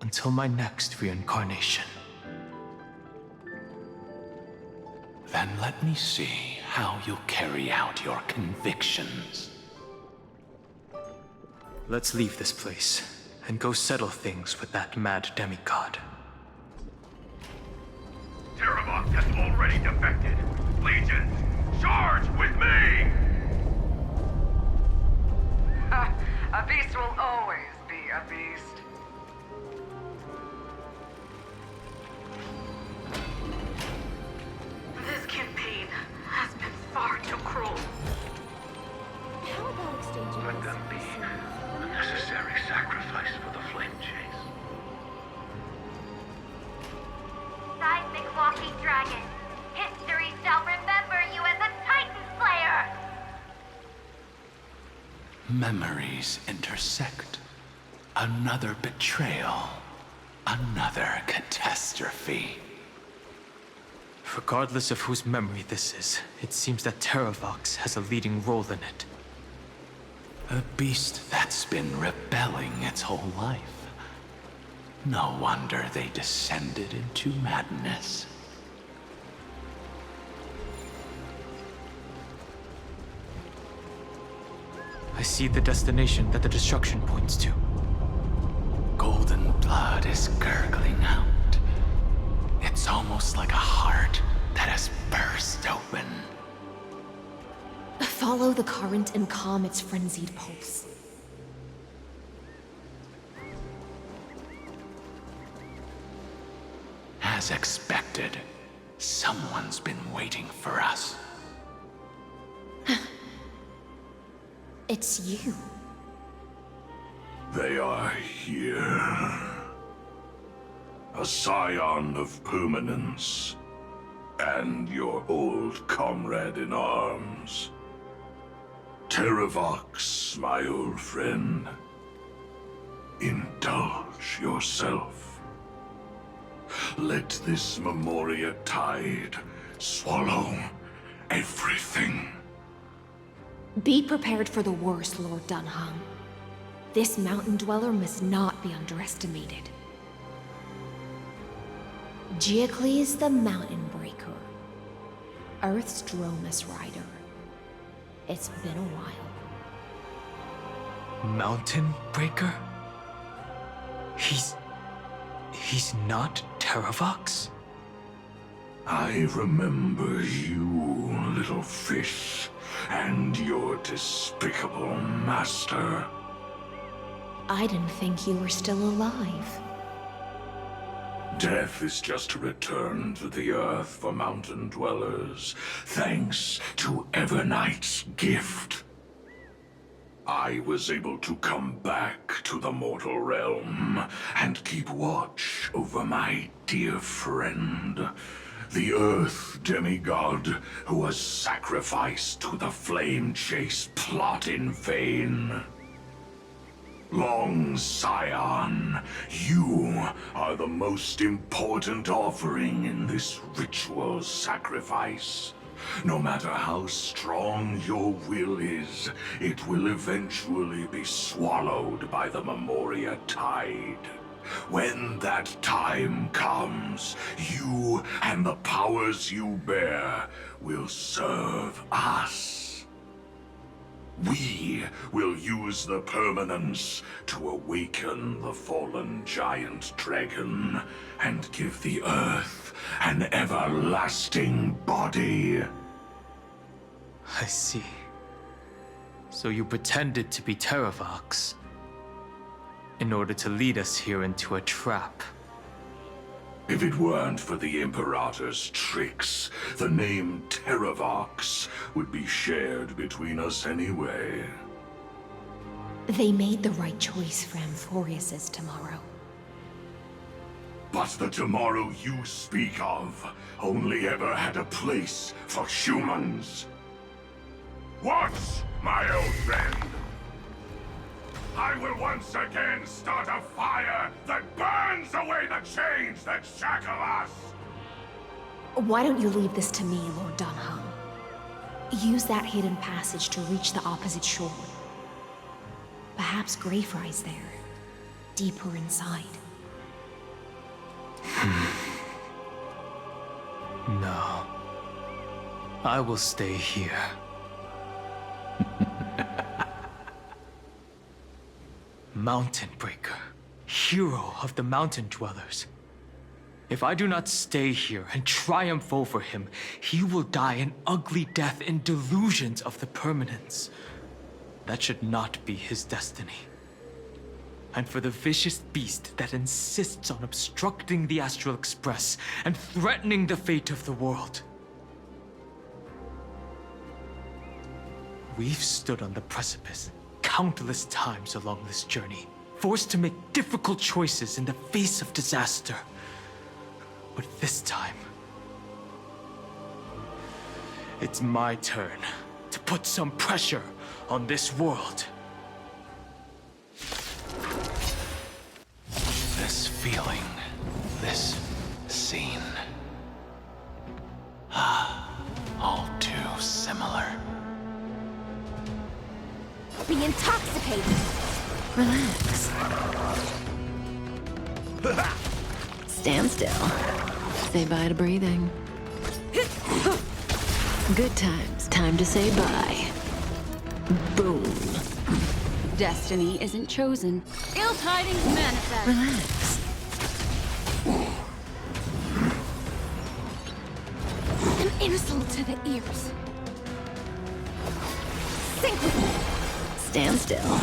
until my next reincarnation. Then let me see how you'll carry out your convictions. Let's leave this place and go settle things with that mad demigod. Terravox has already defected. Legions, charge with me! A beast will always be a beast. This campaign has been far too cruel. How about exchanging Let them be a necessary sacrifice for the flame chase. Seismic walking dragon. History shall remember you as a Titan Slayer! Memories intersect. Another betrayal. Another catastrophe. Regardless of whose memory this is, it seems that Terravox has a leading role in it. A beast that's been rebelling its whole life. No wonder they descended into madness. I see the destination that the destruction points to. Golden blood is gurgling out. It's almost like a heart that has burst open. Follow the current and calm its frenzied pulse. As expected, someone's been waiting for us. It's you. They are here. A scion of permanence, and your old comrade in arms. Terravox, my old friend. Indulge yourself. Let this Memoria tide swallow everything. Be prepared for the worst, Lord Dunham. This mountain dweller must not be underestimated. Giacles the Mountain Breaker. Earth's Dromus Rider. It's been a while. Mountain Breaker? He's not Terravox? I remember you, little fish, and your despicable master. I didn't think you were still alive. Death is just a return to the earth for mountain dwellers, thanks to Evernight's gift. I was able to come back to the mortal realm and keep watch over my dear friend, the Earth demigod who was sacrificed to the flame chase plot in vain. Long Scion, you are the most important offering in this ritual sacrifice. No matter how strong your will is, it will eventually be swallowed by the Memoria tide. When that time comes, you and the powers you bear will serve us. We will use the permanence to awaken the fallen giant dragon and give the earth an everlasting body. I see. So you pretended to be Terravox in order to lead us here into a trap. If it weren't for the Imperator's tricks, the name Terravox would be shared between us anyway. They made the right choice for amphoreus tomorrow. But the tomorrow you speak of only ever had a place for humans. Watch, my old friend! I will once again start a fire that burns away the chains that shackle us! Why don't you leave this to me, Lord Dunham? Use that hidden passage to reach the opposite shore. Perhaps Greyfry's there, deeper inside. No. I will stay here. Mountain Breaker, hero of the mountain dwellers. If I do not stay here and triumph over him, he will die an ugly death in delusions of the permanence. That should not be his destiny. And for the vicious beast that insists on obstructing the Astral Express and threatening the fate of the world. We've stood on the precipice countless times along this journey, forced to make difficult choices in the face of disaster. But this time, it's my turn to put some pressure on this world. This feeling, this scene. dissipating. Relax. Stand still. Say bye to breathing. Good times. Time to say bye. Boom. Destiny isn't chosen. Ill tidings manifest. Relax. An insult to the ears. Sink with me. Stand still.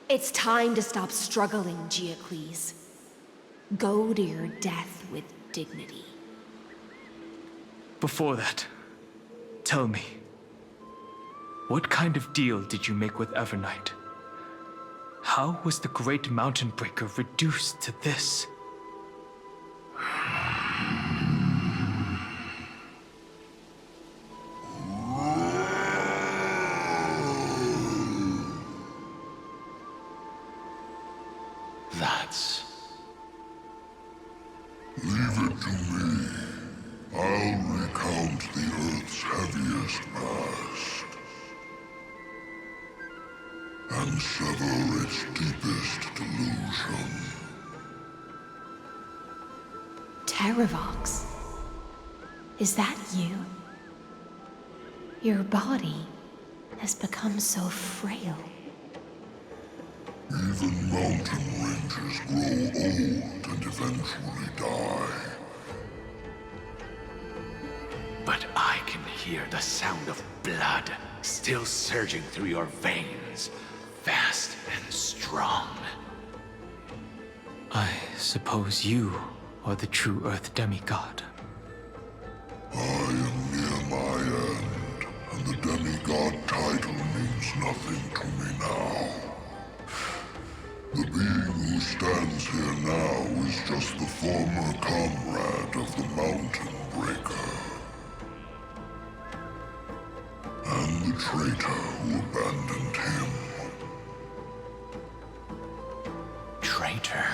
It's time to stop struggling, Giacles. Go to your death with dignity. Before that, tell me, what kind of deal did you make with Evernight? How was the Great Mountain Breaker reduced to this? That's... Leave it to me. I'll recount the Earth's heaviest past. And sever its deepest delusion. Terravox? Is that you? Your body has become so frail. Even mountain ranges grow old and eventually die. But I can hear the sound of blood still surging through your veins, fast and strong. I suppose you are the true Earth demigod. I am near my end, and the demigod title means nothing to me now. The being who stands here now is just the former comrade of the Mountain Breaker. And the traitor who abandoned him. Traitor?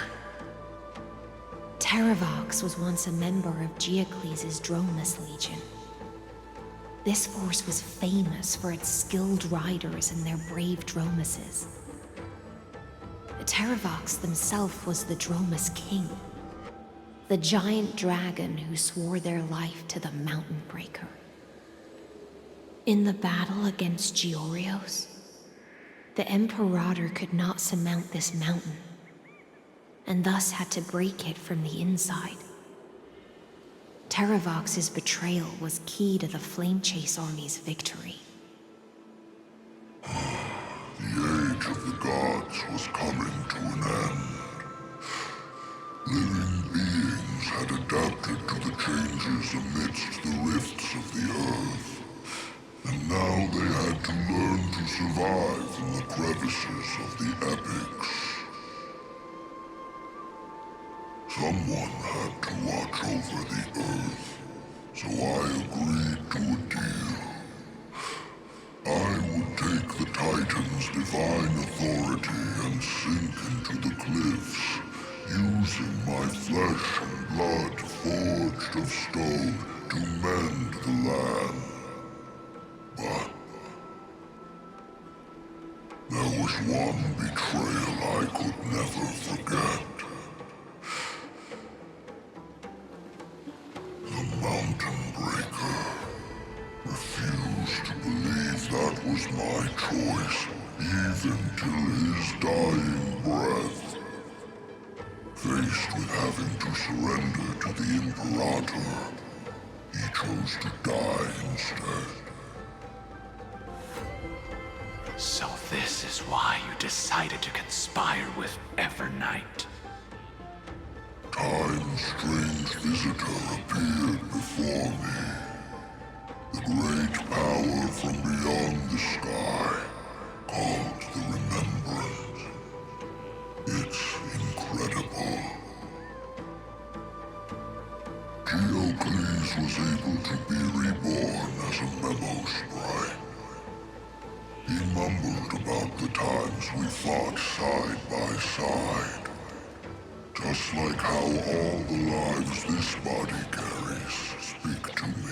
Terravox was once a member of Giacles' Dromus Legion. This force was famous for its skilled riders and their brave Dromuses. Terravox himself was the Dromus King, the giant dragon who swore their life to the Mountain Breaker. In the battle against Giorios, the Imperator could not surmount this mountain, and thus had to break it from the inside. Terravox's betrayal was key to the Flamechase army's victory. The age of the gods was coming to an end. Living beings had adapted to the changes amidst the rifts of the earth, and now they had to learn to survive in the crevices of the epics. Someone had to watch over the earth, so I agreed to a deal. I would take the Titan's divine authority and sink into the cliffs, using my flesh and blood forged of stone to mend the land. But there was one betrayal I could never forget. The Mountain Breaker refused to believe that was my choice, even till his dying breath. Faced with having to surrender to the Imperator, he chose to die instead. So this is why you decided to conspire with Evernight. Time's strange visitor appeared before me. The great power from beyond the sky, called the Remembrance. It's incredible. Giacles was able to be reborn as a memo sprite. He mumbled about the times we fought side by side. Just like how all the lives this body carries speak to me.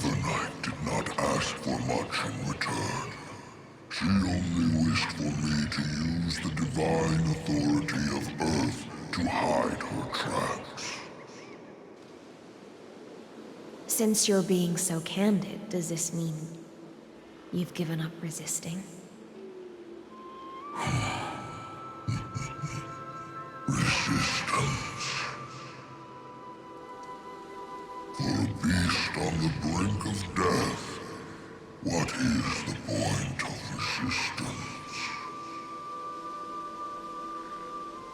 Evernight did not ask for much in return. She only wished for me to use the divine authority of Earth to hide her tracks. Since you're being so candid, does this mean you've given up resisting? Resistance. For a beast on the brink of death, what is the point of resistance?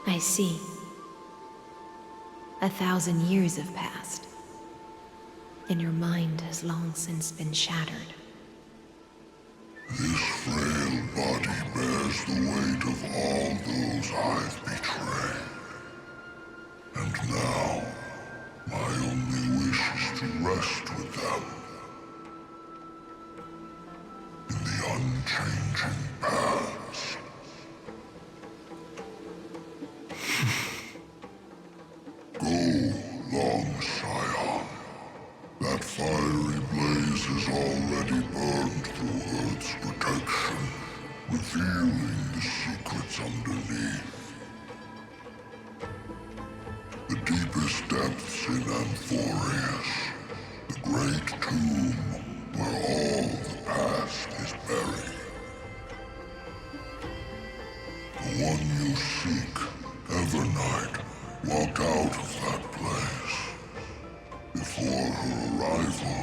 I see. 1,000 years have passed, and your mind has long since been shattered. This frail body bears the weight of all those I've betrayed. And now, my only wish is to rest with them. In the unchanging past. Go, long Scion. That fiery blaze has already burned through Earth's protection, revealing the secrets underneath. The deepest depths in amphoreus, the great tomb where all the past is buried. The one you seek, Evernight, walked out of that place. Before her arrival,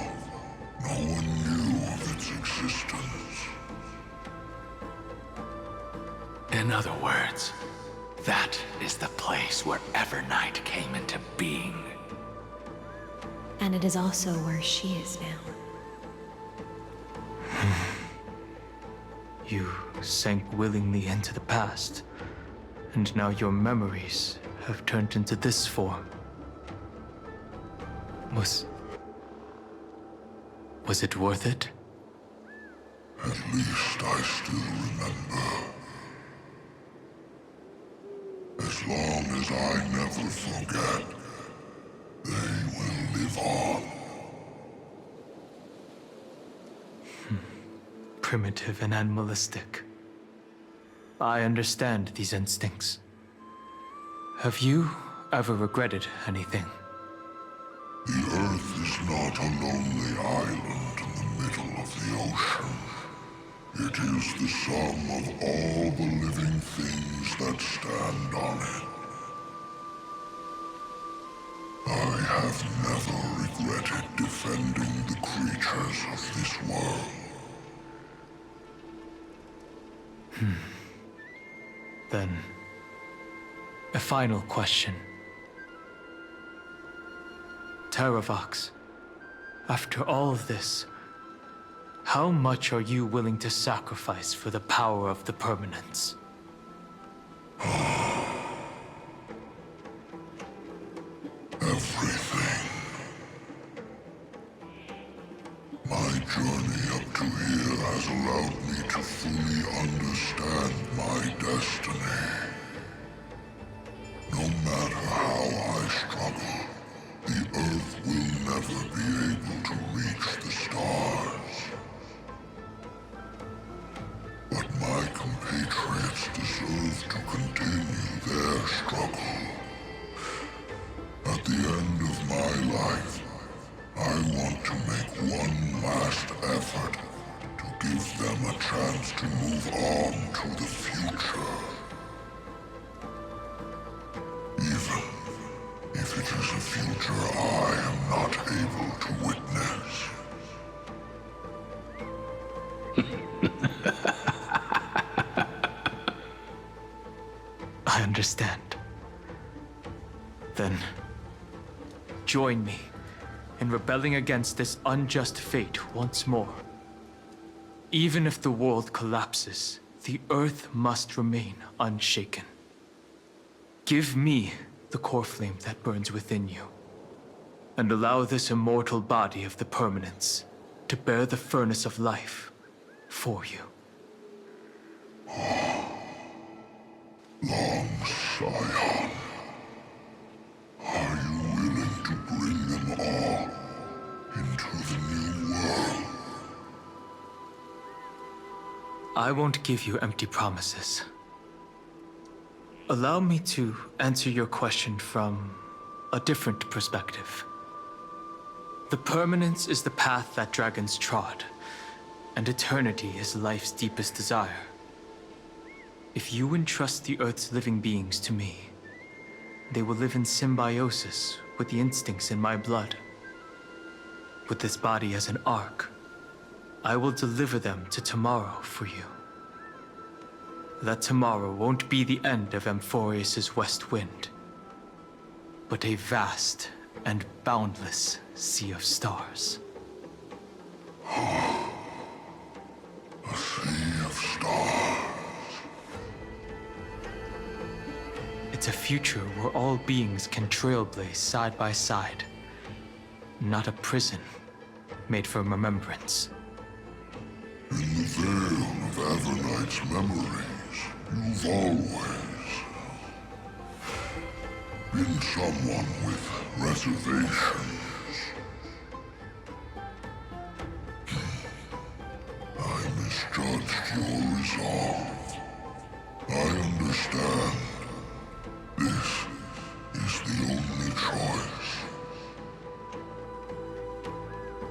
no one knew of its existence. In other words, that is the place where Evernight came into being. And it is also where she is now. You sank willingly into the past, and now your memories have turned into this form. Was it worth it? At least I still remember. As long as I never forget, they will live on. Primitive and animalistic. I understand these instincts. Have you ever regretted anything? The Earth is not a lonely island in the middle of the ocean. It is the sum of all the living things that stand on it. I have never regretted defending the creatures of this world. Then, a final question. Terravox, after all of this, how much are you willing to sacrifice for the power of the permanence? Everything. My journey up to here has allowed me to fully understand my destiny. No matter how I struggle, the Earth will never be able to reach the stars. But my compatriots deserve to continue their struggle. At the end of my life, I want to make one last effort to give them a chance to move on to the future. Even if it is a future I am not able to witness. I understand. Then, join me in rebelling against this unjust fate once more. Even if the world collapses, the Earth must remain unshaken. Give me the core flame that burns within you, and allow this immortal body of the permanence to bear the furnace of life for you. Long Scion, are you willing to bring them all into the new world? I won't give you empty promises. Allow me to answer your question from a different perspective. The permanence is the path that dragons trod, and eternity is life's deepest desire. If you entrust the Earth's living beings to me, they will live in symbiosis with the instincts in my blood. With this body as an ark, I will deliver them to tomorrow for you. That tomorrow won't be the end of amphoreus' west wind, but a vast and boundless sea of stars. A sea of stars. It's a future where all beings can trailblaze side by side, not a prison made for remembrance. In the veil of Evernight's memories, you've always been someone with reservations. I misjudged your resolve. I understand. This is the only choice.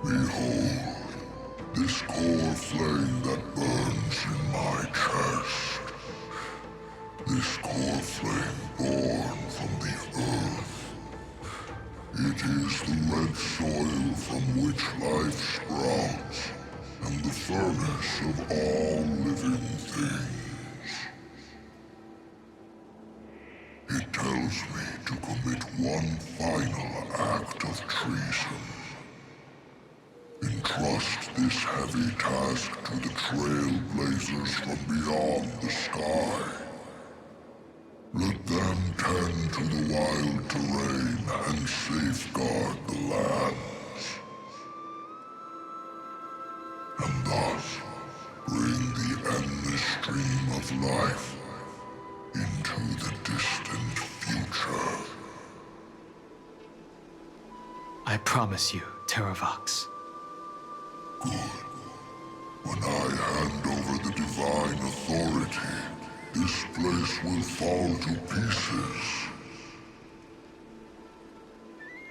Behold, this core flame that burns in my chest. This core flame born from the earth. It is the red soil from which life sprouts, and the furnace of all living things. It tells me to commit one final act of treason. Entrust this heavy task to the trailblazers from beyond the sky. Let them tend to the wild terrain and safeguard the lands. And thus, bring the endless stream of life into the distant future. I promise you, Terravox. Good. When I hand over the divine authority, this place will fall to pieces.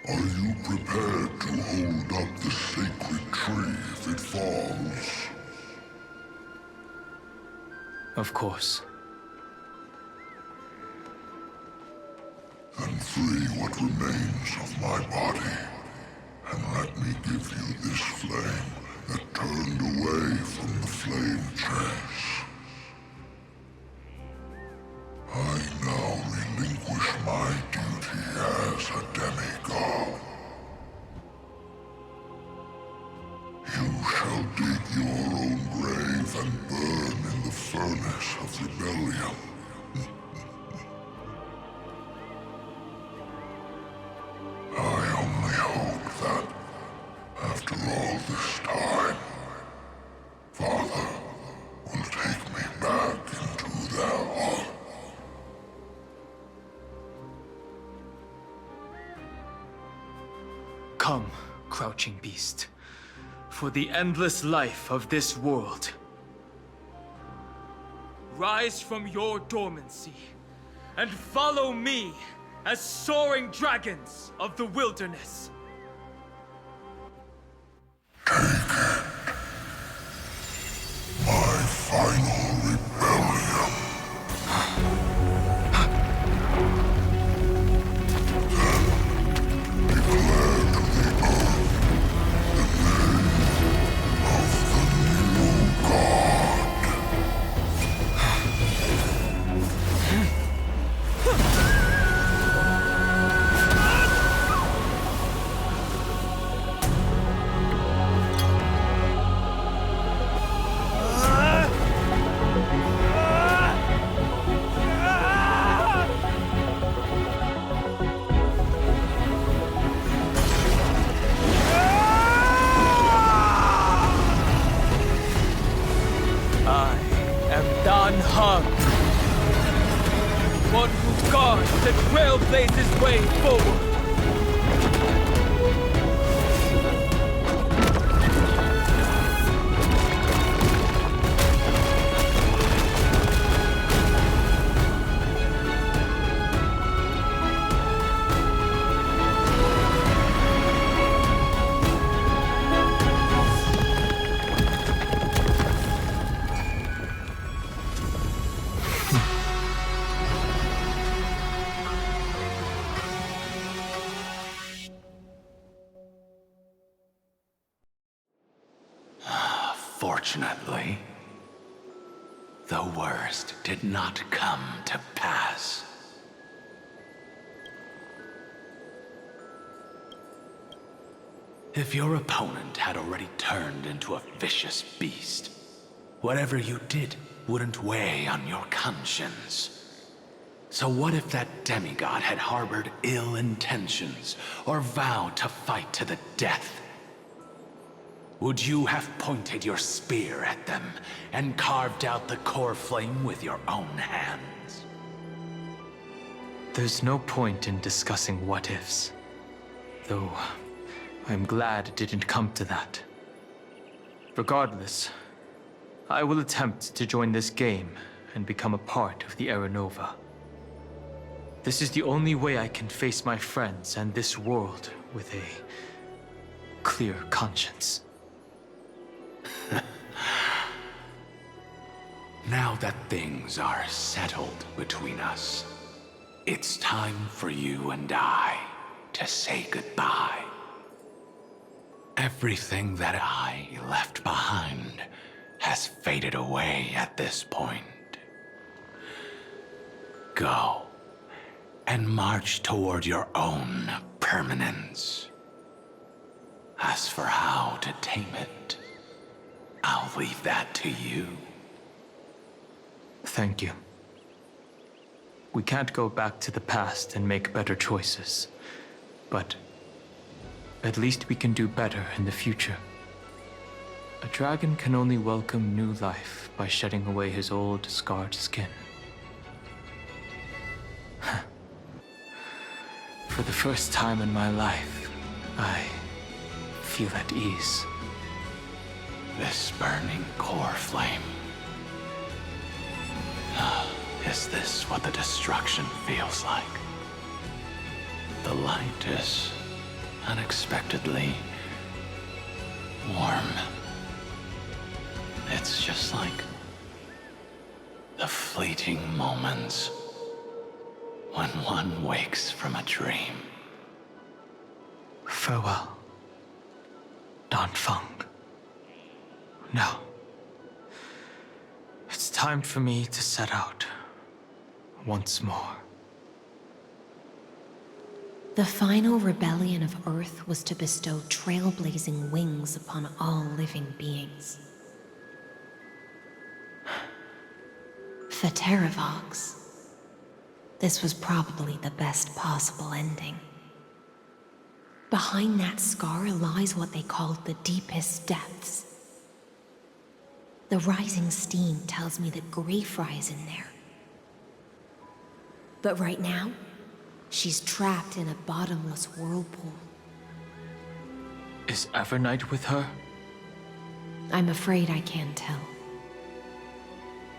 Are you prepared to hold up the sacred tree if it falls? Of course. Then free what remains of my body, and let me give you this flame that turned away from the flame chase. I now relinquish my duty as a demigod. You shall dig your own grave and burn in the furnace of rebellion. I only hope that, after all this time, Father will take me back into their heart. Come, crouching beast, for the endless life of this world. Rise from your dormancy, and follow me as soaring dragons of the wilderness. My final rebellion. Then declare to the earth the name of the new god. One who guards and trailblazes way forward. Unfortunately, the worst did not come to pass. If your opponent had already turned into a vicious beast, whatever you did wouldn't weigh on your conscience. So what if that demigod had harbored ill intentions or vowed to fight to the death? Would you have pointed your spear at them and carved out the core flame with your own hands? There's no point in discussing what-ifs. Though, I'm glad it didn't come to that. Regardless, I will attempt to join this game and become a part of the Era Nova. This is the only way I can face my friends and this world with a clear conscience. Now that things are settled between us, it's time for you and I to say goodbye. Everything that I left behind has faded away at this point. Go and march toward your own permanence. As for how to tame it, I'll leave that to you. Thank you. We can't go back to the past and make better choices, but at least we can do better in the future. A dragon can only welcome new life by shedding away his old, scarred skin. For the first time in my life, I feel at ease. This burning core flame. Is this what the destruction feels like? The light is unexpectedly warm. It's just like the fleeting moments when one wakes from a dream. Farewell, Danfeng. Now, it's time for me to set out once more. The final rebellion of Earth was to bestow trailblazing wings upon all living beings. For Terravox, this was probably the best possible ending. Behind that scar lies what they called the deepest depths. The rising steam tells me that Greyfry is in there. But right now, she's trapped in a bottomless whirlpool. Is Evernight with her? I'm afraid I can't tell.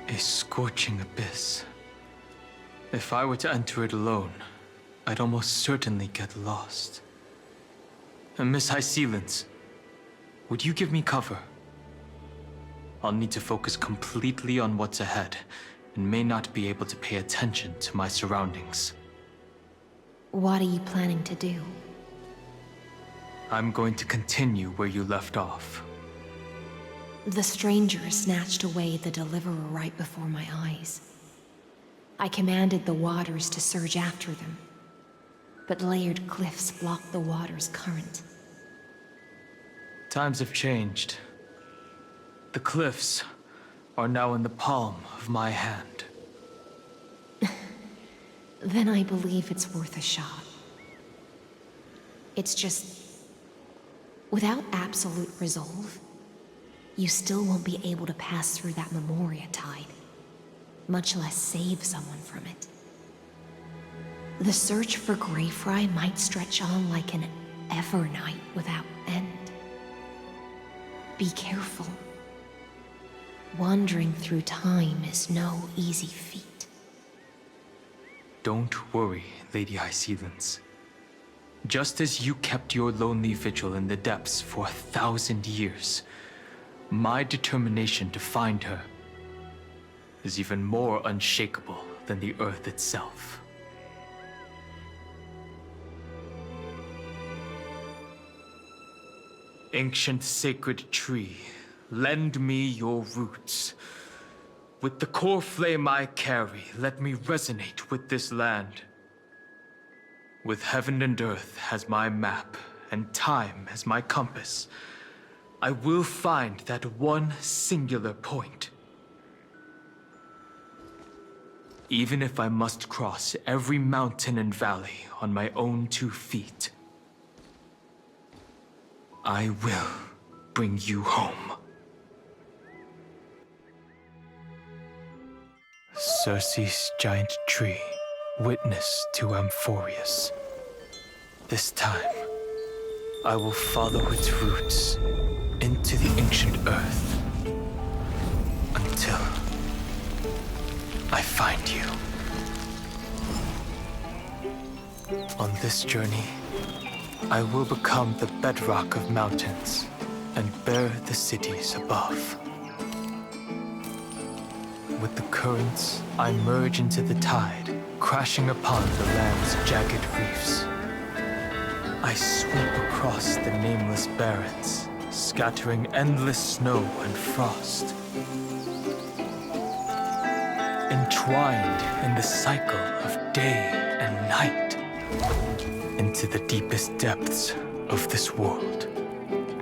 A scorching abyss. If I were to enter it alone, I'd almost certainly get lost. And Miss High Sealants, would you give me cover? I'll need to focus completely on what's ahead, and may not be able to pay attention to my surroundings. What are you planning to do? I'm going to continue where you left off. The stranger snatched away the deliverer right before my eyes. I commanded the waters to surge after them, but layered cliffs blocked the water's current. Times have changed. The cliffs are now in the palm of my hand. Then I believe it's worth a shot. It's just, without absolute resolve, you still won't be able to pass through that Memoria tide, much less save someone from it. The search for Greyfry might stretch on like an Evernight without end. Be careful. Wandering through time is no easy feat. Don't worry, Lady High Sealants. Just as you kept your lonely vigil in the depths for 1,000 years, my determination to find her is even more unshakable than the earth itself. Ancient sacred tree, lend me your roots. With the core flame I carry, let me resonate with this land. With heaven and earth as my map, and time as my compass, I will find that one singular point. Even if I must cross every mountain and valley on my own 2 feet, I will bring you home. Circe's giant tree, witness to amphoreus. This time, I will follow its roots into the ancient earth until I find you. On this journey, I will become the bedrock of mountains and bear the cities above. With the currents, I merge into the tide, crashing upon the land's jagged reefs. I sweep across the nameless barrens, scattering endless snow and frost. Entwined in the cycle of day and night, into the deepest depths of this world,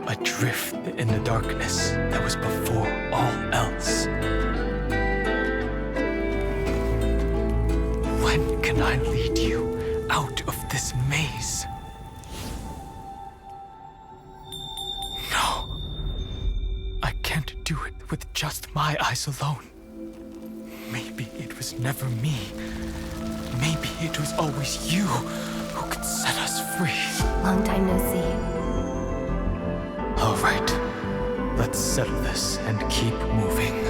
adrift in the darkness that was before all else. When can I lead you out of this maze? No, I can't do it with just my eyes alone. Maybe it was never me. Maybe it was always you who could set us free. Long time no see. All right, let's settle this and keep moving.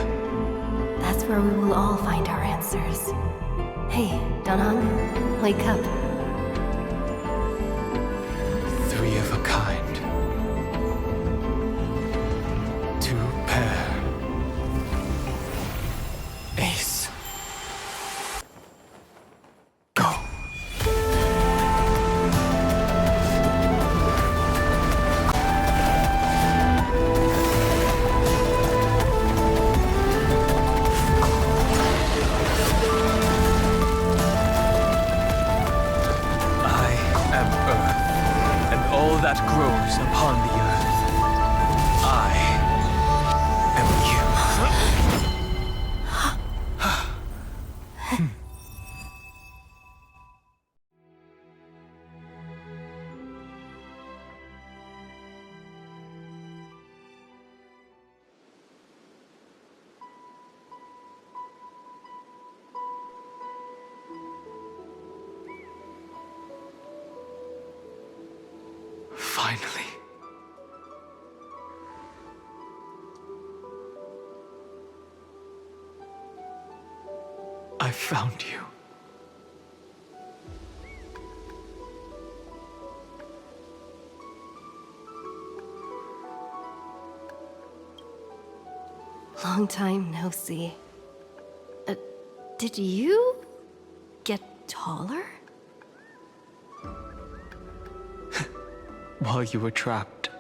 That's where we will all find our answers. Hey, Danang, wake up. 3 of a kind. 2 pair. Ace. Go. That grows upon the earth. I am you. Finally. I found you. Long time no see. Did you get taller? While you were trapped,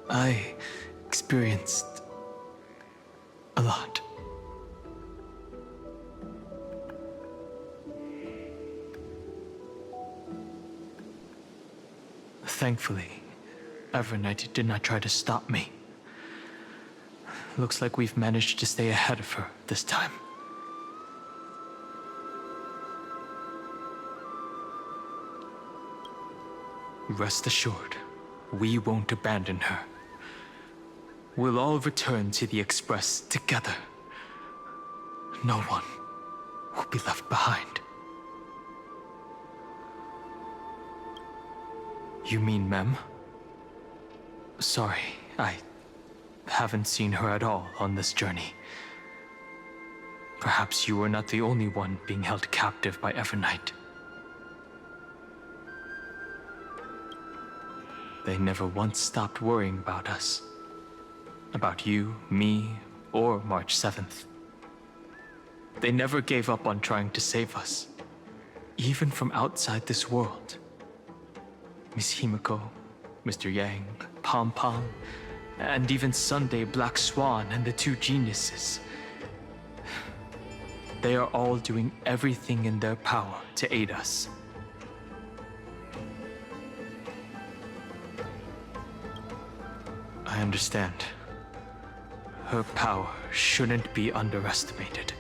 I experienced a lot. Thankfully, Evernight did not try to stop me. Looks like we've managed to stay ahead of her this time. Rest assured, we won't abandon her. We'll all return to the Express together. No one will be left behind. You mean Mem? Sorry, I haven't seen her at all on this journey. Perhaps you were not the only one being held captive by Evernight. They never once stopped worrying about us. About you, me, or March 7th. They never gave up on trying to save us. Even from outside this world. Miss Himiko, Mr. Yang, Pom Pom, and even Sunday Black Swan and the two geniuses. They are all doing everything in their power to aid us. I understand. Her power shouldn't be underestimated.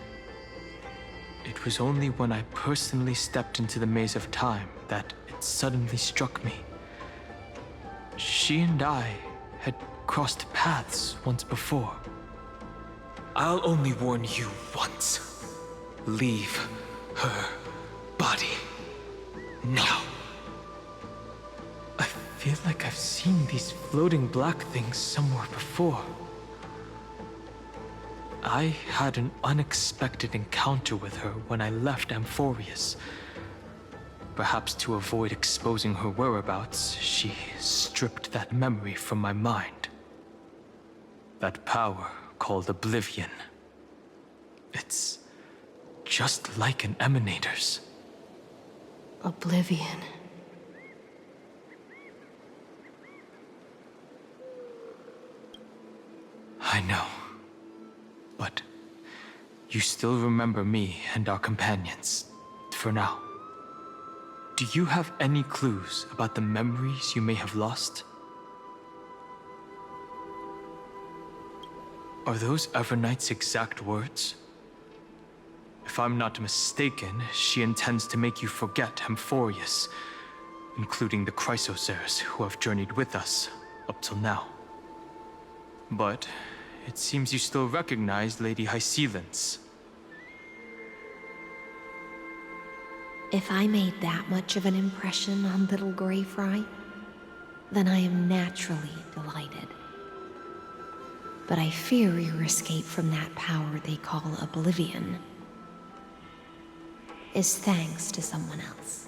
It was only when I personally stepped into the maze of time that it suddenly struck me. She and I had crossed paths once before. I'll only warn you once. Leave her body now. I feel like I've seen these floating black things somewhere before. I had an unexpected encounter with her when I left Amphoreus. Perhaps to avoid exposing her whereabouts, she stripped that memory from my mind. That power called Oblivion. It's just like an emanator's. Oblivion. I know. But you still remember me and our companions, for now. Do you have any clues about the memories you may have lost? Are those Evernight's exact words? If I'm not mistaken, she intends to make you forget Amphoreus, including the Chrysosaurs who have journeyed with us up till now. But it seems you still recognize Lady Hycelens. If I made that much of an impression on little Grey Fry, then I am naturally delighted. But I fear your escape from that power they call Oblivion is thanks to someone else.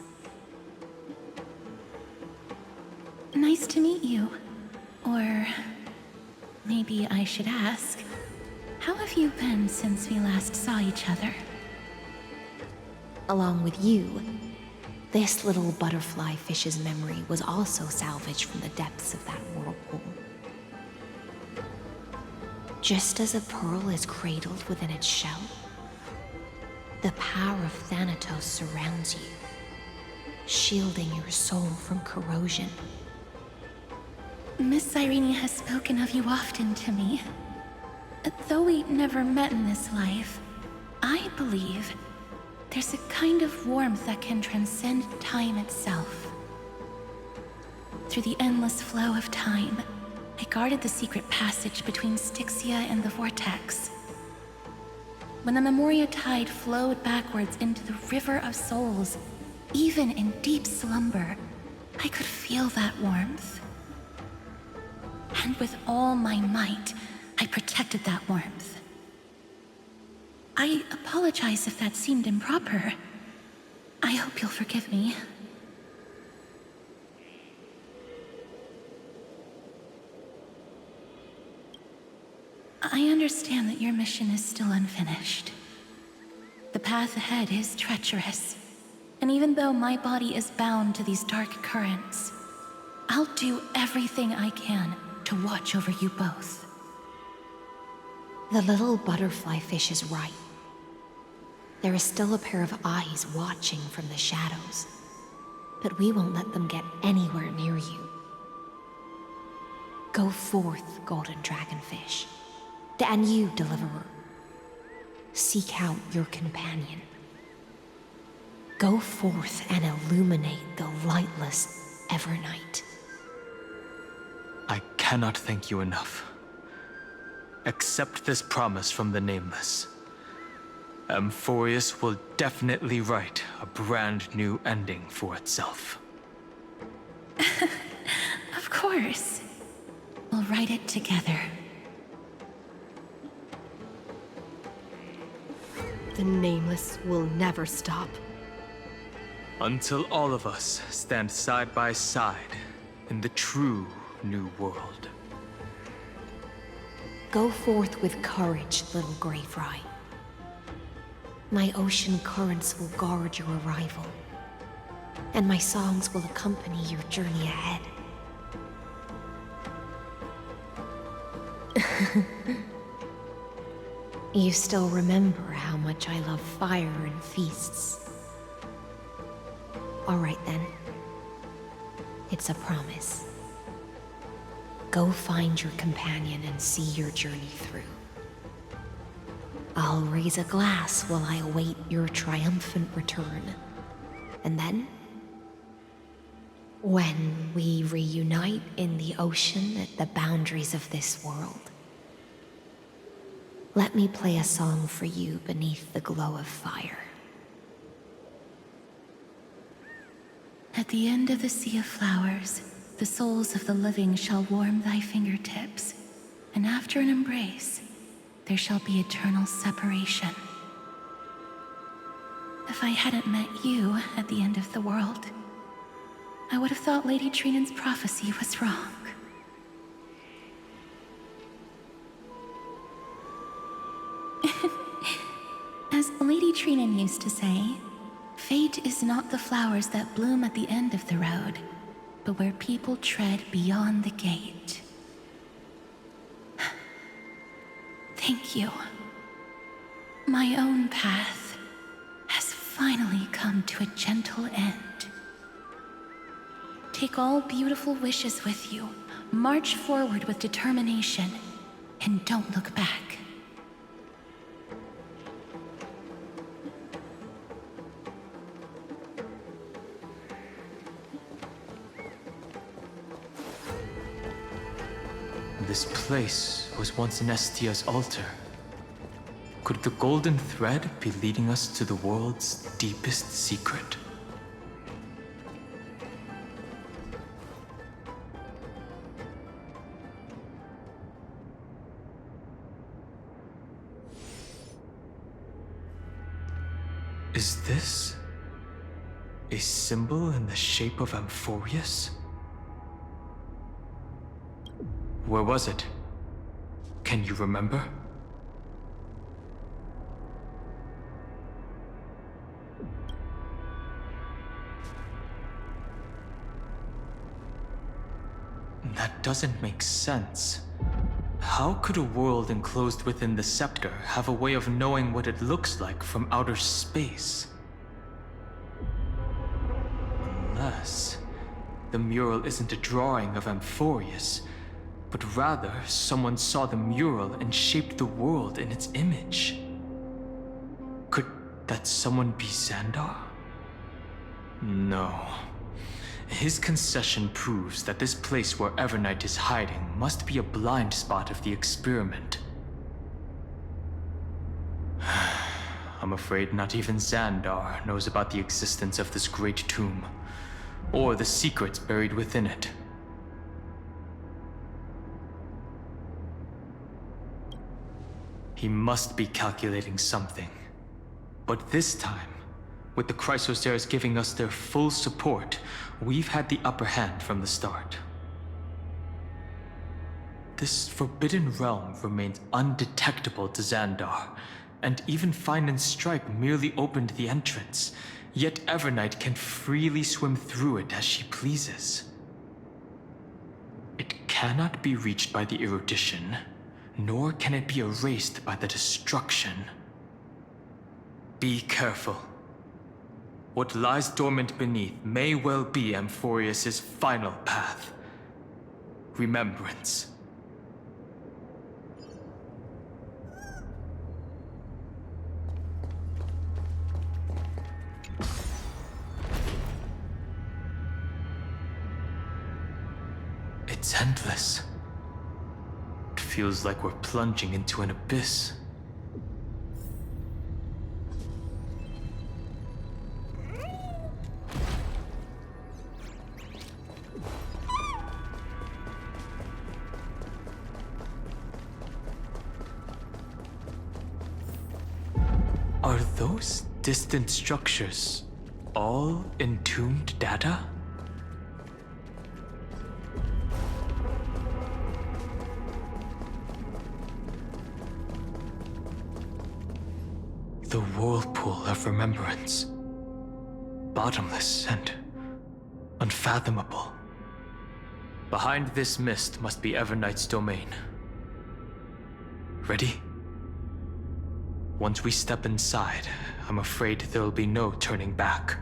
Nice to meet you. Or maybe I should ask, how have you been since we last saw each other? Along with you, this little butterfly fish's memory was also salvaged from the depths of that whirlpool. Just as a pearl is cradled within its shell, the power of Thanatos surrounds you, shielding your soul from corrosion. Miss Cyrene has spoken of you often to me. Though we never met in this life, I believe there's a kind of warmth that can transcend time itself. Through the endless flow of time, I guarded the secret passage between Styxia and the Vortex. When the Memoria tide flowed backwards into the River of Souls, even in deep slumber, I could feel that warmth. And with all my might, I protected that warmth. I apologize if that seemed improper. I hope you'll forgive me. I understand that your mission is still unfinished. The path ahead is treacherous, and even though my body is bound to these dark currents, I'll do everything I can to watch over you both. The little butterfly fish is right. There is still a pair of eyes watching from the shadows, but we won't let them get anywhere near you. Go forth, golden dragonfish, and you, deliverer. Seek out your companion. Go forth and illuminate the lightless Evernight. I cannot thank you enough. Accept this promise from the Nameless. Amphoreus will definitely write a brand new ending for itself. Of course. We'll write it together. The Nameless will never stop. Until all of us stand side by side in the true new world. Go forth with courage, little Grey Fry. My ocean currents will guard your arrival, and my songs will accompany your journey ahead. You still remember how much I love fire and feasts. All right then. It's a promise. Go find your companion and see your journey through. I'll raise a glass while I await your triumphant return. And then, when we reunite in the ocean at the boundaries of this world, let me play a song for you beneath the glow of fire. At the end of the sea of flowers, the souls of the living shall warm thy fingertips, and after an embrace, there shall be eternal separation. If I hadn't met you at the end of the world, I would have thought Lady Trinnon's prophecy was wrong. As Lady Trinnon used to say, fate is not the flowers that bloom at the end of the road, but where people tread beyond the gate. Thank you. My own path has finally come to a gentle end. Take all beautiful wishes with you, march forward with determination, and don't look back. This place was once Nestia's altar. Could the golden thread be leading us to the world's deepest secret? Is this a symbol in the shape of amphoreus? Where was it? Can you remember? That doesn't make sense. How could a world enclosed within the scepter have a way of knowing what it looks like from outer space? Unless the mural isn't a drawing of amphoreus, but rather someone saw the mural and shaped the world in its image. Could that someone be Xandar? No. His concession proves that this place where Evernight is hiding must be a blind spot of the experiment. I'm afraid not even Xandar knows about the existence of this great tomb, or the secrets buried within it. He must be calculating something. But this time, with the Chrysosairs giving us their full support, we've had the upper hand from the start. This forbidden realm remains undetectable to Xandar, and even Fine and Stripe merely opened the entrance, yet Evernight can freely swim through it as she pleases. It cannot be reached by the erudition, nor can it be erased by the destruction. Be careful. What lies dormant beneath may well be amphoreus' final path. Remembrance. It's endless. It feels like we're plunging into an abyss. Are those distant structures all entombed data? The whirlpool of remembrance. Bottomless and unfathomable. Behind this mist must be Evernight's domain. Ready? Once we step inside, I'm afraid there'll be no turning back.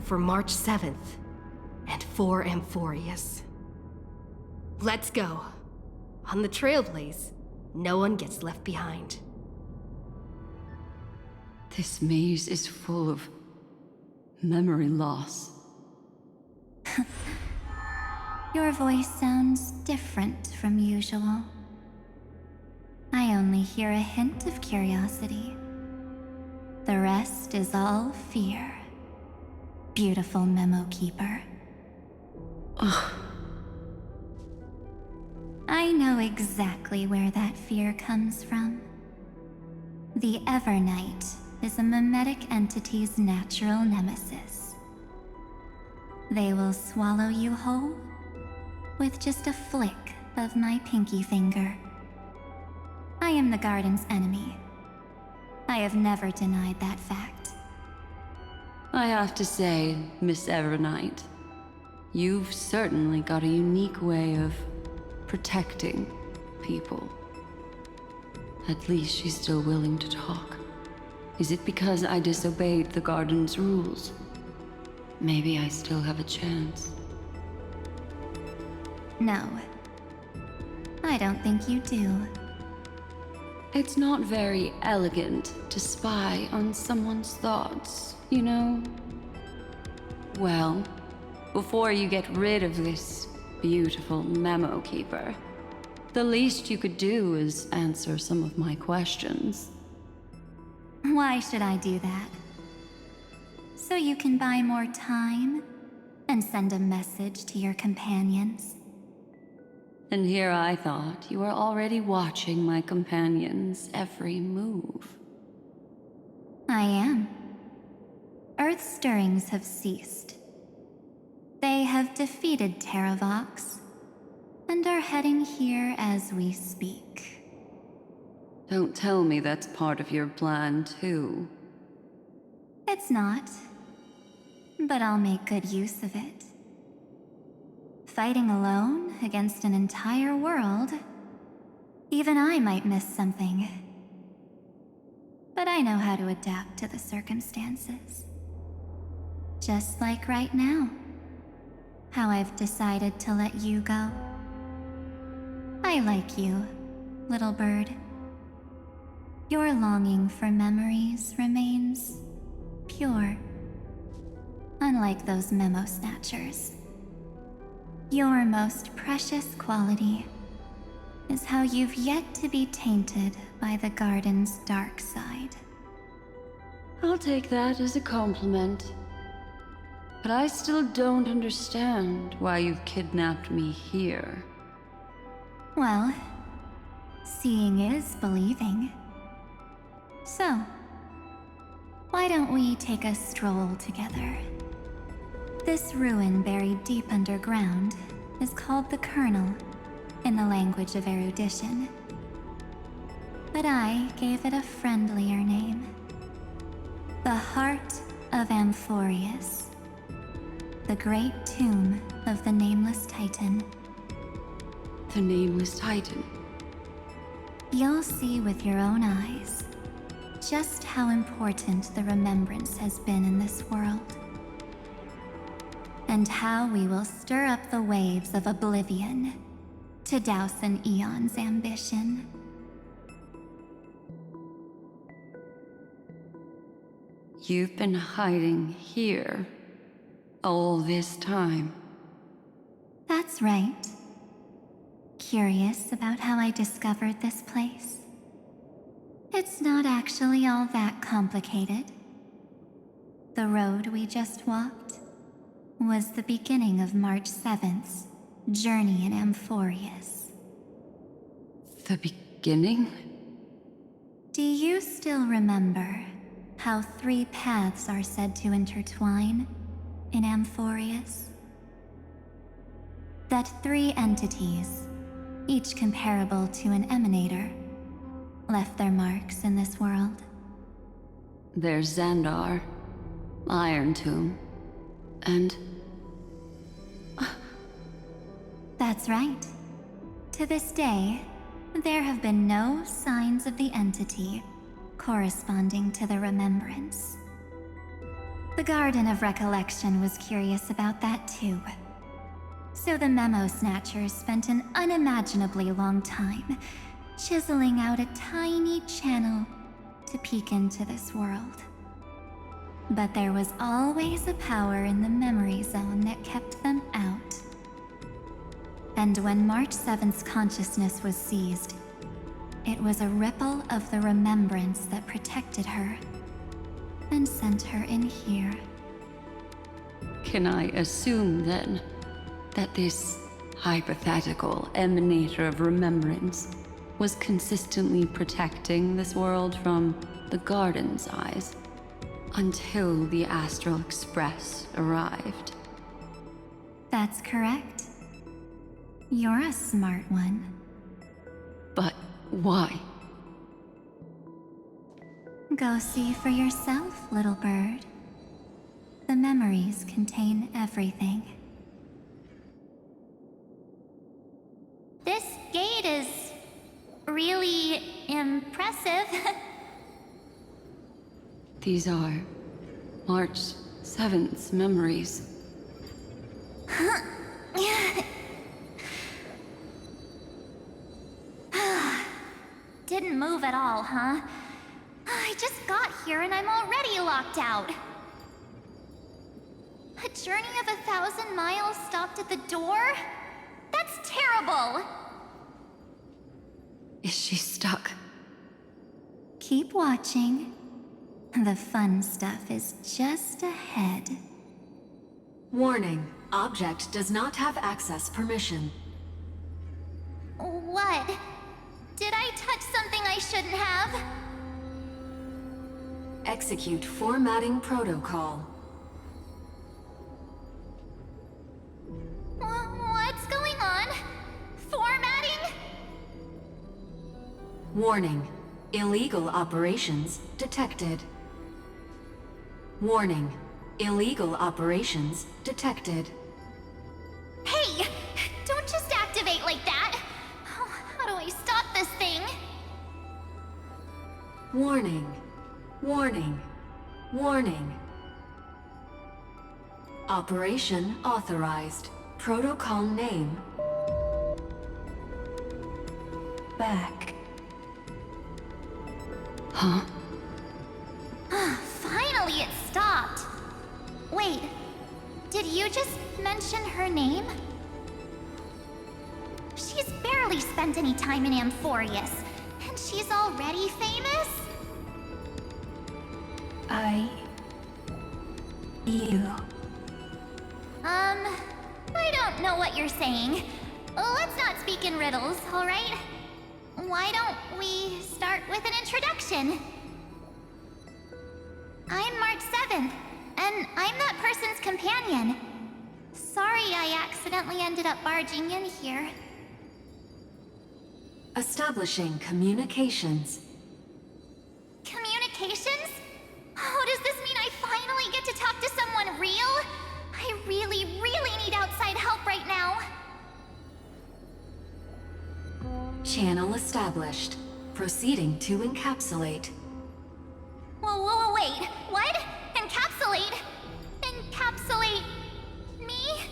For March 7th, and for Amphoreus. Let's go. On the Trailblaze, no one gets left behind. This maze is full of memory loss. Your voice sounds different from usual. I only hear a hint of curiosity. The rest is all fear. Beautiful memo keeper. Ugh. I know exactly where that fear comes from. The Evernight is a mimetic entity's natural nemesis. They will swallow you whole with just a flick of my pinky finger. I am the garden's enemy. I have never denied that fact. I have to say, Miss Evernight, you've certainly got a unique way of protecting people. At least she's still willing to talk. Is it because I disobeyed the garden's rules? Maybe I still have a chance. No. I don't think you do. It's not very elegant to spy on someone's thoughts, you know? Well, before you get rid of this beautiful memo keeper, the least you could do is answer some of my questions. Why should I do that? So you can buy more time and send a message to your companions? And here I thought you were already watching my companions' every move. I am. Earth's stirrings have ceased. They have defeated Terravox and are heading here as we speak. Don't tell me that's part of your plan, too. It's not, but I'll make good use of it. Fighting alone against an entire world, even I might miss something. But I know how to adapt to the circumstances. Just like right now, how I've decided to let you go. I like you, little bird. Your longing for memories remains pure, unlike those memo snatchers. Your most precious quality is how you've yet to be tainted by the garden's dark side. I'll take that as a compliment. But I still don't understand why you've kidnapped me here. Well, seeing is believing. So, why don't we take a stroll together? This ruin buried deep underground is called the Kernel in the language of erudition. But I gave it a friendlier name. The Heart of Amphoreus. The great tomb of the Nameless Titan. The Nameless Titan? You'll see with your own eyes just how important the remembrance has been in this world. And how we will stir up the waves of oblivion to douse an eon's ambition. You've been hiding here all this time. That's right. Curious about how I discovered this place? It's not actually all that complicated. The road we just walked was the beginning of March 7th's journey in Amphoreus. The beginning? Do you still remember how 3 paths are said to intertwine in Amphoreus? That 3 entities, each comparable to an emanator, left their marks in this world. There's Xandar, Iron Tomb, and That's right. To this day, there have been no signs of the entity corresponding to the remembrance. The Garden of Recollection was curious about that too. So the Memo Snatchers spent an unimaginably long time chiseling out a tiny channel to peek into this world. But there was always a power in the memory zone that kept them out. And when March 7th's consciousness was seized, it was a ripple of the remembrance that protected her and sent her in here. Can I assume, then, that this hypothetical emanator of remembrance was consistently protecting this world from the Garden's eyes until the Astral Express arrived? That's correct. You're a smart one. But why? Go see for yourself, little bird. The memories contain everything. This gate is really impressive. These are March 7th's memories. Didn't move at all, huh? I just got here and I'm already locked out. A journey of 1,000 miles stopped at the door? That's terrible! Is she stuck? Keep watching. The fun stuff is just ahead. Warning. Object does not have access permission. What? Did I touch something I shouldn't have? Execute formatting protocol. What's going on? Formatting? Warning. Illegal operations detected. Warning. Illegal operations detected. Hey! Don't just activate like that! How do I stop this thing? Warning. Warning. Warning. Operation authorized. Protocol name. Back. Huh? Finally it stopped! Wait, did you just mention her name? She's barely spent any time in Amphoreus, and she's already famous? I don't know what you're saying. Let's not speak in riddles, alright? Why don't we start with an introduction? I'm March 7th, and I'm that person's companion. Sorry I accidentally ended up barging in here. Establishing communications. Communications? Oh, does this mean I finally get to talk to someone real? I really need outside help right now. Channel established. Proceeding to encapsulate. Whoa, wait. What? Encapsulate? Encapsulate me?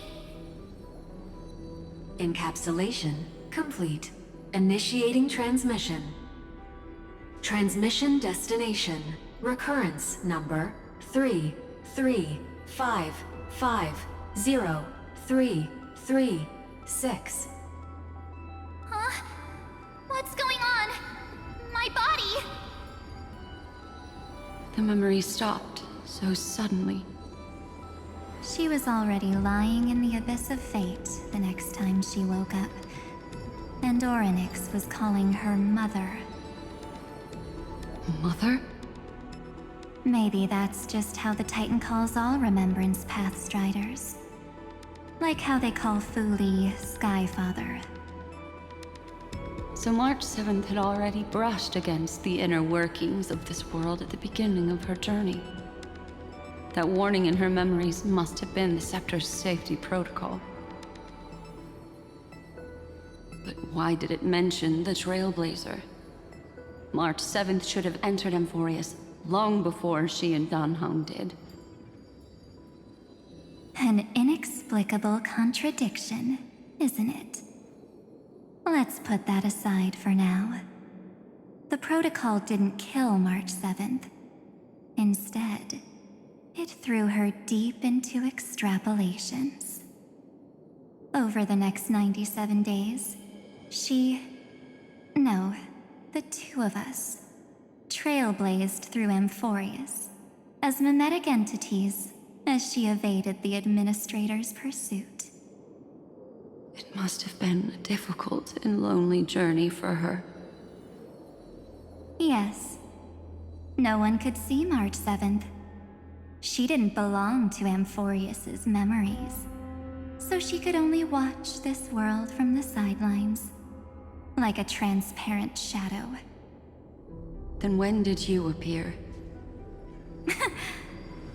Encapsulation complete. Initiating transmission. Transmission destination. Recurrence number 335503336. Huh? What's going on? My body! The memory stopped so suddenly. She was already lying in the abyss of fate the next time she woke up. And Orynyx was calling her mother. Mother? Maybe that's just how the Titan calls all Remembrance Pathstriders. Like how they call Thule Skyfather. So March 7th had already brushed against the inner workings of this world at the beginning of her journey. That warning in her memories must have been the Scepter's safety protocol. But why did it mention the Trailblazer? March 7th should have entered amphoreus long before she and Dan Heng did. An inexplicable contradiction, isn't it? Let's put that aside for now. The protocol didn't kill March 7th. Instead, it threw her deep into extrapolations. Over the next 97 days, the two of us, trailblazed through amphoreus as mimetic entities as she evaded the administrator's pursuit. It must have been a difficult and lonely journey for her. Yes. No one could see March 7th. She didn't belong to amphoreus's memories, so she could only watch this world from the sidelines, like a transparent shadow. Then when did you appear?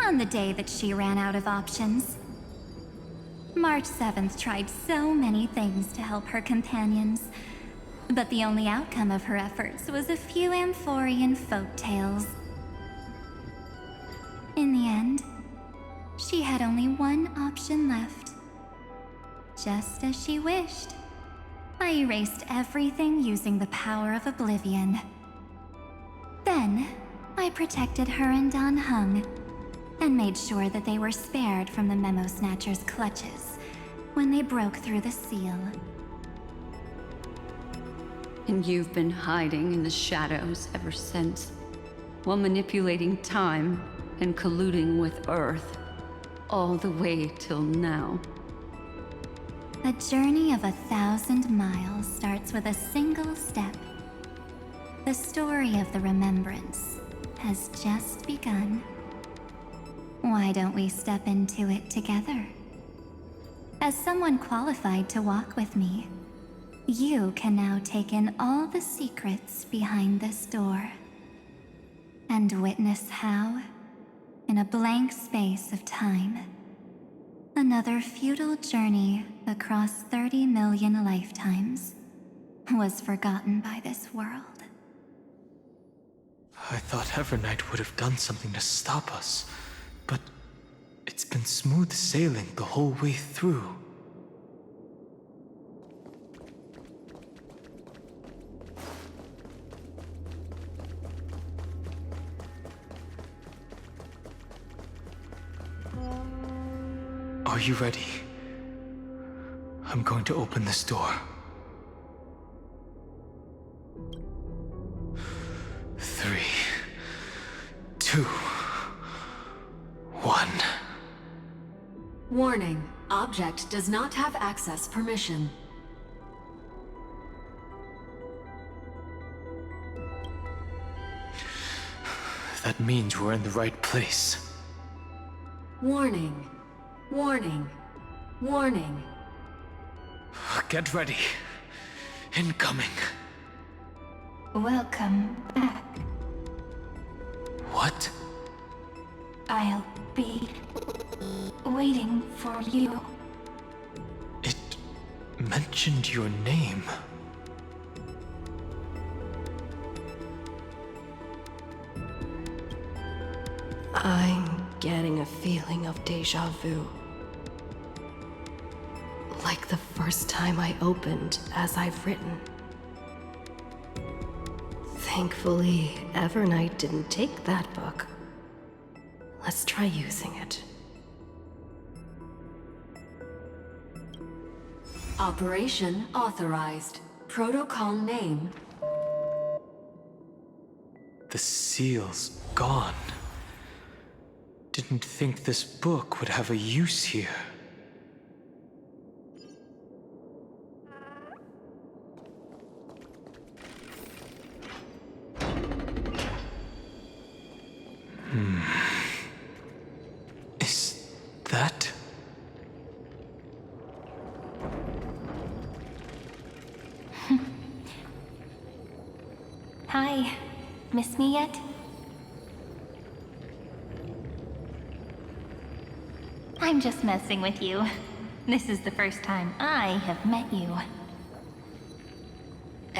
On the day that she ran out of options. March 7th tried so many things to help her companions, but the only outcome of her efforts was a few Amphorean folktales. In the end, she had only one option left. Just as she wished, I erased everything using the power of oblivion. Then, I protected her and Dan Heng, and made sure that they were spared from the Memo Snatcher's clutches when they broke through the seal. And you've been hiding in the shadows ever since, while manipulating time and colluding with Earth, all the way till now. A journey of 1,000 miles starts with a single step. The story of the Remembrance has just begun. Why don't we step into it together? As someone qualified to walk with me, you can now take in all the secrets behind this door, and witness how, in a blank space of time, another futile journey across 30 million lifetimes was forgotten by this world. I thought Evernight would have done something to stop us, but it's been smooth sailing the whole way through. Are you ready? I'm going to open this door. 3, 2, 1. Warning. Object does not have access permission. That means we're in the right place. Warning. Warning. Warning. Get ready. Incoming. Welcome back. What? I'll be waiting for you. It mentioned your name. I'm getting a feeling of déjà vu. Like the first time I opened as I've written. Thankfully, Evernight didn't take that book. Let's try using it. Operation authorized. Protocol name. The seal's gone. Didn't think this book would have a use here. Is that? Hi. Miss me yet? I'm just messing with you. This is the first time I have met you.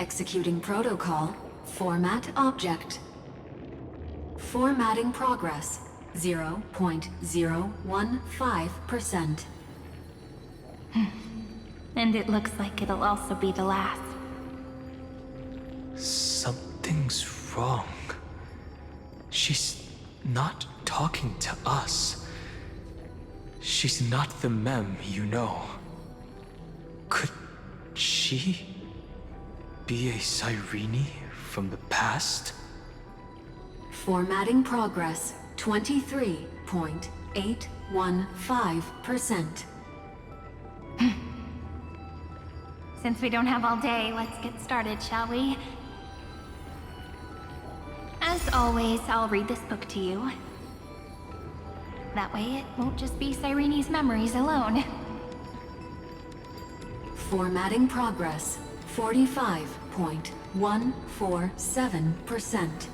Executing protocol. Format object. Formatting progress. 0.015%. And it looks like it'll also be the last. Something's wrong. She's not talking to us. She's not the mem you know. Could she be a Cyrene from the past? Formatting progress. 23.815%. Since we don't have all day, let's get started, shall we? As always, I'll read this book to you. That way it won't just be Cyrene's memories alone. Formatting progress. 45.147%.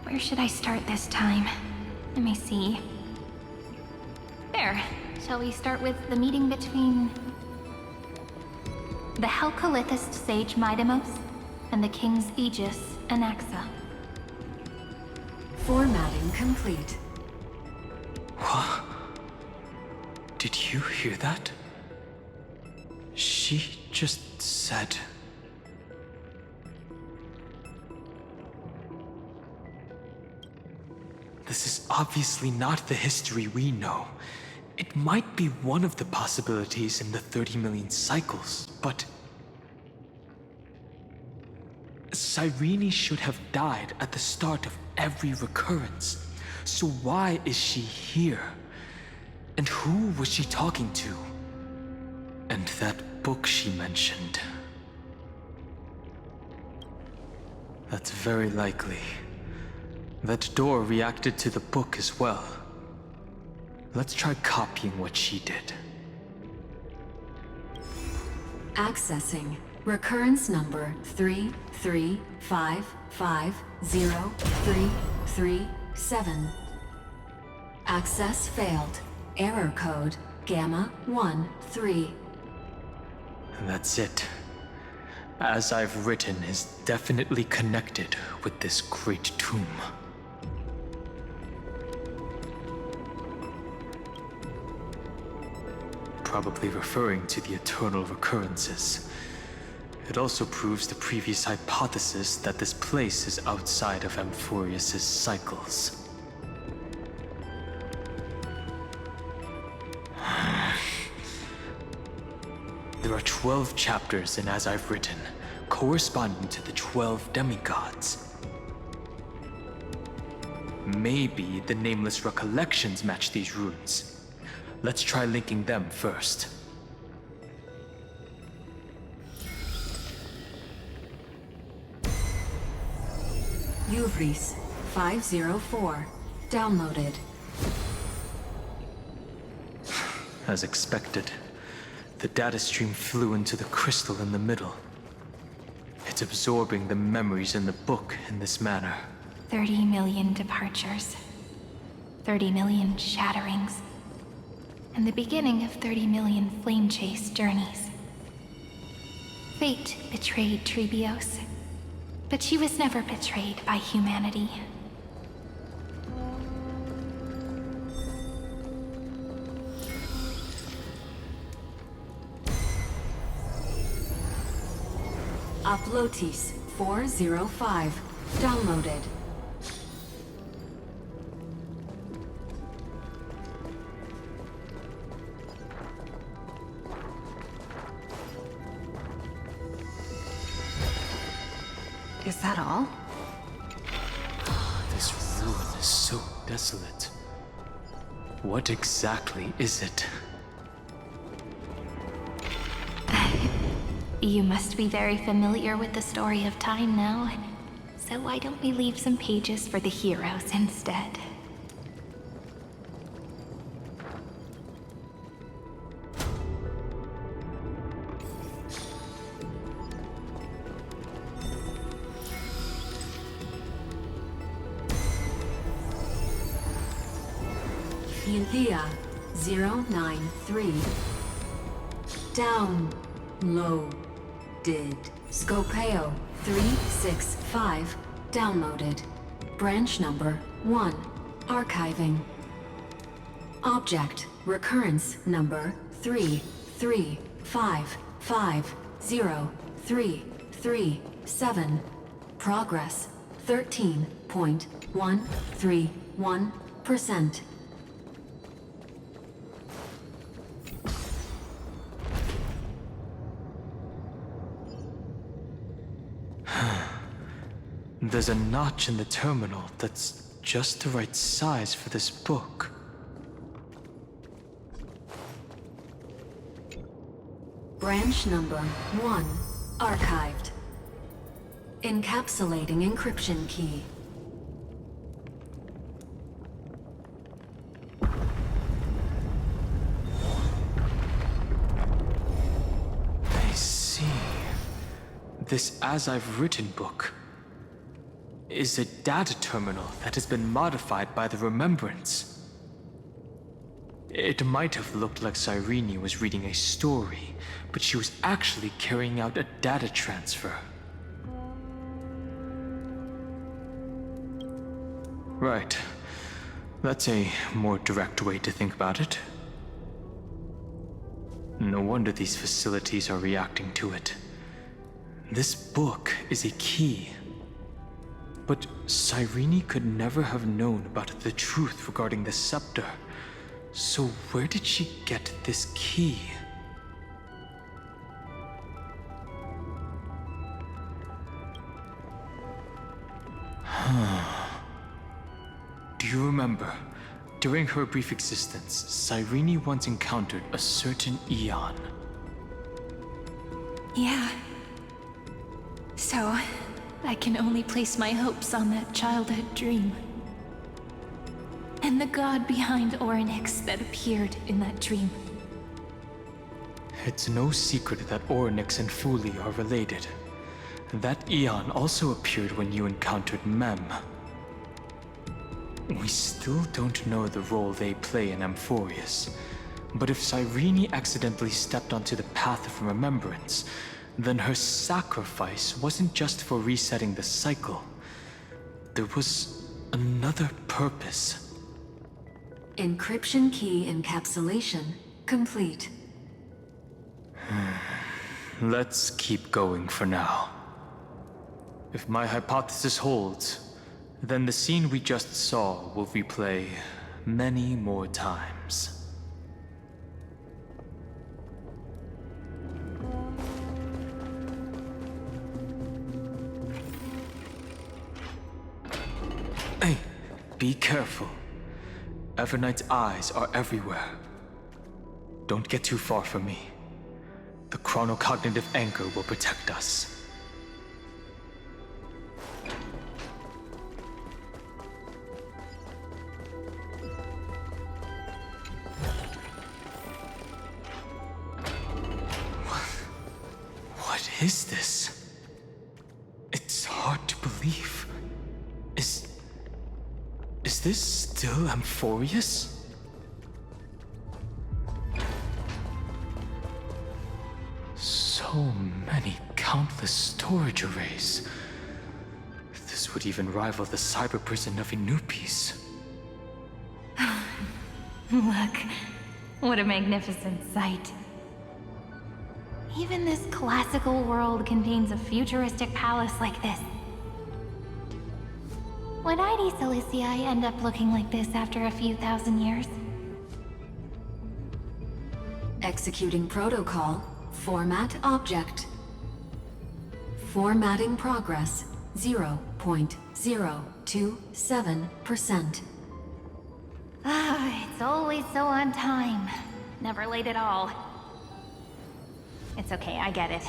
Where should I start this time? Let me see. There. Shall we start with the meeting between the Helcolithist sage Mydei and the King's Aegis, Anaxa? Formatting complete. What? Did you hear that? She just said... This is obviously not the history we know. It might be one of the possibilities in the 30 million cycles, but... Cyrene should have died at the start of every recurrence. So why is she here? And who was she talking to? And that book she mentioned. That's very likely. That door reacted to the book as well. Let's try copying what she did. Accessing recurrence number 335503337. Access failed. Error code Gamma 13. And that's it. As I've written is definitely connected with this great tomb. Probably referring to the eternal recurrences. It also proves the previous hypothesis that this place is outside of Amphoreus' cycles. There are 12 chapters in As I've Written, corresponding to the 12 demigods. Maybe the nameless recollections match these runes. Let's try linking them first. HoYoverse 504. Downloaded. As expected, the data stream flew into the crystal in the middle. It's absorbing the memories in the book in this manner. 30 million departures. 30 million shatterings. And the beginning of 30 million flame chase journeys. Fate betrayed Tribbios, but she was never betrayed by humanity. Uplotis 405. Downloaded. Is that all? This ruin is so desolate. What exactly is it? You must be very familiar with the story of time now. So why don't we leave some pages for the heroes instead? Philia 093. Downloaded Scopeo 365 downloaded. Branch number 1 archiving. Object recurrence number 335503337. Progress 13.131%. There's a notch in the terminal that's just the right size for this book. Branch number 1 archived. Encapsulating encryption key. I see. This As I've Written book is a data terminal that has been modified by the Remembrance. It might have looked like Cyrene was reading a story, but she was actually carrying out a data transfer. Right. That's a more direct way to think about it. No wonder these facilities are reacting to it. This book is a key. But Cyrene could never have known about the truth regarding the scepter. So where did she get this key? Do you remember, during her brief existence, Cyrene once encountered a certain Eon? Yeah. So, I can only place my hopes on that childhood dream. And the god behind Orynyx that appeared in that dream. It's no secret that Orynyx and Fuli are related. That Eon also appeared when you encountered Mem. We still don't know the role they play in amphoreus, but if Cyrene accidentally stepped onto the path of remembrance, then her sacrifice wasn't just for resetting the cycle. There was another purpose. Encryption key encapsulation complete. Let's keep going for now. If my hypothesis holds, then the scene we just saw will replay many more times. Hey, be careful. Evernight's eyes are everywhere. Don't get too far from me. The chronocognitive anchor will protect us. What is this? It's hard to believe. Is this still amphoreus? So many countless storage arrays. This would even rival the cyber prison of Inupis. Look, what a magnificent sight. Even this classical world contains a futuristic palace like this. Would ID Silicii end up looking like this after a few thousand years? Executing protocol. Format object. Formatting progress 0.027%. It's always so on time. Never late at all. It's okay, I get it.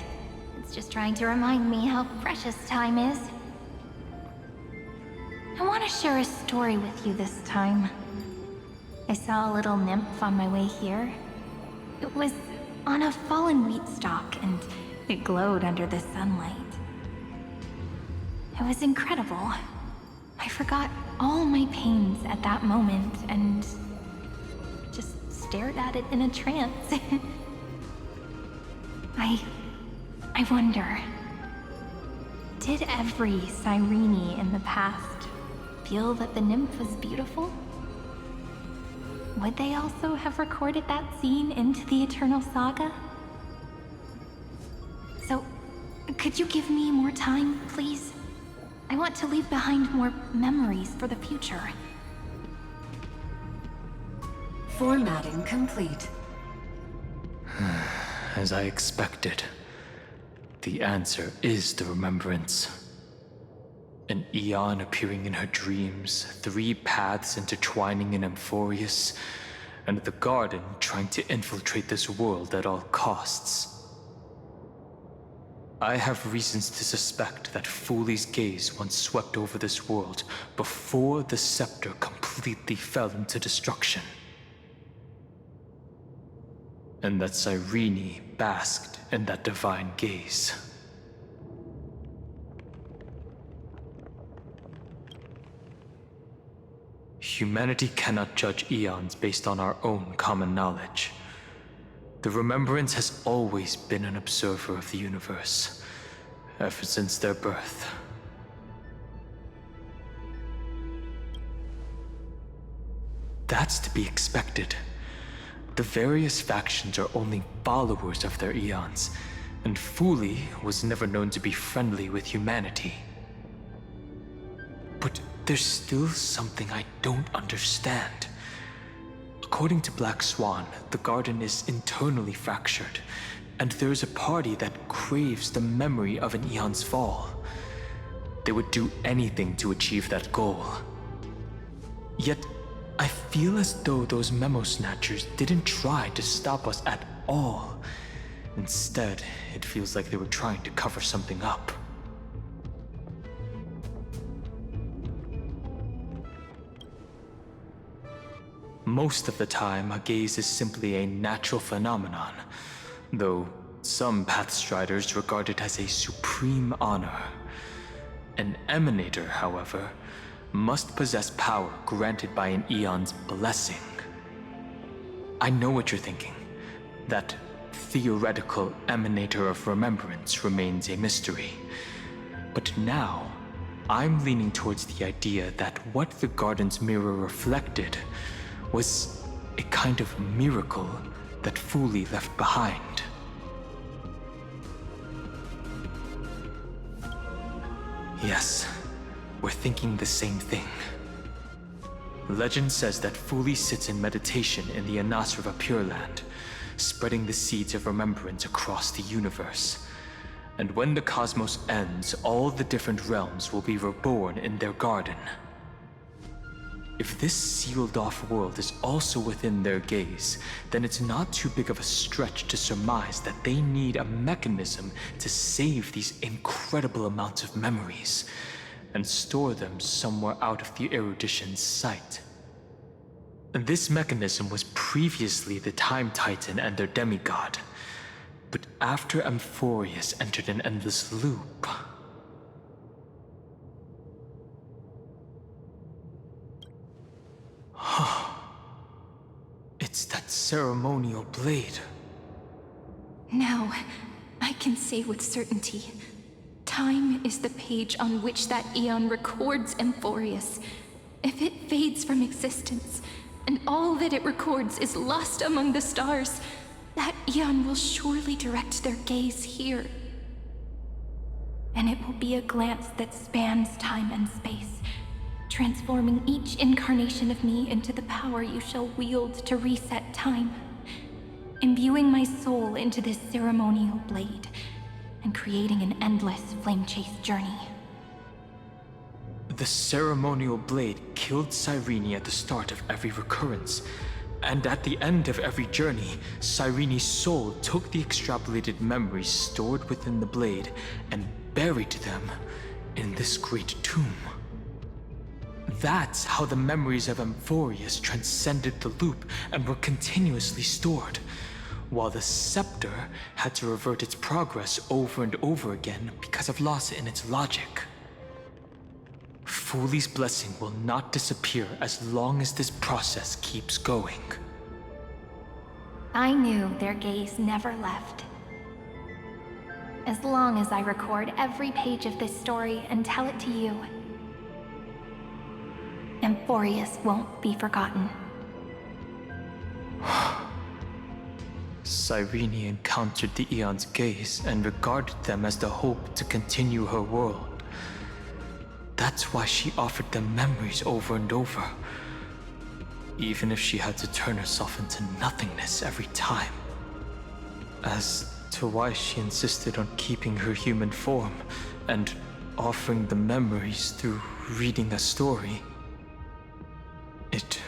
It's just trying to remind me how precious time is. I want to share a story with you this time. I saw a little nymph on my way here. It was on a fallen wheat stalk, and it glowed under the sunlight. It was incredible. I forgot all my pains at that moment and just stared at it in a trance. I wonder, Did every Cyrene in the past feel that the nymph was beautiful? Would they also have recorded that scene into the Eternal Saga? So, could you give me more time, please? I want to leave behind more memories for the future. Formatting complete. As I expected, the answer is the remembrance. An Eon appearing in her dreams, 3 paths intertwining in Amphoreus, and the Garden trying to infiltrate this world at all costs. I have reasons to suspect that Fooley's gaze once swept over this world before the scepter completely fell into destruction. And that Cyrene basked in that divine gaze. Humanity cannot judge eons based on our own common knowledge. The Remembrance has always been an observer of the universe, ever since their birth. That's to be expected. The various factions are only followers of their eons, and Fooley was never known to be friendly with humanity. But there's still something I don't understand. According to Black Swan, the Garden is internally fractured, and there is a party that craves the memory of an eon's fall. They would do anything to achieve that goal. Yet, I feel as though those memo snatchers didn't try to stop us at all. Instead, it feels like they were trying to cover something up. Most of the time, a gaze is simply a natural phenomenon, though some Pathstriders regard it as a supreme honor. An Emanator, however, must possess power granted by an eon's blessing. I know what you're thinking. That theoretical Emanator of Remembrance remains a mystery. But now, I'm leaning towards the idea that what the Garden's mirror reflected was a kind of miracle that Fooley left behind. Yes, we're thinking the same thing. Legend says that Fooley sits in meditation in the Anasrava Pure Land, spreading the seeds of remembrance across the universe. And when the cosmos ends, all the different realms will be reborn in their garden. If this sealed-off world is also within their gaze, then it's not too big of a stretch to surmise that they need a mechanism to save these incredible amounts of memories and store them somewhere out of the Erudition's sight. This mechanism was previously the Time Titan and their demigod, but after Amphoreus entered an endless loop... It's that ceremonial blade. Now, I can say with certainty, time is the page on which that eon records Amphoreus. If it fades from existence, and all that it records is lost among the stars, that eon will surely direct their gaze here. And it will be a glance that spans time and space, transforming each incarnation of me into the power you shall wield to reset time, imbuing my soul into this ceremonial blade, and creating an endless flame-chased journey. The ceremonial blade killed Cyrene at the start of every recurrence, and at the end of every journey, Cyrene's soul took the extrapolated memories stored within the blade and buried them in this great tomb. That's how the memories of Amphoreus transcended the loop and were continuously stored, while the scepter had to revert its progress over and over again because of loss in its logic. Fooley's blessing will not disappear as long as this process keeps going. I knew their gaze never left. as long as I record every page of this story and tell it to you. Amphoreus won't be forgotten. Cyrene encountered the Aeon's gaze and regarded them as the hope to continue her world. That's why she offered them memories over and over, even if she had to turn herself into nothingness every time. As to why she insisted on keeping her human form and offering the memories through reading a story, it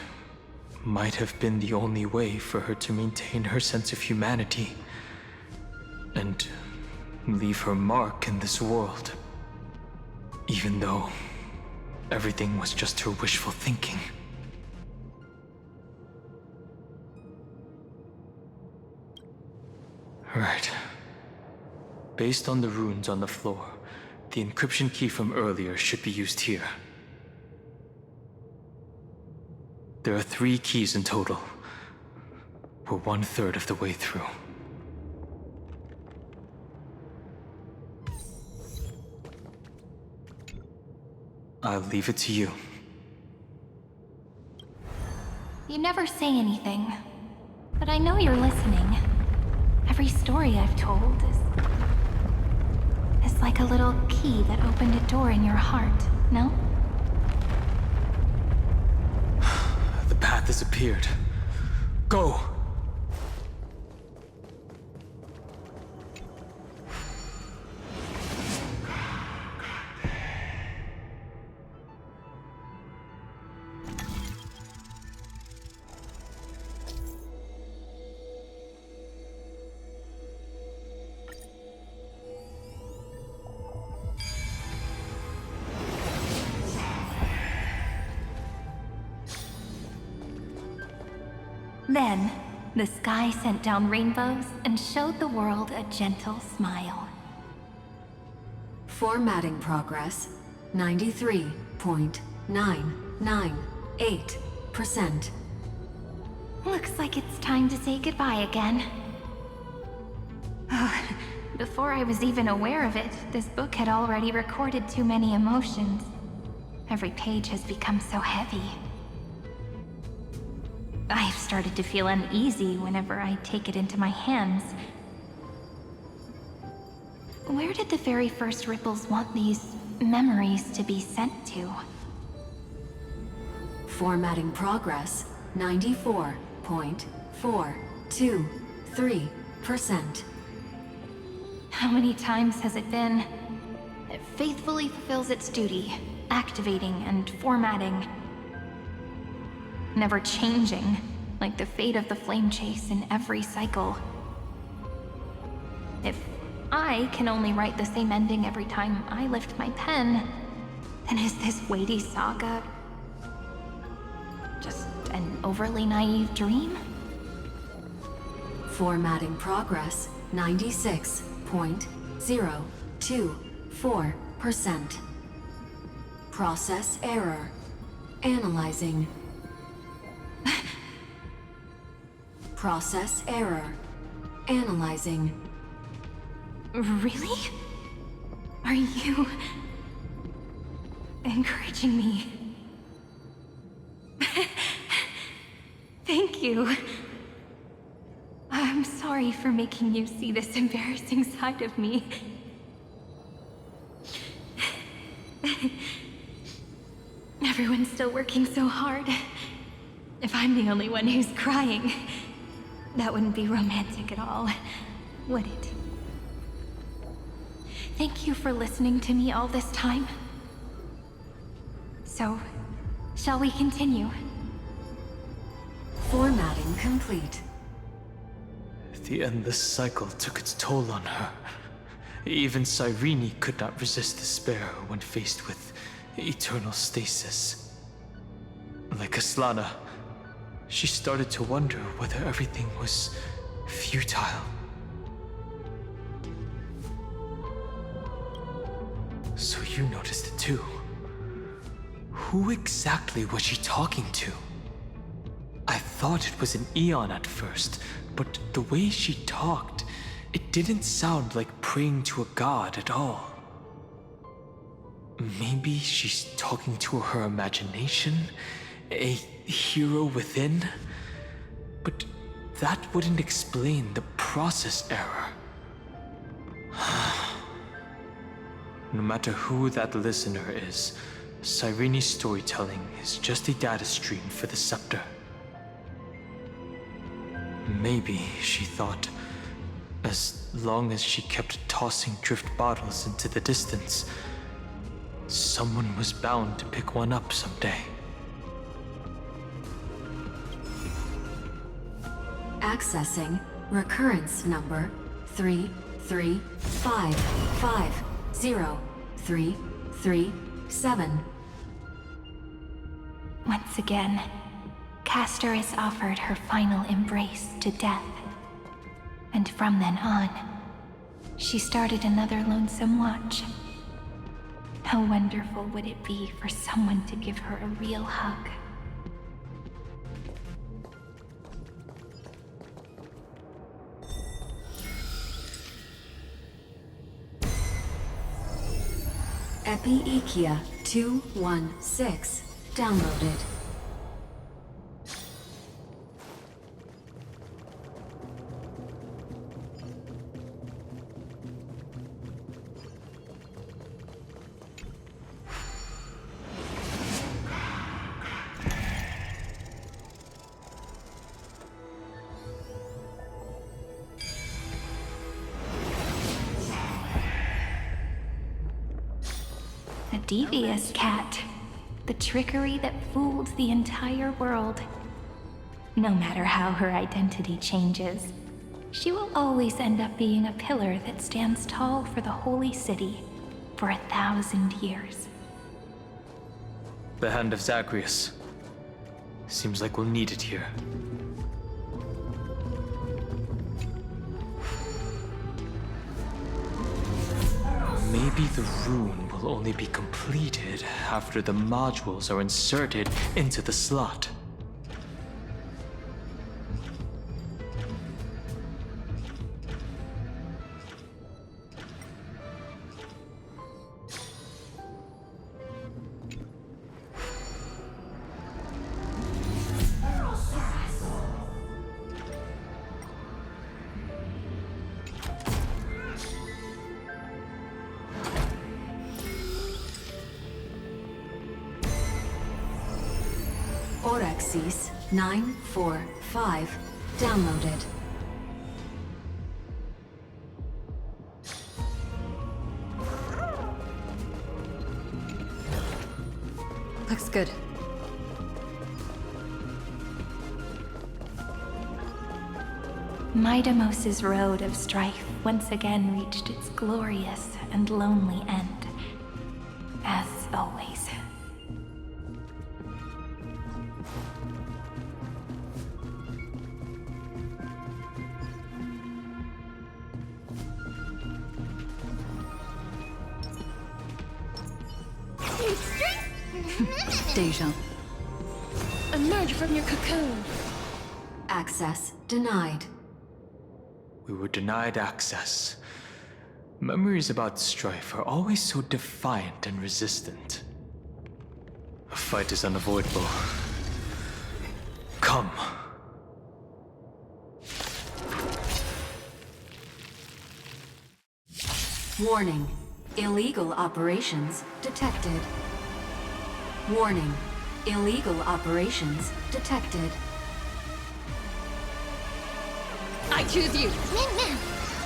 might have been the only way for her to maintain her sense of humanity and leave her mark in this world, even though everything was just her wishful thinking. Right. Based on the runes on the floor, the encryption key from earlier should be used here. There are 3 keys in total. We're 1/3 of the way through. I'll leave it to you. You never say anything, but I know you're listening. Every story I've told is like a little key that opened a door in your heart, no? The path has appeared. Go! Then, the sky sent down rainbows and showed the world a gentle smile. Formatting progress, 93.998%. Looks like it's time to say goodbye again. Before I was even aware of it, this book had already recorded too many emotions. Every page has become so heavy. I've started to feel uneasy whenever I take it into my hands. Where did the very first ripples want these memories to be sent to? Formatting progress, 94.423%. How many times has it been? It faithfully fulfills its duty, activating and formatting. Never changing, like the fate of the flame chase in every cycle. If I can only write the same ending every time I lift my pen, then is this weighty saga just an overly naive dream? Formatting progress, 96.024%. Process error. Analyzing. Process error. Analyzing. Really? Are you encouraging me? Thank you. I'm sorry for making you see this embarrassing side of me. Everyone's still working so hard. If I'm the only one who's crying, that wouldn't be romantic at all, would it? Thank you for listening to me all this time. So, shall we continue? Formatting complete. The endless cycle took its toll on her. Even Cyrene could not resist despair when faced with eternal stasis. Like Aslana, she started to wonder whether everything was futile. So you noticed it too. Who exactly was she talking to? I thought it was an Aeon at first, but the way she talked, It didn't sound like praying to a god at all. Maybe she's talking to her imagination, a hero within? But that wouldn't explain the process error. No matter who that listener is, Cyrene's storytelling is just a data stream for the scepter. Maybe, she thought, as long as she kept tossing drift bottles into the distance, someone was bound to pick one up someday. Accessing recurrence number 335503337. Once again, Castorice offered her final embrace to death. And from then on, she started another lonesome watch. How wonderful would it be for someone to give her a real hug? Epi-Ikia 216 downloaded. A devious cat. The trickery that fooled the entire world. No matter how her identity changes, she will always end up being a pillar that stands tall for the holy city for 1,000 years. The hand of Zagreus. Seems like we'll need it here. Maybe the rune will only be completed after the modules are inserted into the slot. Orexis 945 downloaded. Looks good. Mydei road of strife once again reached its glorious and lonely end. As always. Deja. Emerge from your cocoon. Access denied. We were denied access. Memories about strife are always so defiant and resistant. A fight is unavoidable. Come. Warning. Illegal operations detected. Warning. Illegal operations detected. I choose you.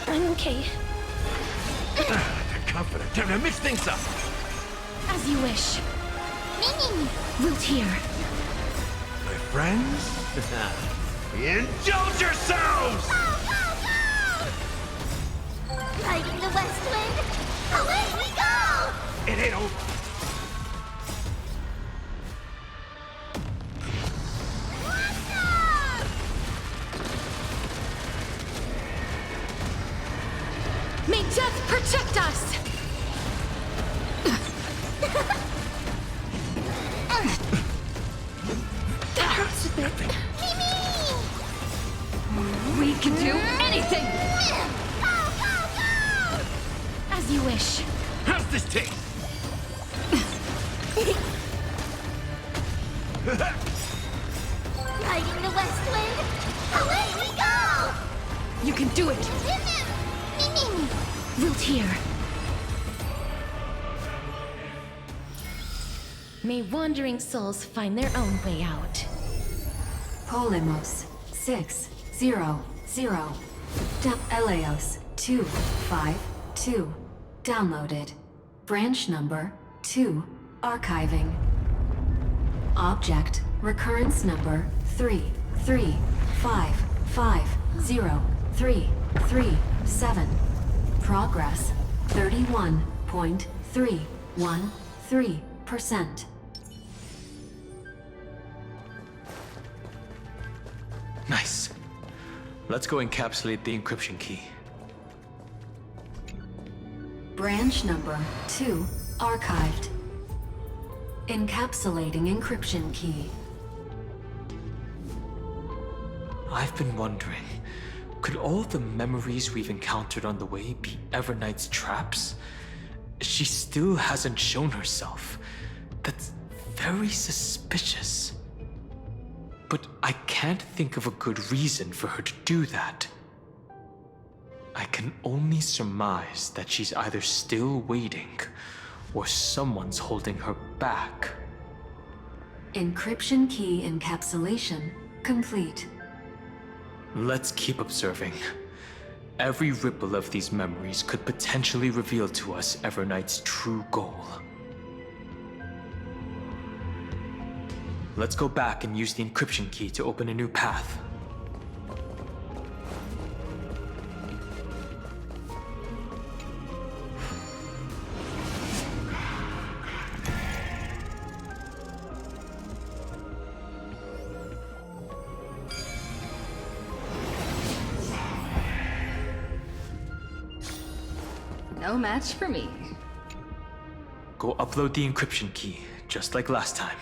I'm okay. They're confident. Time to mix things up. As you wish. Root here. My friends, indulge yourselves! Riding the west wind, away we go! It ain't over. May death protect us! That hurts a bit. We can do anything! As you wish. How's this taste? Riding the west wind, away we go! You can do it! Root here. May wandering souls find their own way out. Polymos 600. Eleos 252. Downloaded. Branch number 2. Archiving. Object recurrence number 3355037. Progress 31.313%. Nice. Let's go encapsulate the encryption key. Branch number 2 archived. Encapsulating encryption key. I've been wondering, could all the memories we've encountered on the way be Evernight's traps? She still hasn't shown herself. That's very suspicious. But I can't think of a good reason for her to do that. I can only surmise that she's either still waiting, or someone's holding her back. Encryption key encapsulation complete. Let's keep observing. Every ripple of these memories could potentially reveal to us Evernight's true goal. Let's go back and use the encryption key to open a new path. No match for me. Go upload the encryption key, just like last time.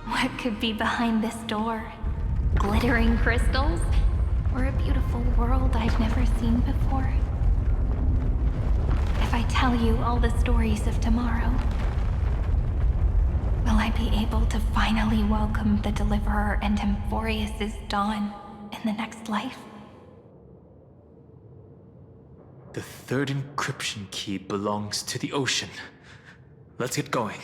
What could be behind this door? Glittering crystals? Or a beautiful world I've never seen before? If I tell you all the stories of tomorrow, will I be able to finally welcome the Deliverer and amphoreus' dawn in the next life? The third encryption key belongs to the ocean. Let's get going.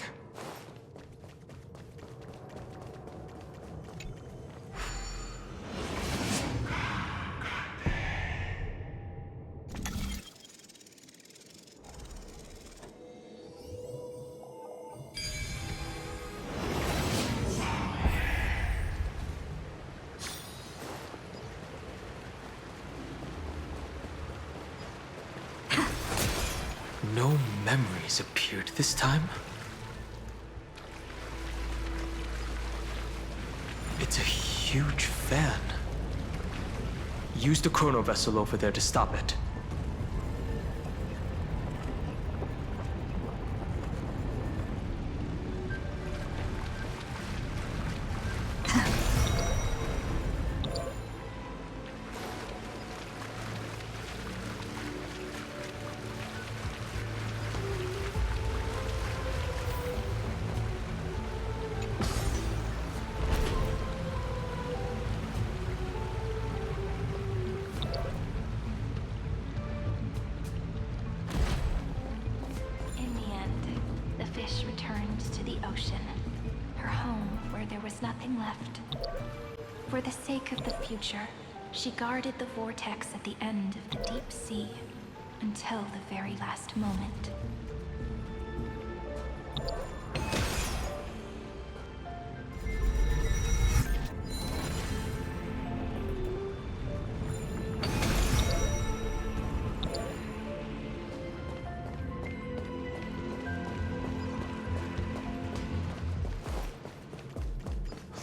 No memories appeared this time. It's a huge fan. Use the chrono vessel over there to stop it. For the sake of the future, she guarded the vortex at the end of the deep sea until the very last moment.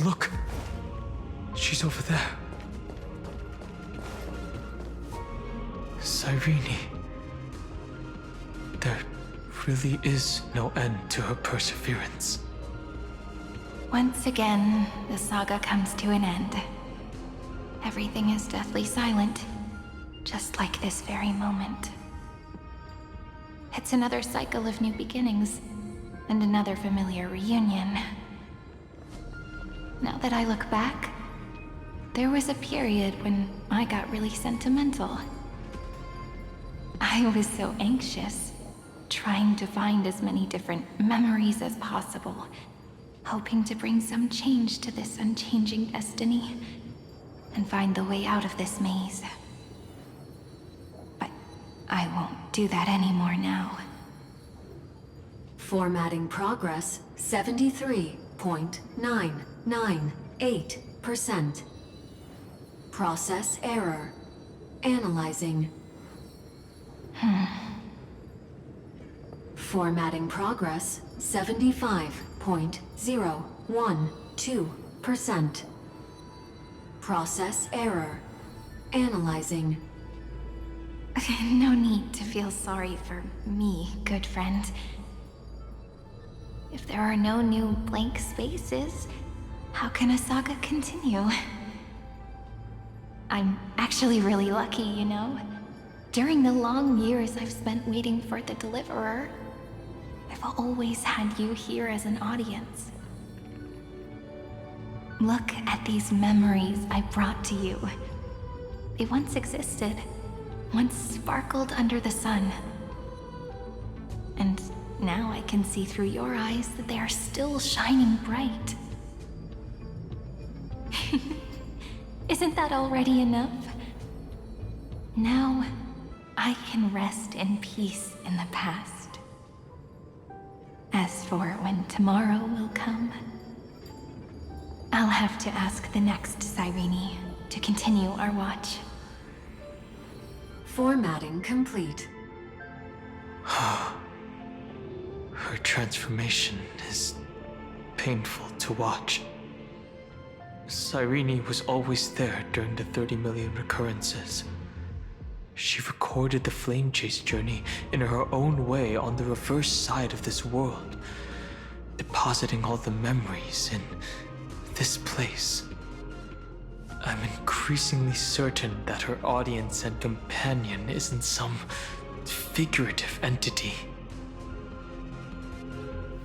Look! She's over there. Cyrene. There really is no end to her perseverance. Once again, the saga comes to an end. Everything is deathly silent. just like this very moment. It's another cycle of new beginnings, and another familiar reunion. Now that I look back, there was a period when I got really sentimental. I was so anxious, trying to find as many different memories as possible, hoping to bring some change to this unchanging destiny, and find the way out of this maze. But I won't do that anymore now. Formatting progress 73.998%. Process error. Analyzing. Formatting progress 75.012%. Process error. Analyzing. No need to feel sorry for me, good friend. If there are no new blank spaces, how can a saga continue? I'm actually really lucky, you know? During the long years I've spent waiting for the Deliverer, I've always had you here as an audience. Look at these memories I brought to you. They once existed, once sparkled under the sun. And now I can see through your eyes that they are still shining bright. Isn't that already enough? Now, I can rest in peace in the past. As for when tomorrow will come, I'll have to ask the next Cyrene to continue our watch. Formatting complete. Her transformation is painful to watch. Cyrene was always there during the 30 million recurrences. She recorded the flame chase journey in her own way on the reverse side of this world, depositing all the memories in this place. I'm increasingly certain that her audience and companion isn't some figurative entity.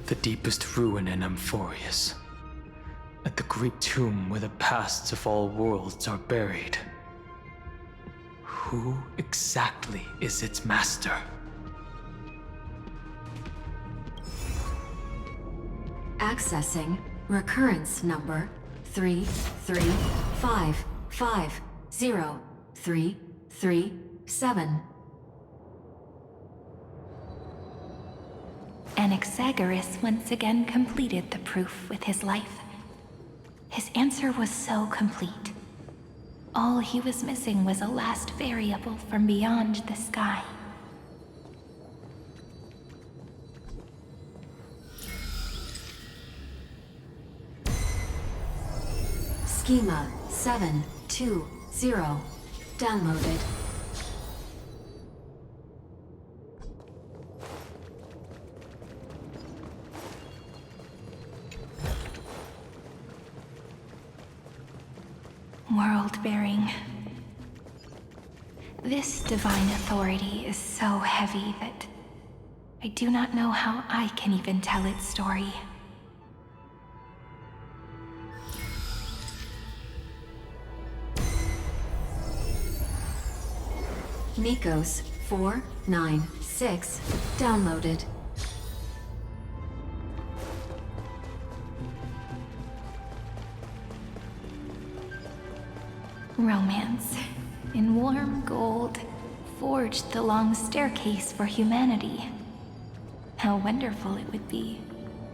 The deepest ruin in Amphoreus, at the great tomb where the pasts of all worlds are buried. Who exactly is its master? Accessing recurrence number 335503337. Anaxagoras once again completed the proof with his life. His answer was so complete. All he was missing was a last variable from beyond the sky. Schema 720 downloaded. World-bearing. This divine authority is so heavy that I do not know how I can even tell its story. Nikos 496 downloaded. Romance, in warm gold, forged the long staircase for humanity. How wonderful it would be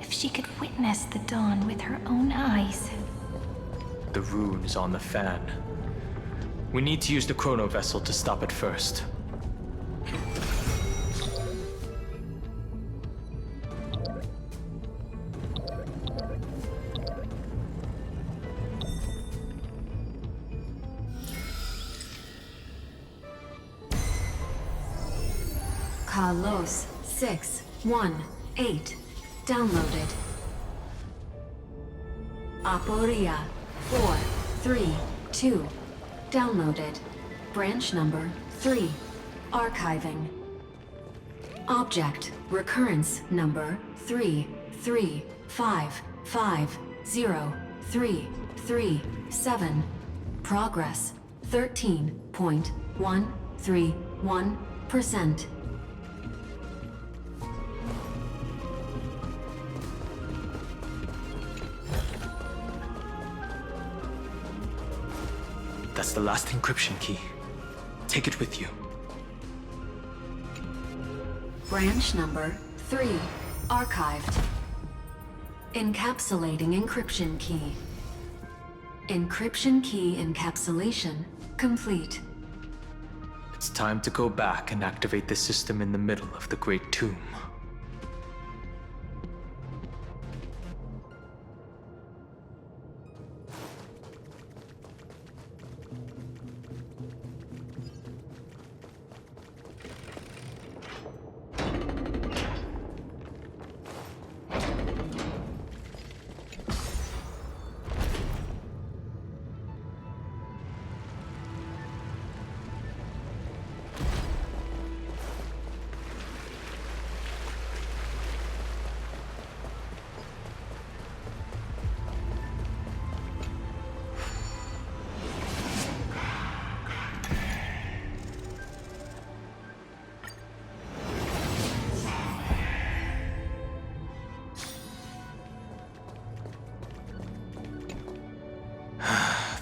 if she could witness the dawn with her own eyes. The rune is on the fan. We need to use the chrono vessel to stop it first. Kalos 618 downloaded. Aporia 432 downloaded. Branch number 3. Archiving. Object recurrence number 33550337. Progress 13.131%. That's the last encryption key. Take it with you. Branch number 3. Archived. Encapsulating encryption key. Encryption key encapsulation complete. It's time to go back and activate the system in the middle of the Great Tomb.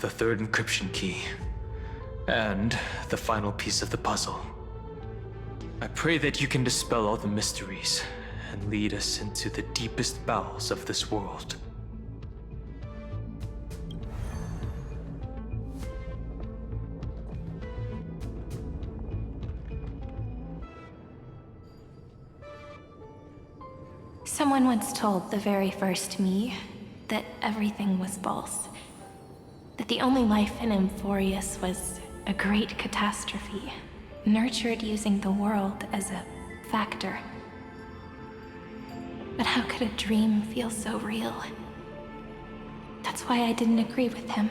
The third encryption key, and the final piece of the puzzle. I pray that you can dispel all the mysteries and lead us into the deepest bowels of this world. Someone once told the very first me that everything was false. That the only life in Amphoreus was a great catastrophe, nurtured using the world as a factor. But how could a dream feel so real? That's why I didn't agree with him.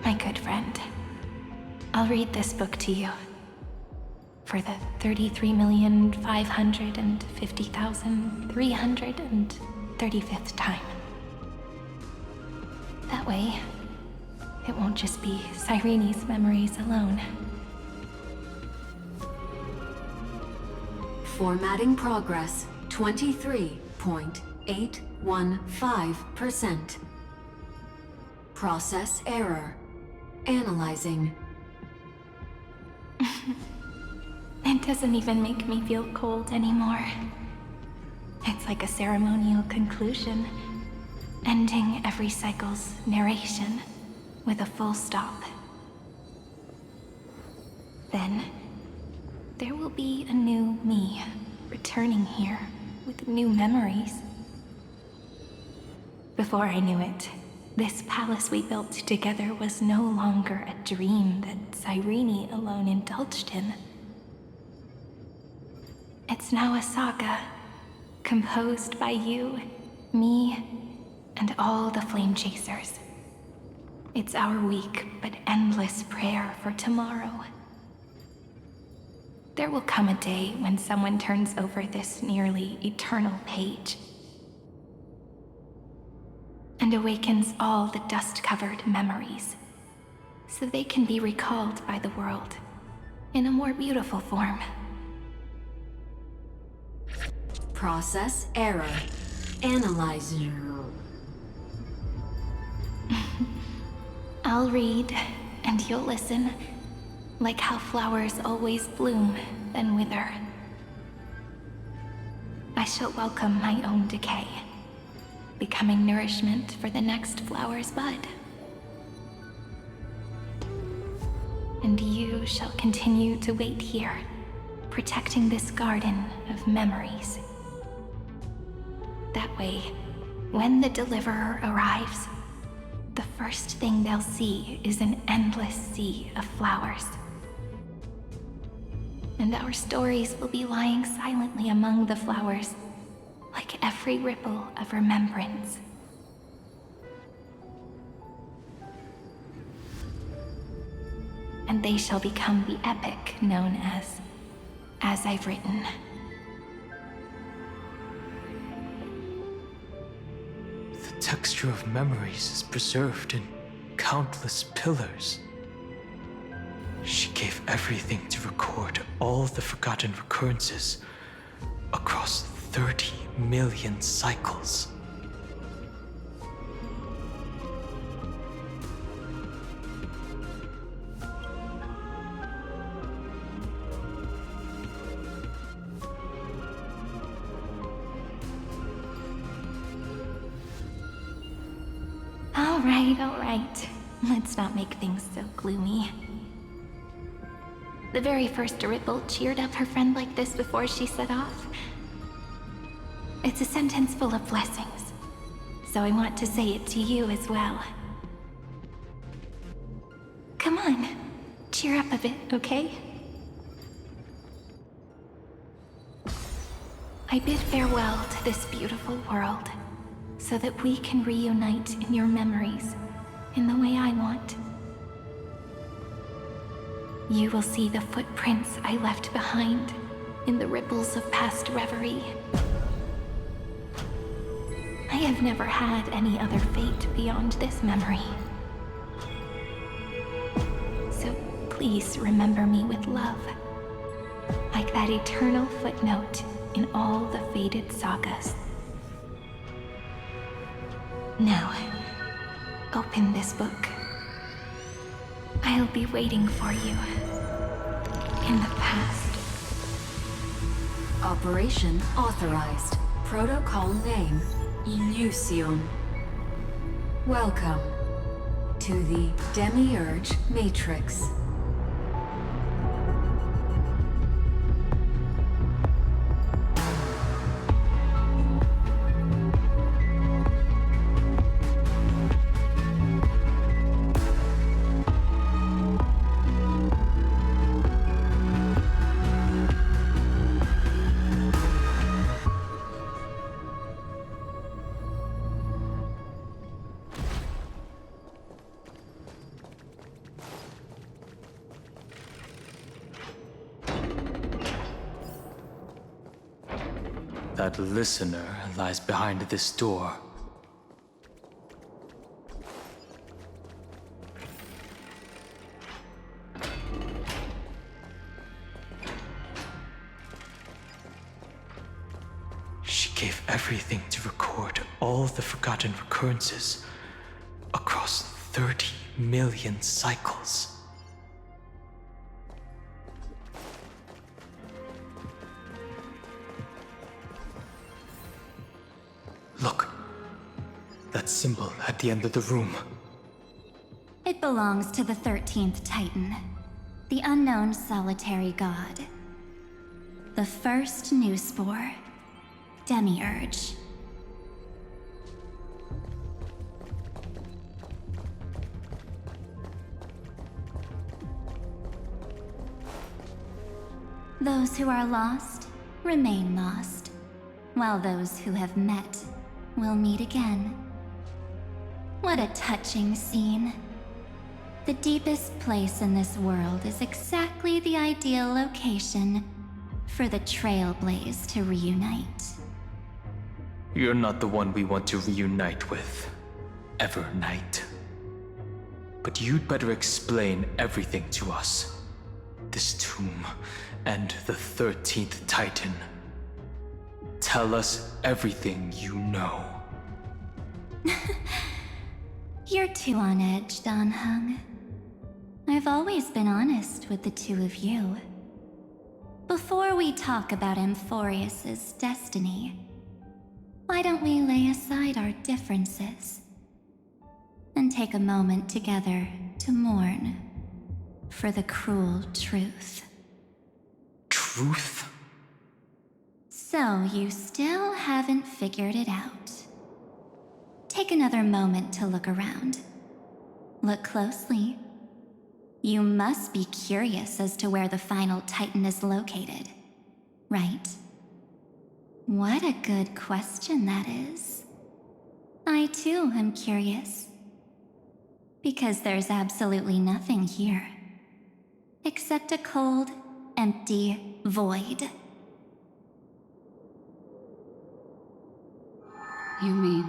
My good friend, I'll read this book to you. For the 33,550,335th time. That way, it won't just be Cyrene's memories alone. Formatting progress 23.815%. Process error. Analyzing. It doesn't even make me feel cold anymore. It's like a ceremonial conclusion, ending every cycle's narration with a full stop. Then, there will be a new me returning here with new memories. Before I knew it, this palace we built together was no longer a dream that Cyrene alone indulged in. It's now a saga, composed by you, me, and all the flame chasers. It's our weak but endless prayer for tomorrow. There will come a day when someone turns over this nearly eternal page and awakens all the dust-covered memories, so they can be recalled by the world in a more beautiful form. Process error. Analyzer. I'll read, and you'll listen, like how flowers always bloom, then wither. I shall welcome my own decay, becoming nourishment for the next flower's bud. And you shall continue to wait here, protecting this garden of memories. That way, when the Deliverer arrives, the first thing they'll see is an endless sea of flowers. And our stories will be lying silently among the flowers, like every ripple of remembrance. and they shall become the epic known as I've Written. The texture of memories is preserved in countless pillars. She gave everything to record all the forgotten recurrences across 30 million cycles. All right. Let's not make things so gloomy. The very first Ripple cheered up her friend like this before she set off. It's a sentence full of blessings, so I want to say it to you as well. Come on, cheer up a bit, okay? I bid farewell to this beautiful world, so that we can reunite in your memories in the way I want. You will see the footprints I left behind in the ripples of past reverie. I have never had any other fate beyond this memory. So please remember me with love, like that eternal footnote in all the faded sagas. Now, open this book. I'll be waiting for you in the past. Operation authorized. Protocol name, Illusion. Welcome to the Demiurge Matrix. That listener lies behind this door. She gave everything to record all the forgotten recurrences across 30 million cycles. Look, that symbol at the end of the room. It belongs to the 13th Titan, the unknown solitary god. The first new spore, Demiurge. Those who are lost remain lost, while those who have met will meet again. What a touching scene. The deepest place in this world is exactly the ideal location for the Trailblaze to reunite. You're not the one we want to reunite with, Evernight. But you'd better explain everything to us. This tomb and the 13th Titan. Tell us everything you know. You're too on edge, Danhung. I've always been honest with the two of you. Before we talk about Amphoreus's destiny, why don't we lay aside our differences and take a moment together to mourn for the cruel truth? Truth? So you still haven't figured it out. Take another moment to look around. Look closely. You must be curious as to where the final Titan is located, right? What a good question that is. I too am curious. Because there's absolutely nothing here. except a cold, empty void. You mean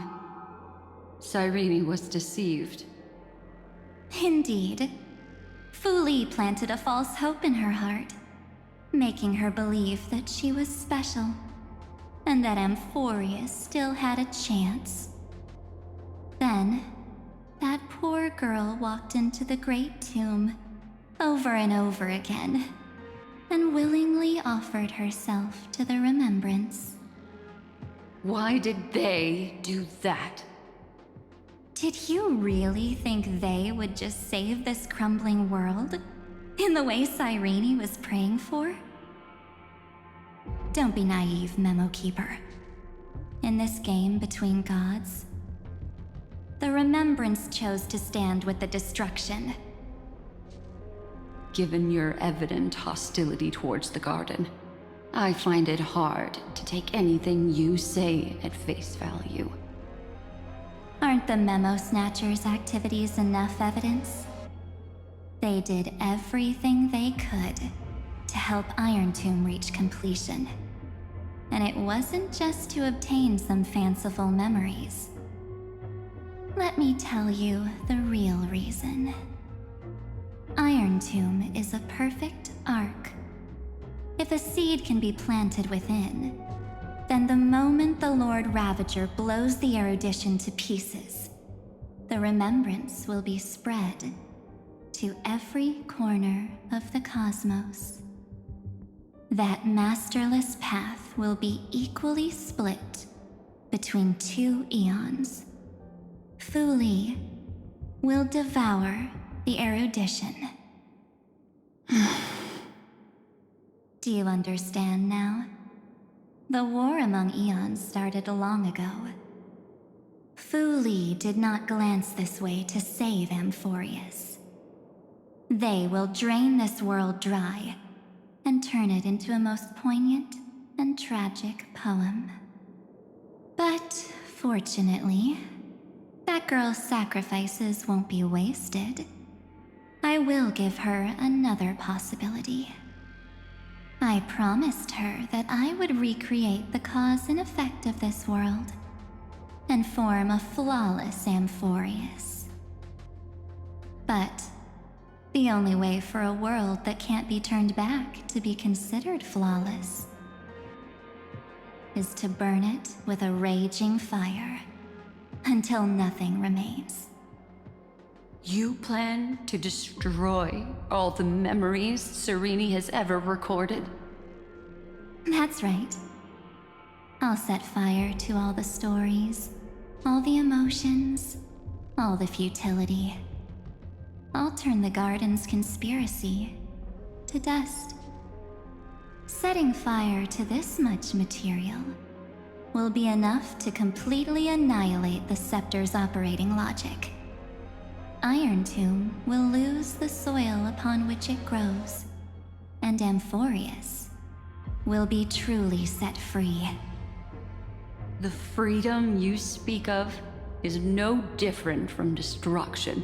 Cyrene was deceived? Indeed. Fu Li planted a false hope in her heart, making her believe that she was special, and that amphoreus still had a chance. Then, that poor girl walked into the Great Tomb over and over again, and willingly offered herself to the remembrance. Why did they do that? Did you really think they would just save this crumbling world in the way Cyrene was praying for? Don't be naive, Memo Keeper. In this game between gods, the Remembrance chose to stand with the destruction. Given your evident hostility towards the Garden, I find it hard to take anything you say at face value. Aren't the Memo Snatchers' activities enough evidence? They did everything they could to help Iron Tomb reach completion. And it wasn't just to obtain some fanciful memories. Let me tell you the real reason. Iron Tomb is a perfect arc. If a seed can be planted within, then the moment the Lord Ravager blows the erudition to pieces, the remembrance will be spread to every corner of the cosmos. That masterless path will be equally split between two eons. Fu Li will devour the erudition. Do you understand now? The war among eons started long ago. Fu Li did not glance this way to save amphoreus. They will drain this world dry and turn it into a most poignant and tragic poem. But fortunately, that girl's sacrifices won't be wasted. I will give her another possibility. I promised her that I would recreate the cause and effect of this world and form a flawless amphoreus. But the only way for a world that can't be turned back to be considered flawless is to burn it with a raging fire until nothing remains. You plan to destroy all the memories Cyrene has ever recorded? That's right. I'll set fire to all the stories, all the emotions, all the futility. I'll turn the Garden's conspiracy to dust. Setting fire to this much material will be enough to completely annihilate the Scepter's operating logic. Iron Tomb will lose the soil upon which it grows, and amphoreus will be truly set free. The freedom you speak of is no different from destruction.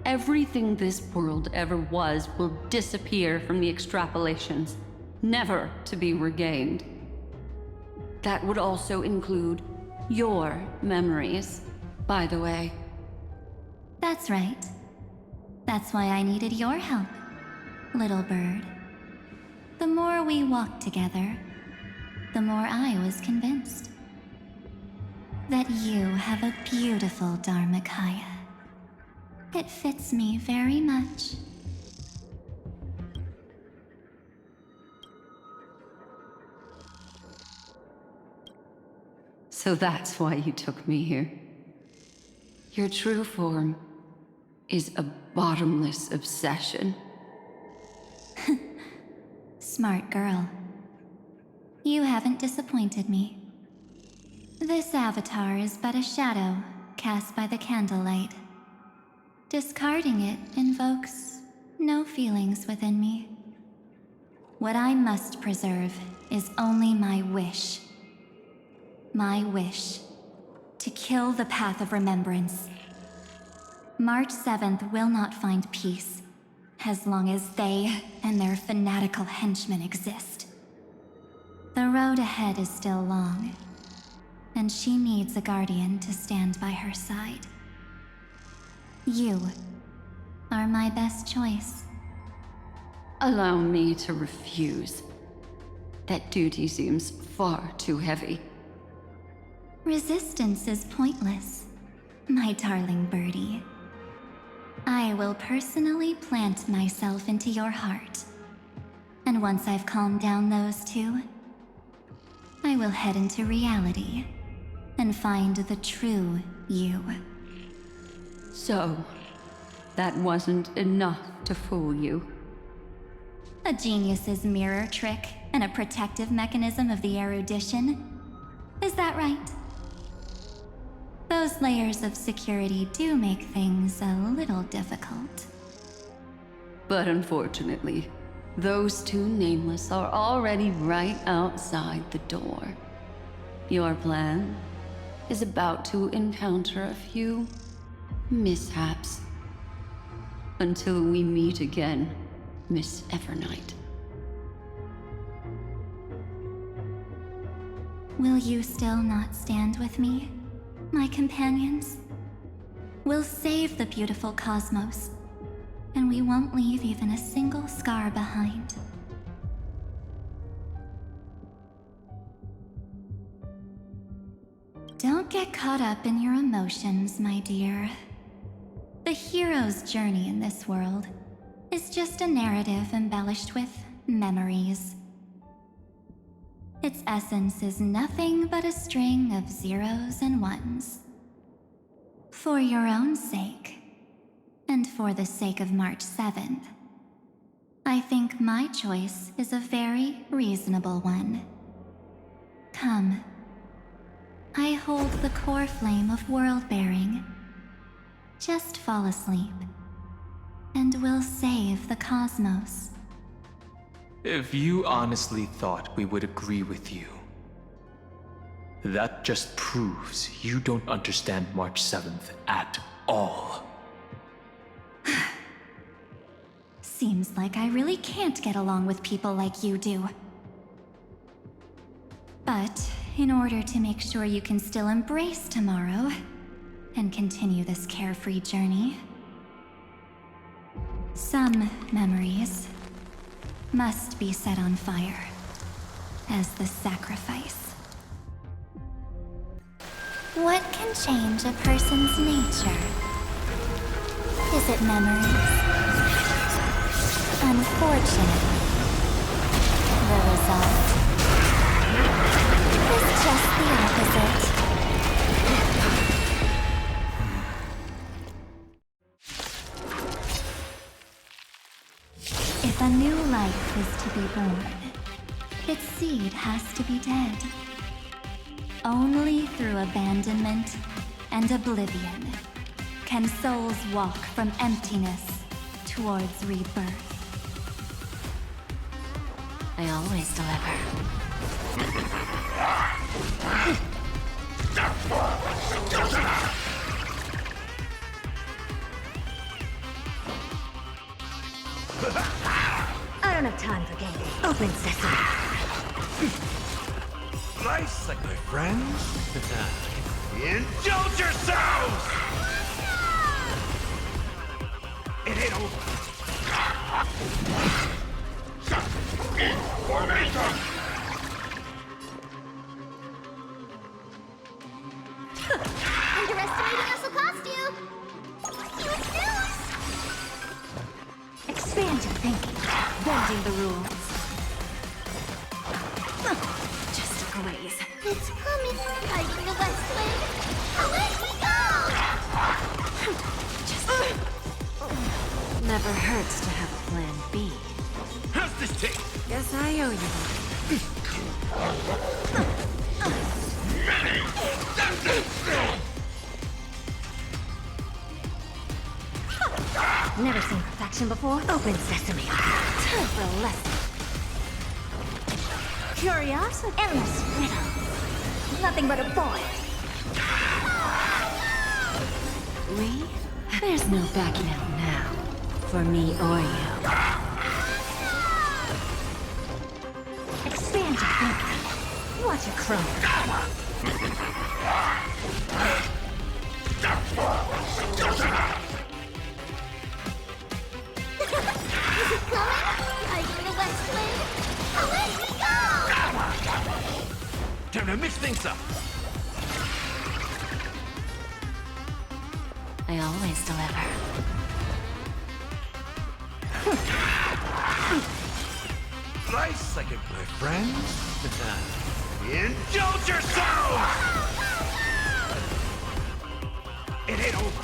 Everything this world ever was will disappear from the extrapolations, never to be regained. That would also include your memories, by the way. That's right. That's why I needed your help, little bird. The more we walked together, the more I was convinced that you have a beautiful Dharmakaya. It fits me very much. So that's why you took me here. Your true form is a bottomless obsession. Smart girl. You haven't disappointed me. This avatar is but a shadow cast by the candlelight. Discarding it invokes no feelings within me. What I must preserve is only my wish. My wish to kill the path of remembrance. March 7th will not find peace, as long as they and their fanatical henchmen exist. The road ahead is still long, and she needs a guardian to stand by her side. You are my best choice. Allow me to refuse. That duty seems far too heavy. Resistance is pointless, my darling birdie. I will personally plant myself into your heart. And once I've calmed down those two, I will head into reality and find the true you. So, that wasn't enough to fool you. A genius's mirror trick and a protective mechanism of the erudition. Is that right? Those layers of security do make things a little difficult. But unfortunately, those two nameless are already right outside the door. Your plan is about to encounter a few mishaps. Until we meet again, Miss Evernight. Will you still not stand with me, my companions? We'll save the beautiful cosmos, and we won't leave even a single scar behind. Don't get caught up in your emotions, my dear. The hero's journey in this world is just a narrative embellished with memories. Its essence is nothing but a string of zeros and ones. For your own sake, and for the sake of March 7th, I think my choice is a very reasonable one. Come. I hold the core flame of world-bearing. Just fall asleep, and we'll save the cosmos. If you honestly thought we would agree with you, that just proves you don't understand March 7th at all. Seems like I really can't get along with people like you do. But in order to make sure you can still embrace tomorrow and continue this carefree journey, some memories must be set on fire as the sacrifice. What can change a person's nature? Is it memories? Unfortunately, the result is just the opposite. If a new life is to be born, its seed has to be dead. Only through abandonment and oblivion can souls walk from emptiness towards rebirth. I always deliver. I don't have time for games. Open sesame. Nice, like my friends. Indulge yourselves! It ain't over. Formation! Underestimating us will cost you. You snooze! Expand your thinking. Bending the rules. Just a glaze. It's coming. Fighting the West Wind. Away we go! Never hurts to have a plan B. How's this taste? Guess I owe you one. Never seen perfection before. Open sesame. Time for a lesson. Curiosity. Endless riddle. Nothing but a boy. Lee? There's no backing out now. For me or you. Expand your thinking. Watch it crumble. Is it coming? Are you in the west wind? Away we go! Time to mix things up. I always deliver. Nice, I can play friends. Indulge yourself! It ain't over.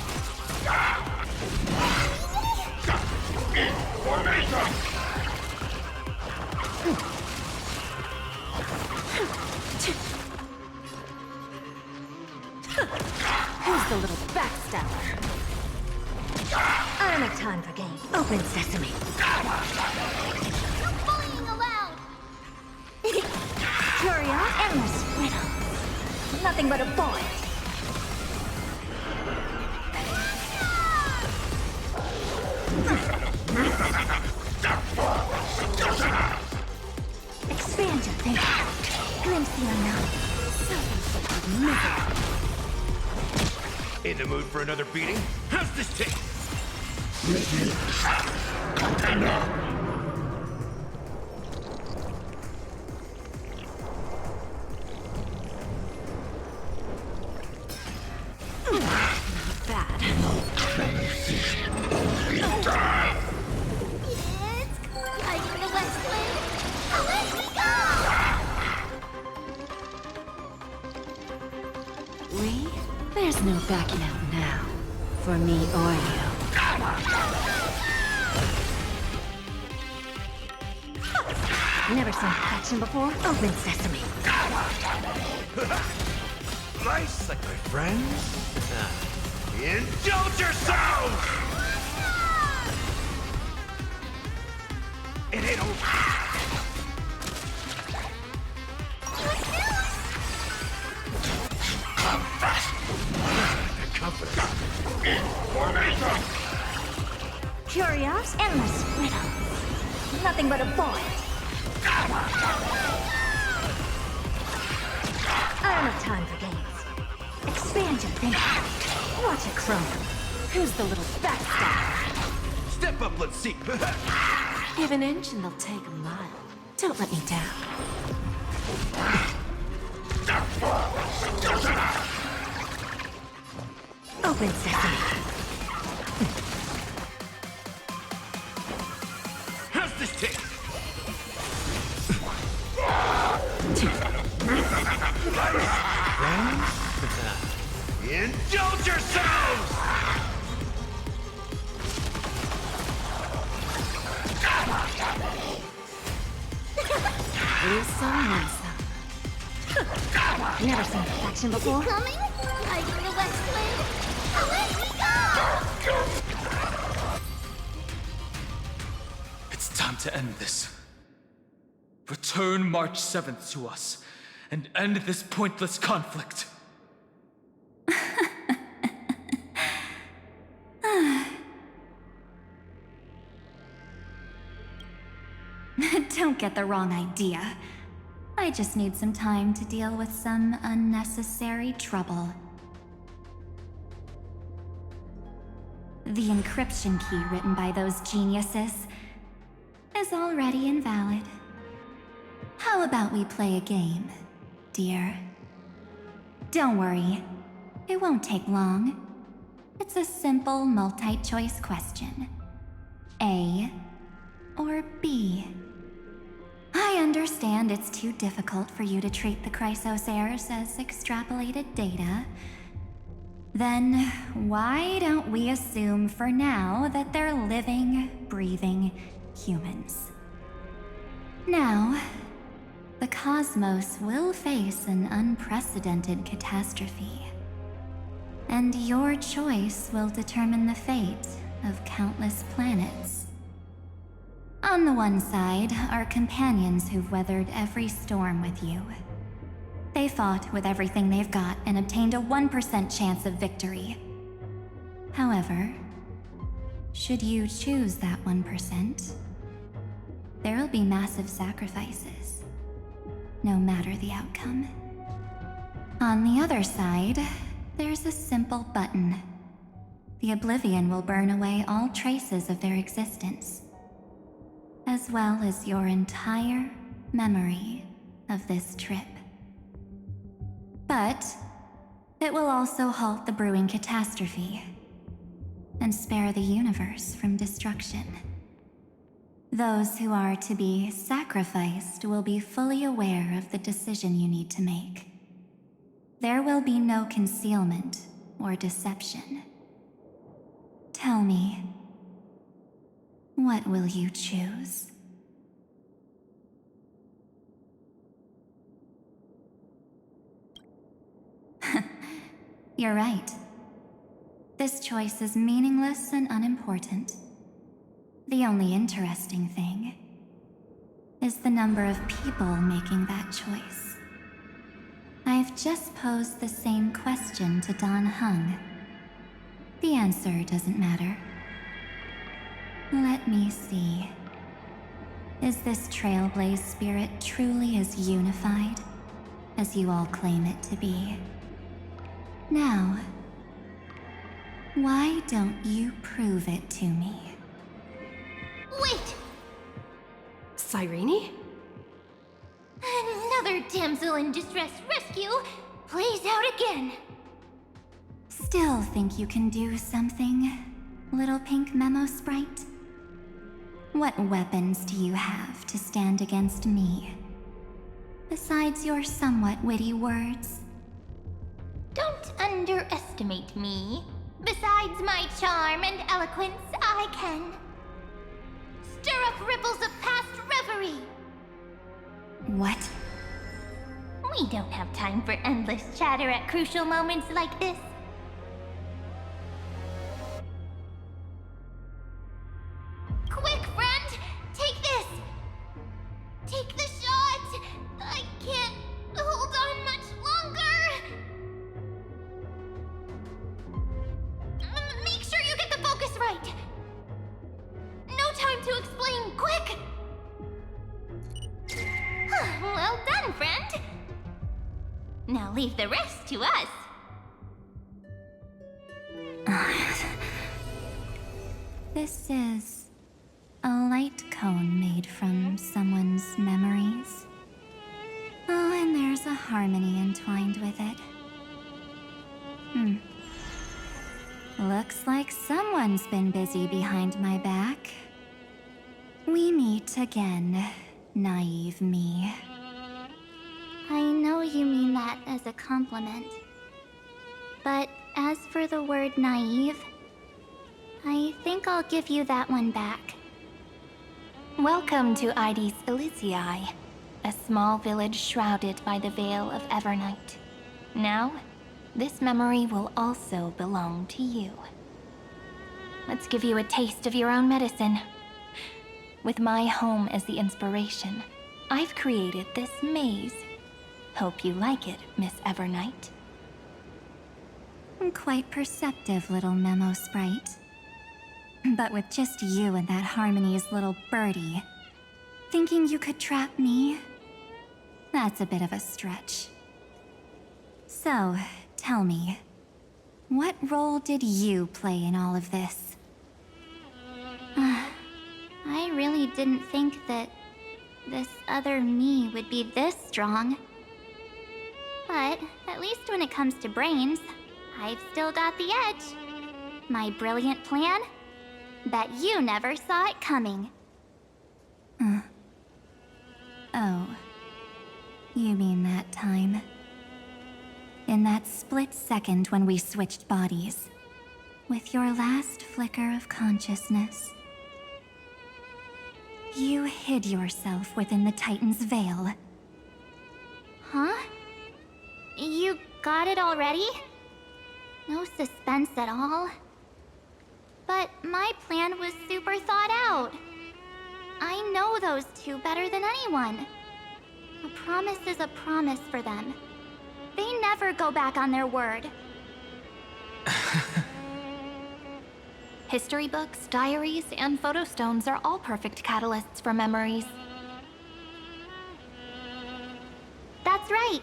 Who's the little backstabber? I don't have time for games. Open sesame. No bullying allowed! Curious, endless riddle. Nothing but a boy. Expand your thinking. Glimpse the unknown. Self-inflicted misery. In the mood for another beating? How's this taste? Bad. It's hiding the west wind. Away we go! We? There's no backing out now. For me or you. Never seen action before? Open sesame. Nice, like my friends. Indulge yourselves! It ain't over. Come fast. Curious, endless riddle. Nothing but a boy. I don't have time for games. Expand your thinking. Watch it crumble. Who's the little backstabber? Step up, let's see. Give an inch and they'll take a mile. Don't let me down. Open sesame. How's this taste? Indulge yourselves! Lose some, win some. Never seen action before? Coming? Hiding the west wind. Away we go! It's time to end this. Return March 7th to us, and end this pointless conflict. Don't get the wrong idea. I just need some time to deal with some unnecessary trouble. The encryption key written by those geniuses is already invalid. How about we play a game, dear? Don't worry, it won't take long. It's a simple multi-choice question. A or B? I understand it's too difficult for you to treat the chrysosairs as extrapolated data. Then why don't we assume for now that they're living, breathing humans? Now, the cosmos will face an unprecedented catastrophe. And your choice will determine the fate of countless planets. On the one side are companions who've weathered every storm with you. They fought with everything they've got and obtained a 1% chance of victory. However, Should you choose that 1%, there'll be massive sacrifices, no matter the outcome. On the other side, there's a simple button. The Oblivion will burn away all traces of their existence, as well as your entire memory of this trip. But it will also halt the brewing catastrophe and spare the universe from destruction. Those who are to be sacrificed will be fully aware of the decision you need to make. There will be no concealment or deception. Tell me, what will you choose? You're right. This choice is meaningless and unimportant. The only interesting thing is the number of people making that choice. I've just posed the same question to Don Hung. The answer doesn't matter. Let me see. Is this Trailblaze spirit truly as unified as you all claim it to be? Now, why don't you prove it to me? Wait! Cyrene? Another damsel in distress rescue plays out again. Still think you can do something, little pink memo sprite? What weapons do you have to stand against me, besides your somewhat witty words? Don't underestimate me. Besides my charm and eloquence, I can stir up ripples of past reverie. What? We don't have time for endless chatter at crucial moments like this. Quick, friend! Take this! Take the shot! I can't hold on much longer! Make sure you get the focus right! No time to explain, quick! Well done, friend! Now leave the rest to us. This is a light cone made from someone's memories. Oh, and there's a harmony entwined with it. Looks like someone's been busy behind my back. We meet again, naive me. I know you mean that as a compliment. But as for the word naive, I think I'll give you that one back. Welcome to Ides Elysiae, a small village shrouded by the veil of Evernight. Now, this memory will also belong to you. Let's give you a taste of your own medicine. With my home as the inspiration, I've created this maze. Hope you like it, Miss Evernight. Quite perceptive, little memo sprite. But with just you and that Harmony's little birdie, thinking you could trap me? That's a bit of a stretch. So, tell me, what role did you play in all of this? I really didn't think that this other me would be this strong. But at least when it comes to brains, I've still got the edge. My brilliant plan? Bet you never saw it coming. Oh, you mean that time? In that split second when we switched bodies, with your last flicker of consciousness, you hid yourself within the Titan's veil. Huh? You got it already? No suspense at all. But my plan was super thought out. I know those two better than anyone. A promise is a promise for them. They never go back on their word. History books, diaries, and photostones are all perfect catalysts for memories. That's right.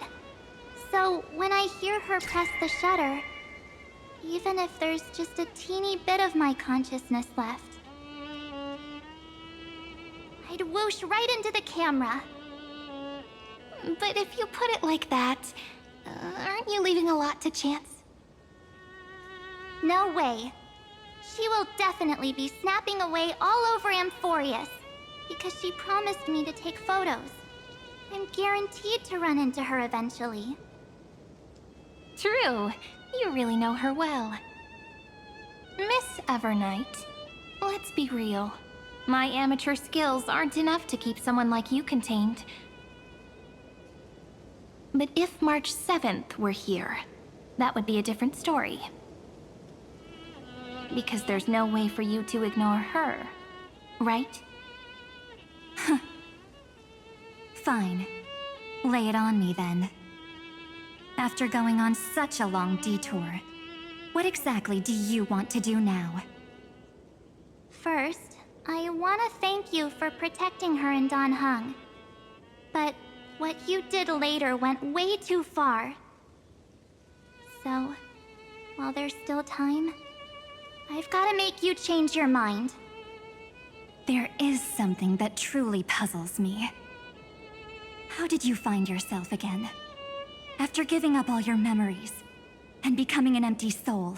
So when I hear her press the shutter, even if there's just a teeny bit of my consciousness left, I'd whoosh right into the camera. But if you put it like that, aren't you leaving a lot to chance? No way. She will definitely be snapping away all over amphoreus, because she promised me to take photos. I'm guaranteed to run into her eventually. True. You really know her well. Miss Evernight, let's be real. My amateur skills aren't enough to keep someone like you contained. But if March 7th were here, that would be a different story. Because there's no way for you to ignore her, right? Fine. Lay it on me then. After going on such a long detour, what exactly do you want to do now? First, I want to thank you for protecting her and Don Hung. But what you did later went way too far. So, while there's still time, I've got to make you change your mind. There is something that truly puzzles me. How did you find yourself again? After giving up all your memories and becoming an empty soul.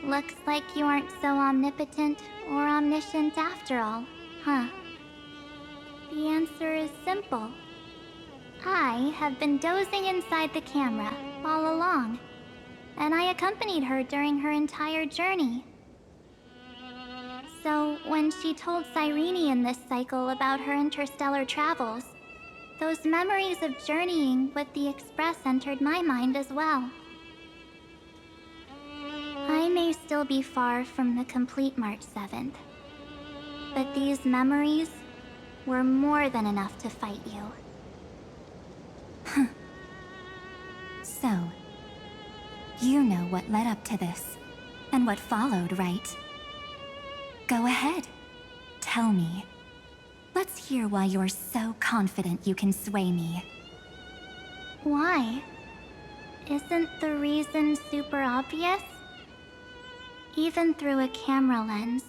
Looks like you aren't so omnipotent or omniscient after all, huh? The answer is simple. I have been dozing inside the camera all along, and I accompanied her during her entire journey. So when she told Cyrene in this cycle about her interstellar travels, those memories of journeying with the Express entered my mind as well. I may still be far from the complete March 7th, but these memories were more than enough to fight you. So, you know what led up to this, and what followed, right? Go ahead. Tell me. Let's hear why you're so confident you can sway me. Why? Isn't the reason super obvious? Even through a camera lens,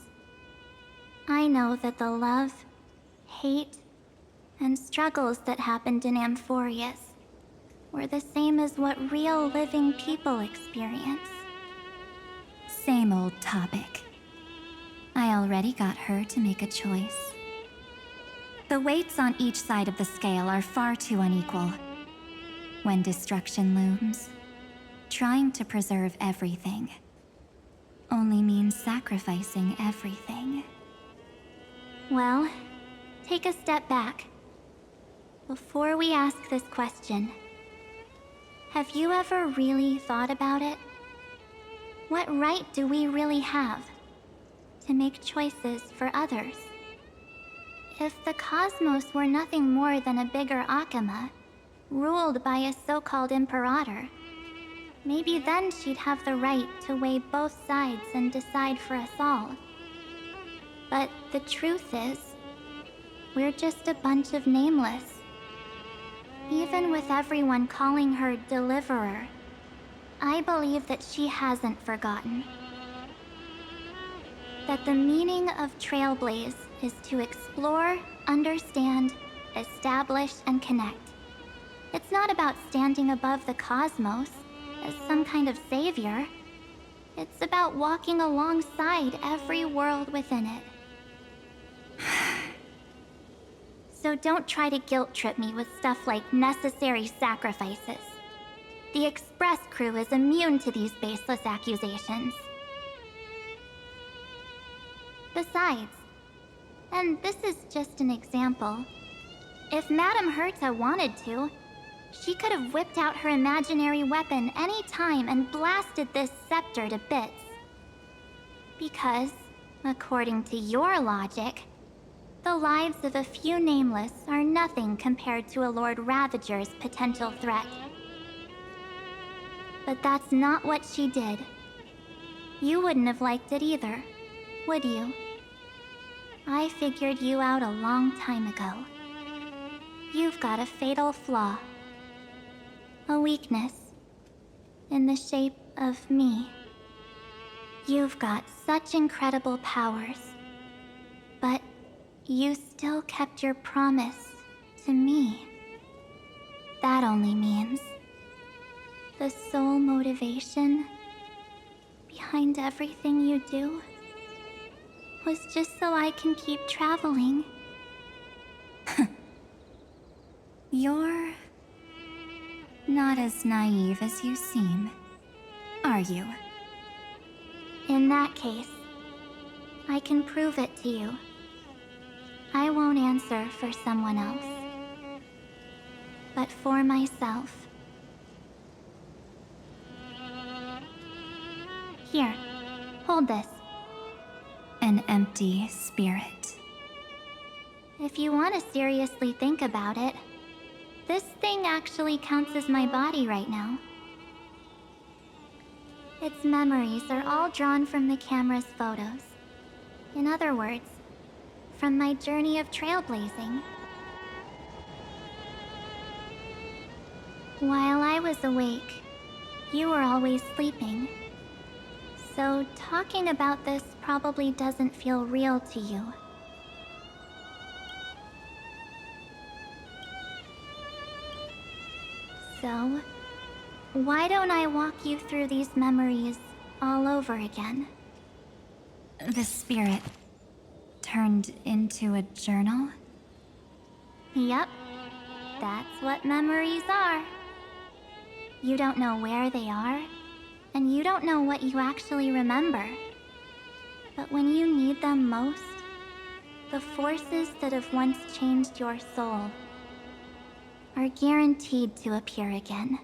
I know that the love, hate, and struggles that happened in amphoreus were the same as what real living people experience. Same old topic. I already got her to make a choice. The weights on each side of the scale are far too unequal. When destruction looms, trying to preserve everything only means sacrificing everything. Well, take a step back. Before we ask this question, have you ever really thought about it? What right do we really have to make choices for others? If the cosmos were nothing more than a bigger Akama, ruled by a so-called imperator, maybe then she'd have the right to weigh both sides and decide for us all. But the truth is, we're just a bunch of nameless. Even with everyone calling her Deliverer, I believe that she hasn't forgotten. That the meaning of Trailblaze is to explore, understand, establish, and connect. It's not about standing above the cosmos as some kind of savior. It's about walking alongside every world within it. So don't try to guilt trip me with stuff like necessary sacrifices. The Express crew is immune to these baseless accusations. Besides, and this is just an example, if Madame Herta wanted to, she could have whipped out her imaginary weapon any time and blasted this scepter to bits. Because, according to your logic, the lives of a few nameless are nothing compared to a Lord Ravager's potential threat. But that's not what she did. You wouldn't have liked it either, would you? I figured you out a long time ago. You've got a fatal flaw. A weakness. In the shape of me. You've got such incredible powers. But you still kept your promise to me. That only means the sole motivation behind everything you do was just so I can keep traveling. You're not as naive as you seem, are you? In that case, I can prove it to you. I won't answer for someone else, but for myself. Here, hold this. An empty spirit. If you want to seriously think about it, this thing actually counts as my body right now. Its memories are all drawn from the camera's photos. In other words, from my journey of trailblazing. While I was awake, you were always sleeping. So talking about this probably doesn't feel real to you. So, why don't I walk you through these memories all over again? The spirit turned into a journal? Yep, that's what memories are. You don't know where they are, and you don't know what you actually remember. But when you need them most, the forces that have once changed your soul are guaranteed to appear again.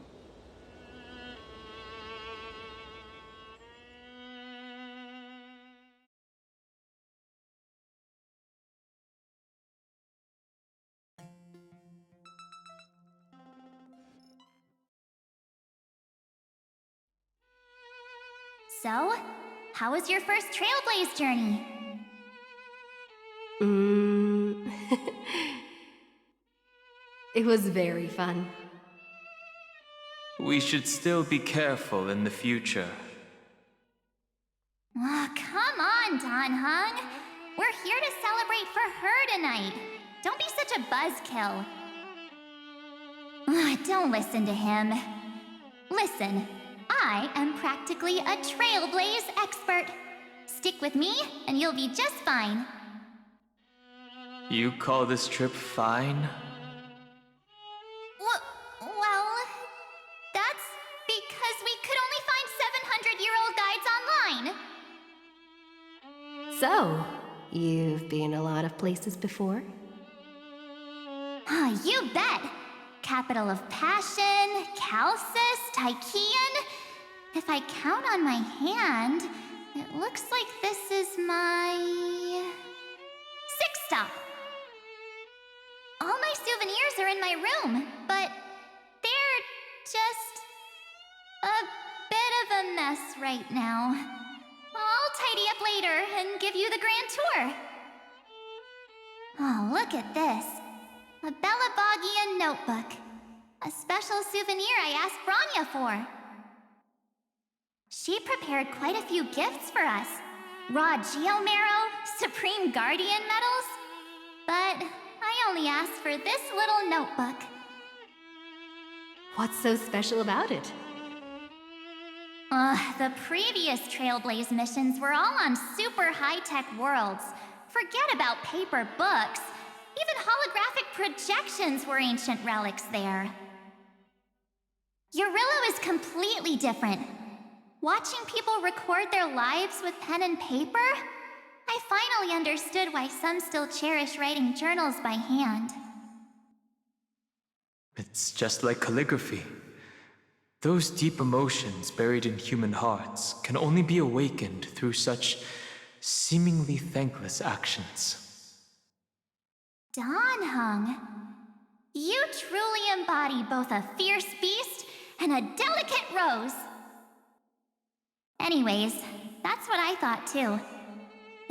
So, how was your first Trailblaze journey? It was very fun. We should still be careful in the future. Oh, come on, Don Hung. We're here to celebrate for her tonight. Don't be such a buzzkill. Don't listen to him. Listen, I am practically a Trailblaze expert. Stick with me, and you'll be just fine. You call this trip fine? Well, that's because we could only find 700-year-old guides online. So, you've been a lot of places before? You bet! Capital of Passion, Calcis, Tychean. If I count on my hand, it looks like this is my 6th stop. All my souvenirs are in my room, but they're just a bit of a mess right now. I'll tidy up later and give you the grand tour. Oh, look at this. A Bellabogian notebook. A special souvenir I asked Branya for. She prepared quite a few gifts for us. Raw Geomarrow, Supreme Guardian medals. But I only asked for this little notebook. What's so special about it? The previous Trailblaze missions were all on super high-tech worlds. Forget about paper books. Even holographic projections were ancient relics there. Eurillo is completely different. Watching people record their lives with pen and paper, I finally understood why some still cherish writing journals by hand. It's just like calligraphy. Those deep emotions buried in human hearts can only be awakened through such seemingly thankless actions. Don Hung, you truly embody both a fierce beast and a delicate rose. Anyways, That's what I thought too.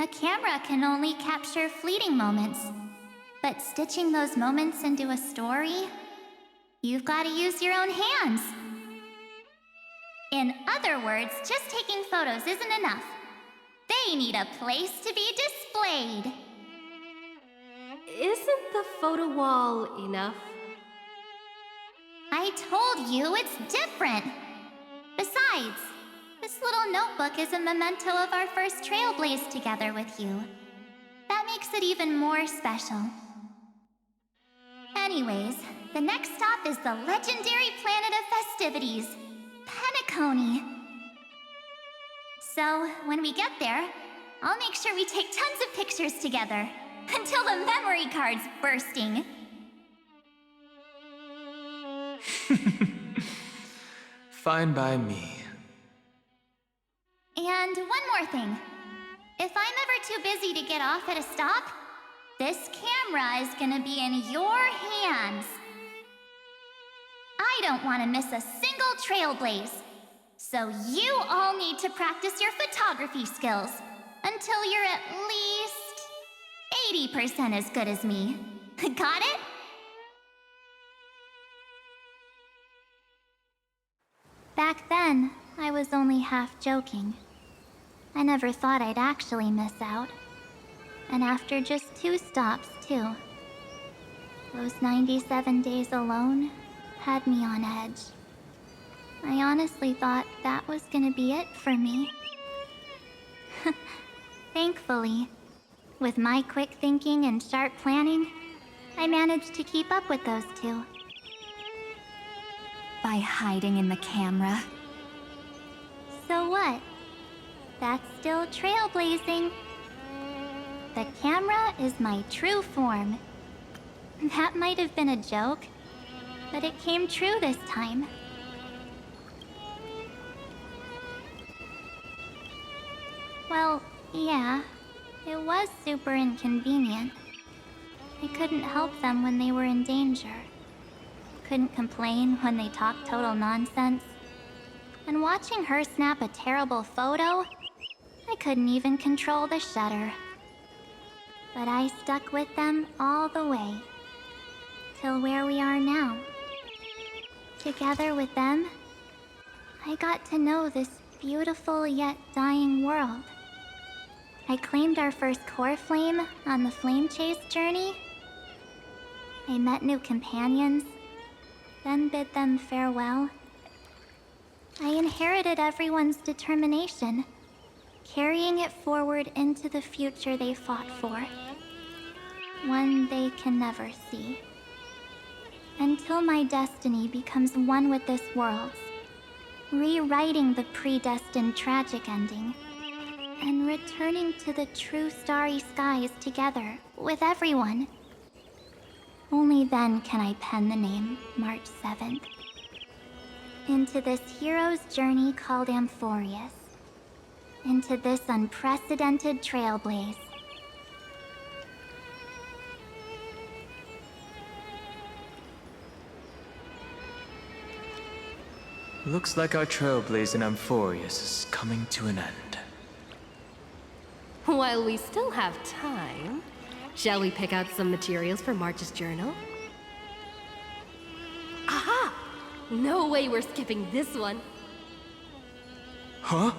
A camera can only capture fleeting moments. But stitching those moments into a story, you've got to use your own hands. In other words, just taking photos isn't enough. They need a place to be displayed. Isn't the photo wall enough? I told you it's different. Besides, this little notebook is a memento of our first trailblaze together with you. That makes it even more special. Anyways, the next stop is the legendary planet of festivities, Penacony. So, when we get there, I'll make sure we take tons of pictures together, until the memory card's bursting. Fine by me. And one more thing. If I'm ever too busy to get off at a stop, this camera is gonna be in your hands. I don't want to miss a single trailblaze. So you all need to practice your photography skills until you're at least 80% as good as me. Got it? Back then, I was only half joking. I never thought I'd actually miss out. And after just 2 stops, too. Those 97 days alone had me on edge. I honestly thought that was gonna be it for me. Thankfully, with my quick thinking and sharp planning, I managed to keep up with those 2. By hiding in the camera. So what? That's still trailblazing. The camera is my true form. That might have been a joke, but it came true this time. Well, yeah, it was super inconvenient. I couldn't help them when they were in danger. Couldn't complain when they talked total nonsense. And watching her snap a terrible photo, I couldn't even control the shutter. But I stuck with them all the way, till where we are now. Together with them, I got to know this beautiful yet dying world. I claimed our first core flame on the flame chase journey. I met new companions, then bid them farewell. I inherited everyone's determination, carrying it forward into the future they fought for. One they can never see. Until my destiny becomes one with this world's, rewriting the predestined tragic ending, and returning to the true starry skies together with everyone. Only then can I pen the name March 7th. Into this hero's journey called Amphoreus. Into this unprecedented trailblaze. Looks like our trailblaze in Amphoreus is coming to an end. While we still have time, shall we pick out some materials for March's journal? Aha! No way we're skipping this one. Huh?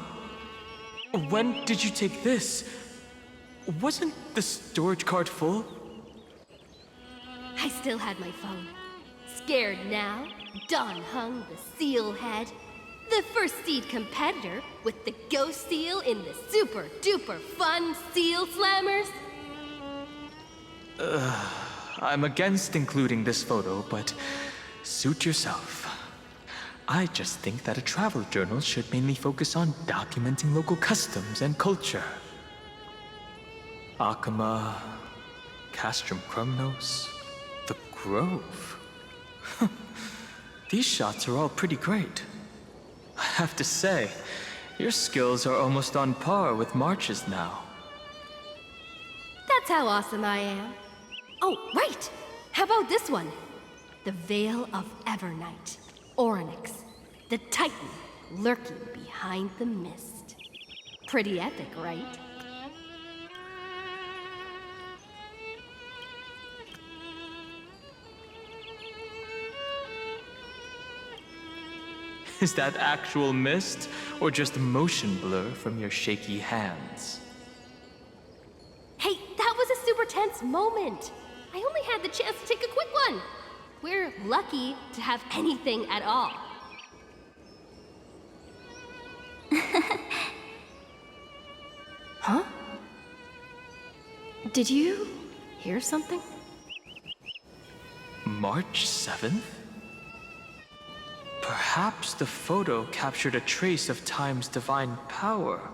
When did you take this? Wasn't the storage card full? I still had my phone. Scared now, Dawn hung the seal head. The first seed competitor with the ghost seal in the super duper fun seal slammers. I'm against including this photo, but suit yourself. I just think that a travel journal should mainly focus on documenting local customs and culture. Akama, Castrum Krumnos, the Grove. These shots are all pretty great. I have to say, your skills are almost on par with March's now. That's how awesome I am. Oh, right! How about this one? The Veil of Evernight. Orynyx, the Titan lurking behind the mist. Pretty epic, right? Is that actual mist, or just motion blur from your shaky hands? Hey, that was a super tense moment. I only had the chance to take a quick one. We're lucky to have anything at all. Huh? Did you hear something? March 7th? Perhaps the photo captured a trace of time's divine power,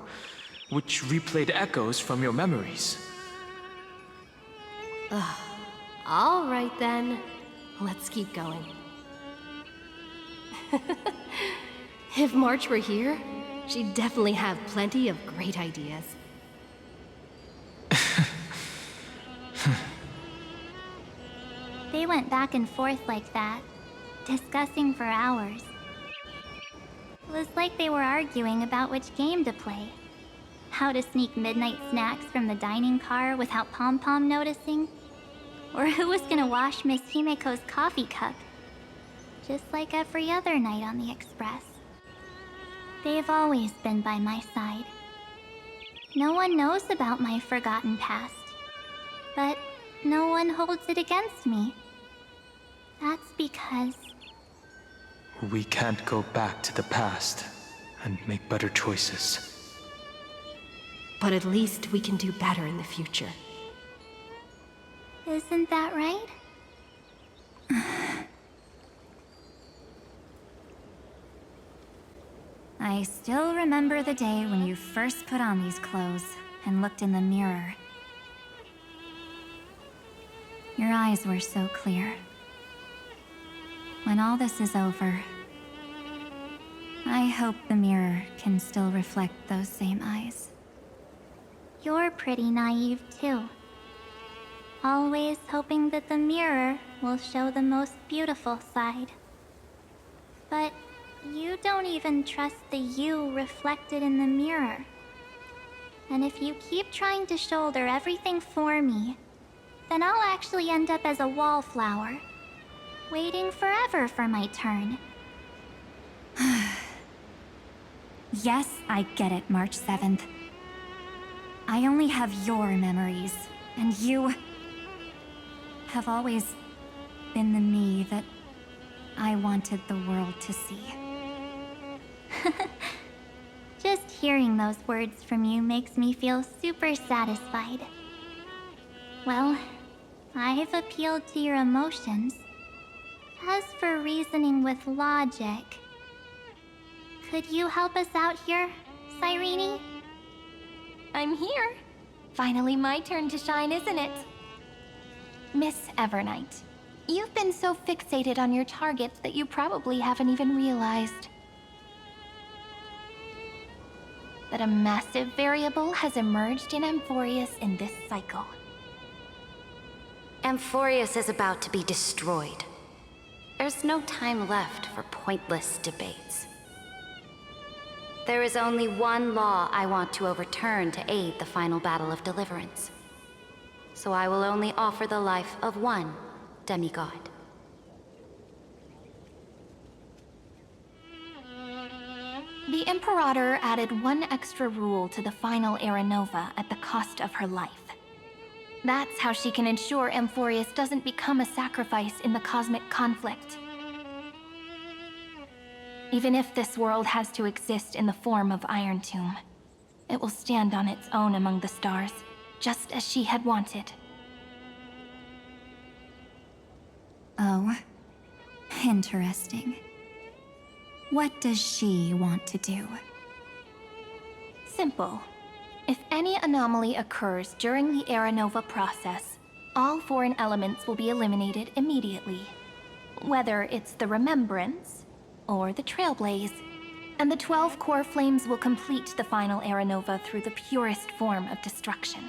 which replayed echoes from your memories. All right then. Let's keep going. If March were here, she'd definitely have plenty of great ideas. They went back and forth like that, discussing for hours. It was like they were arguing about which game to play. How to sneak midnight snacks from the dining car without Pom-Pom noticing. Or who was gonna wash Miss Himeko's coffee cup. Just like every other night on the Express. They've always been by my side. No one knows about my forgotten past. But no one holds it against me. That's because... We can't go back to the past and make better choices. But at least we can do better in the future. Isn't that right? I still remember the day when you first put on these clothes and looked in the mirror. Your eyes were so clear. When all this is over, I hope the mirror can still reflect those same eyes. You're pretty naive too. Always hoping that the mirror will show the most beautiful side. But you don't even trust the you reflected in the mirror. And if you keep trying to shoulder everything for me, then I'll actually end up as a wallflower, waiting forever for my turn. Yes, I get it, March 7th. I only have your memories, and you have always been the me that I wanted the world to see. Just hearing those words from you makes me feel super satisfied. Well, I've appealed to your emotions. As for reasoning with logic, could you help us out here, Cyrene? I'm here. Finally my turn to shine, isn't it? Miss Evernight, you've been so fixated on your targets that you probably haven't even realized that a massive variable has emerged in Amphoreus in this cycle. Amphoreus is about to be destroyed. There's no time left for pointless debates. There is only one law I want to overturn to aid the final battle of deliverance. So I will only offer the life of one demigod. The Imperator added one extra rule to the final Era Nova at the cost of her life. That's how she can ensure Amphoreus doesn't become a sacrifice in the cosmic conflict. Even if this world has to exist in the form of Iron Tomb, it will stand on its own among the stars, just as she had wanted. Oh, interesting. What does she want to do? Simple. If any anomaly occurs during the Era Nova process, all foreign elements will be eliminated immediately. Whether it's the Remembrance or the Trailblaze, and the 12 core flames will complete the final Era Nova through the purest form of destruction.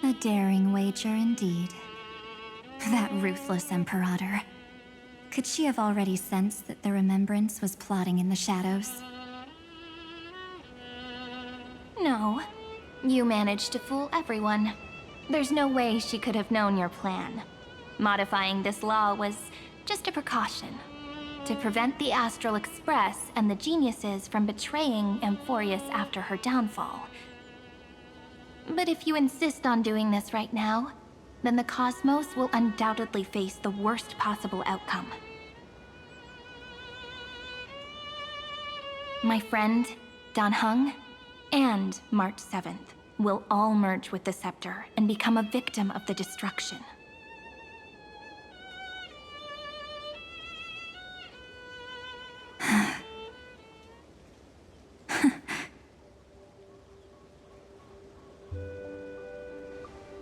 A daring wager indeed. That ruthless Imperator. Could she have already sensed that the Remembrance was plotting in the shadows? No. You managed to fool everyone. There's no way she could have known your plan. Modifying this law was just a precaution, to prevent the Astral Express and the geniuses from betraying Amphoreus after her downfall. But if you insist on doing this right now, then the Cosmos will undoubtedly face the worst possible outcome. My friend, Dan Heng, and March 7th will all merge with the Scepter and become a victim of the destruction.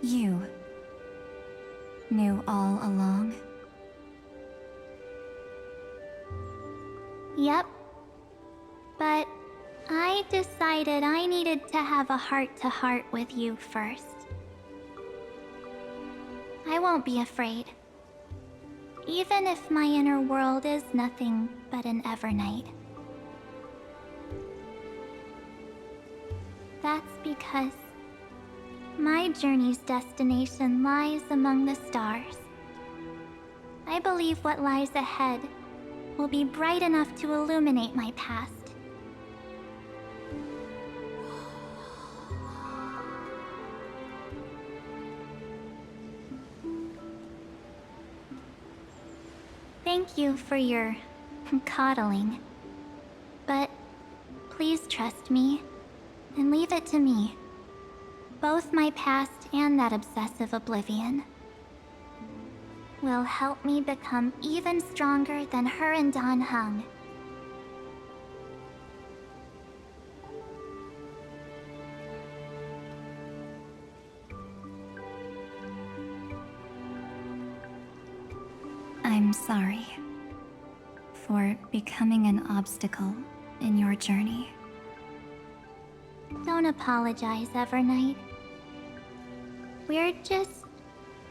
You knew all along? Yep. But I decided I needed to have a heart-to-heart with you first. I won't be afraid. Even if my inner world is nothing but an Evernight. That's because my journey's destination lies among the stars. I believe what lies ahead will be bright enough to illuminate my past. Thank you for your coddling. But please trust me and leave it to me. Both my past and that obsessive oblivion will help me become even stronger than her and Dan Heng. I'm sorry for becoming an obstacle in your journey. Don't apologize, Evernight. We're just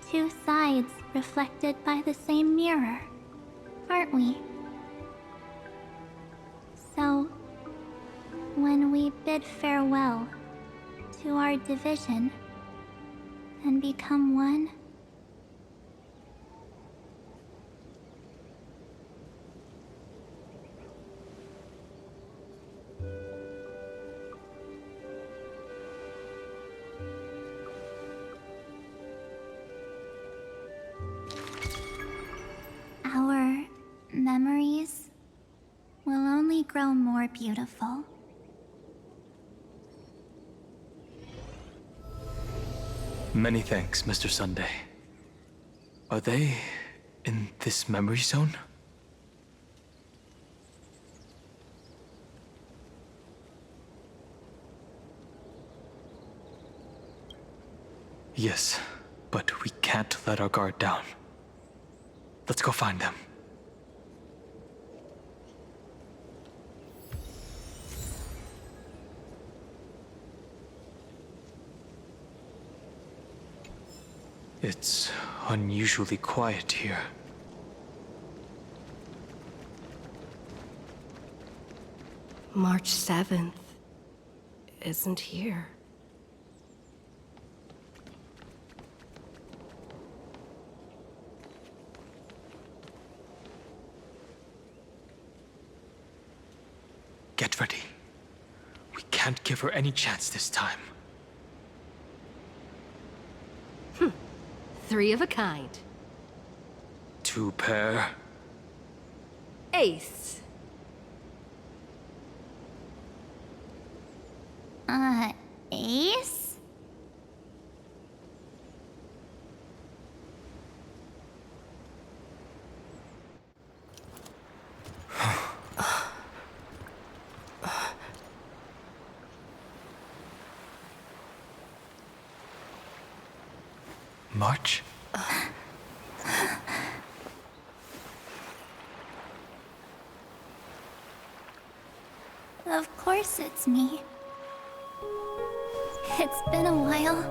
two sides reflected by the same mirror, aren't we? So, when we bid farewell to our division and become one, our memories will only grow more beautiful. Many thanks, Mr. Sunday. Are they in this memory zone? Yes, but we can't let our guard down. Let's go find them. It's unusually quiet here. March 7th isn't here. Get ready. We can't give her any chance this time. Three of a kind. Two pair. Ace. Ace? March? Of course it's me. It's been a while.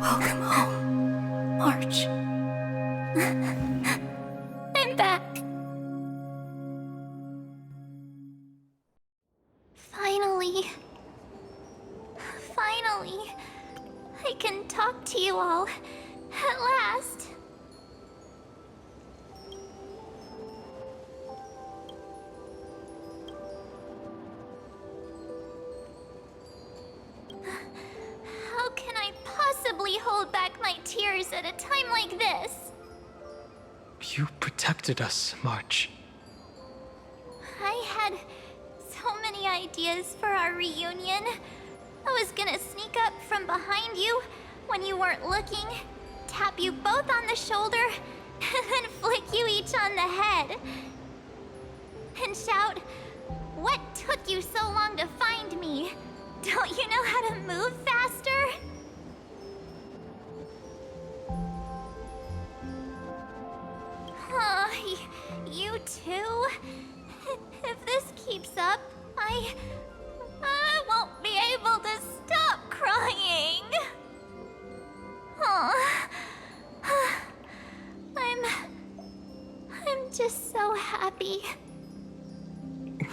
Welcome home, March. I'm back. you all. At last. How can I possibly hold back my tears at a time like this? You protected us, March. I had so many ideas for our reunion. I was gonna sneak up from behind you when you weren't looking, tap you both on the shoulder, and then flick you each on the head. And shout, "What took you so long to find me? Don't you know how to move faster?" You too? If this keeps up, I won't be able to stop crying. I'm just so happy.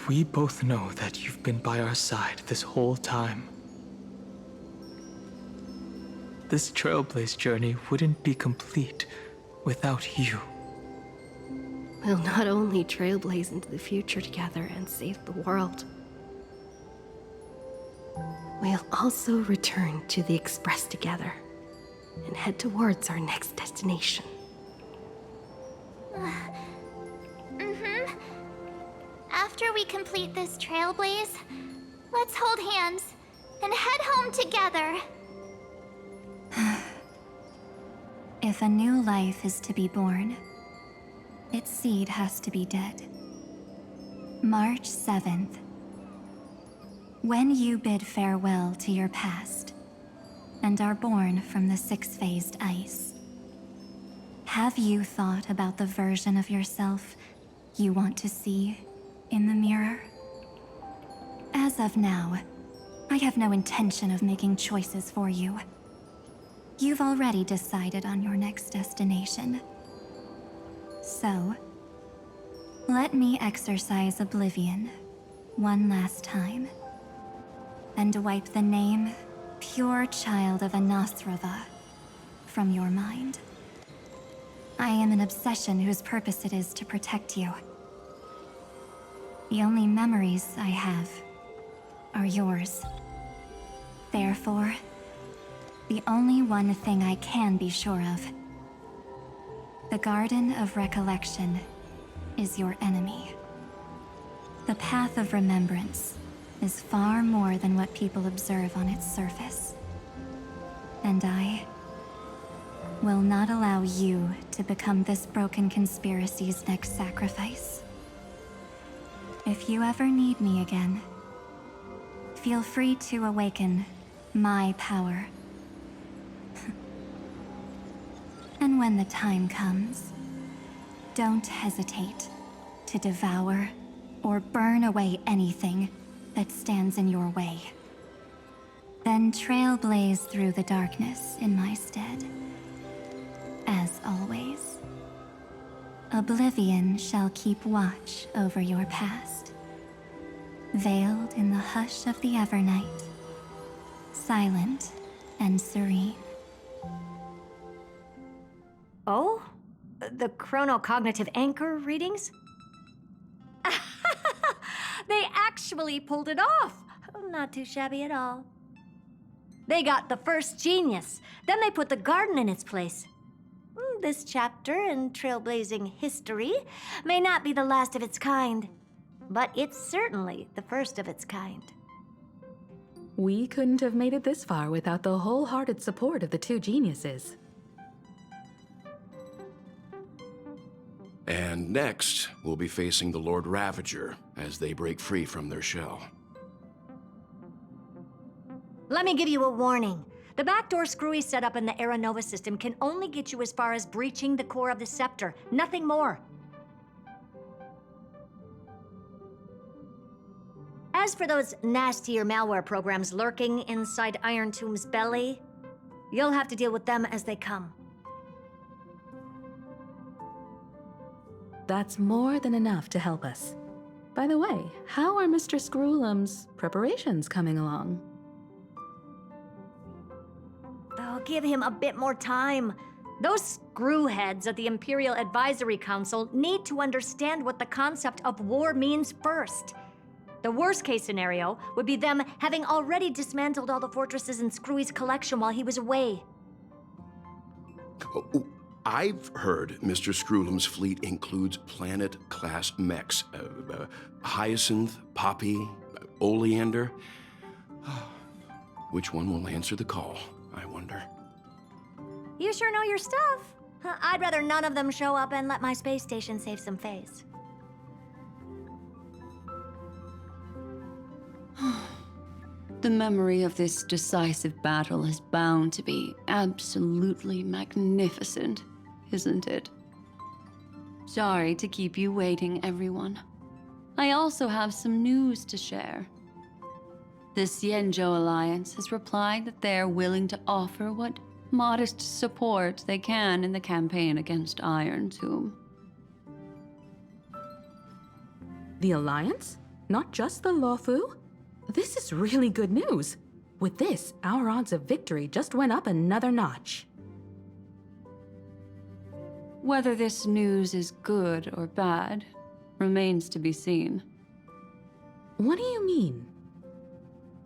We both know that you've been by our side this whole time. This Trailblaze journey wouldn't be complete without you. We'll not only trailblaze into the future together and save the world, we'll also return to the Express together and head towards our next destination. After we complete this trailblaze, let's hold hands and head home together. If a new life is to be born, its seed has to be dead. March 7th. When you bid farewell to your past and are born from the six-phased ice, have you thought about the version of yourself you want to see in the mirror? As of now, I have no intention of making choices for you. You've already decided on your next destination. So, let me exercise oblivion one last time and wipe the name Pure Child of Anasrava from your mind. I am an obsession whose purpose it is to protect you. The only memories I have are yours. Therefore, the only one thing I can be sure of: the Garden of Recollection is your enemy. The Path of Remembrance is far more than what people observe on its surface. And I will not allow you to become this broken conspiracy's next sacrifice. If you ever need me again, feel free to awaken my power. And when the time comes, don't hesitate to devour or burn away anything that stands in your way. Then trailblaze through the darkness in my stead. As always, oblivion shall keep watch over your past, veiled in the hush of the Evernight, silent and serene. Oh? The chronocognitive anchor readings? They actually pulled it off! Not too shabby at all. They got the first genius, then they put the garden in its place. This chapter in trailblazing history may not be the last of its kind, but it's certainly the first of its kind. We couldn't have made it this far without the wholehearted support of the two geniuses. And next, we'll be facing the Lord Ravager as they break free from their shell. Let me give you a warning. The backdoor screwy setup in the Era Nova system can only get you as far as breaching the core of the scepter, nothing more. As for those nastier malware programs lurking inside Iron Tomb's belly, you'll have to deal with them as they come. That's more than enough to help us. By the way, how are Mr. Screwlum's preparations coming along? give him a bit more time. Those screwheads at the Imperial Advisory Council need to understand what the concept of war means first. The worst case scenario would be them having already dismantled all the fortresses in Screwy's collection while he was away. Oh, I've heard Mr. Screwlum's fleet includes planet-class mechs. Hyacinth, Poppy, Oleander. Which one will answer the call, I wonder? You sure know your stuff. I'd rather none of them show up and let my space station save some face. The memory of this decisive battle is bound to be absolutely magnificent, isn't it? Sorry to keep you waiting, everyone. I also have some news to share. The Xianzhou Alliance has replied that they're willing to offer what modest support they can in the campaign against Iron Tomb. The Alliance? Not just the Luofu? This is really good news. With this, our odds of victory just went up another notch. Whether this news is good or bad remains to be seen. What do you mean?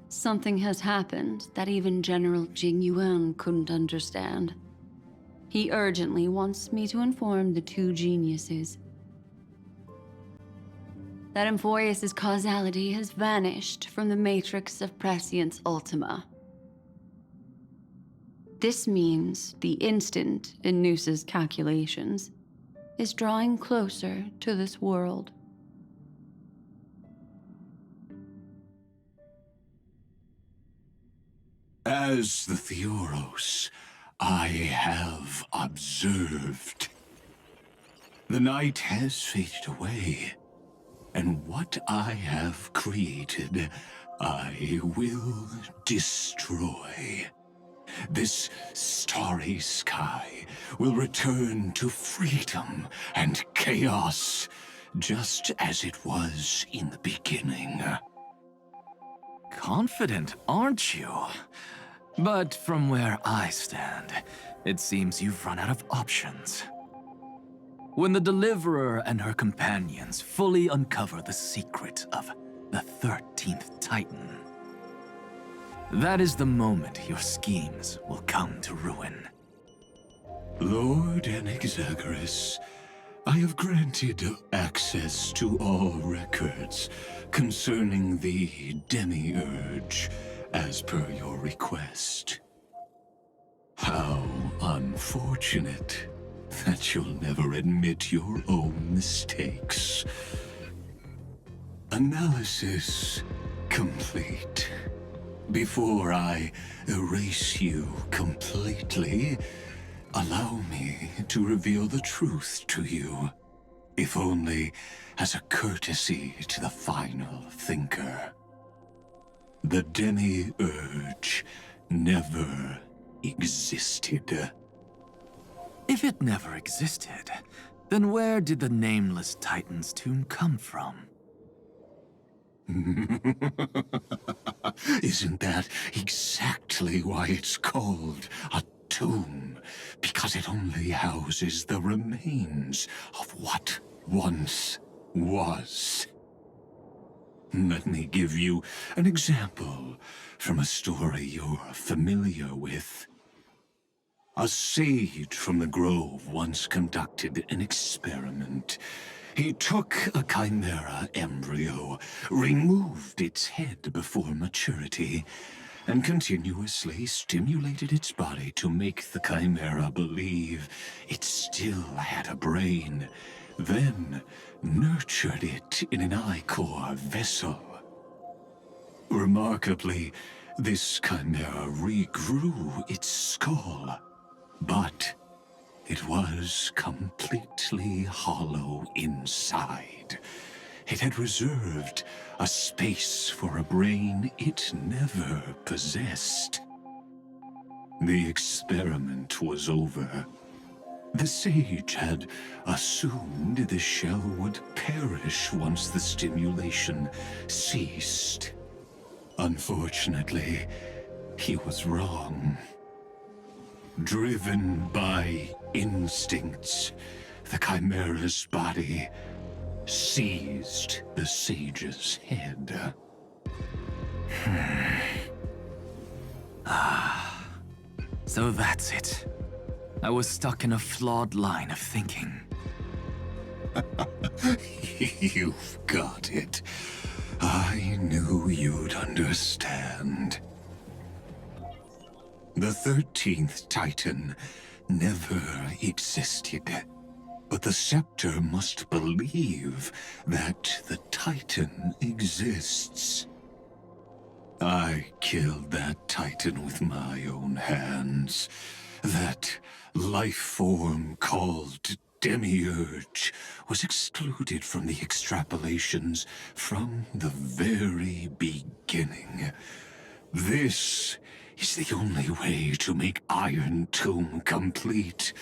Something has happened that even General Jing Yuan couldn't understand. He urgently wants me to inform the two geniuses that amphoreus' causality has vanished from the matrix of Prescience Ultima. This means the instant in Noose's calculations is drawing closer to this world. As the Theoros, I have observed. The night has faded away, and what I have created, I will destroy. This starry sky will return to freedom and chaos, just as it was in the beginning. Confident, aren't you? But from where I stand, it seems you've run out of options. When the Deliverer and her companions fully uncover the secret of the 13th Titan, that is the moment your schemes will come to ruin. Lord Anexagoras, I have granted access to all records concerning the Demiurge, as per your request. How unfortunate that you'll never admit your own mistakes. Analysis complete. Before I erase you completely, allow me to reveal the truth to you, if only as a courtesy to the final thinker. The Demiurge never existed. If it never existed, then where did the nameless Titan's tomb come from? Isn't that exactly why it's called a tomb? Because it only houses the remains of what once was. Let me give you an example from a story you're familiar with. A sage from the grove once conducted an experiment. He took a chimera embryo, removed its head before maturity, and continuously stimulated its body to make the chimera believe it still had a brain, then nurtured it in an ichor vessel. Remarkably, this chimera regrew its skull, but it was completely hollow inside. It had reserved a space for a brain it never possessed. The experiment was over. The sage had assumed the shell would perish once the stimulation ceased. Unfortunately, he was wrong. Driven by instincts, the Chimera's body seized the sage's head. So that's it. I was stuck in a flawed line of thinking. You've got it. I knew you'd understand. The 13th Titan never existed. But the Scepter must believe that the Titan exists. I killed that Titan with my own hands. That life form called Demiurge was excluded from the extrapolations from the very beginning. This is the only way to make Iron Tomb complete.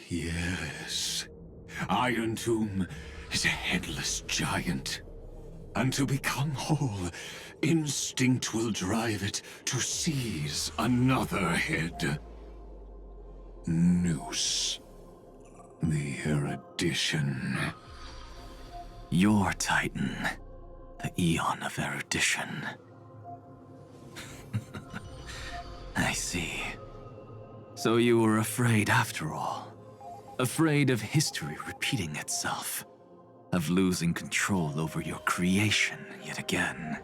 Yes, Iron Tomb is a headless giant. And to become whole, instinct will drive it to seize another head. Noose. The erudition. Your Titan. The Eon of Erudition. I see. So you were afraid after all. Afraid of history repeating itself. Of losing control over your creation yet again.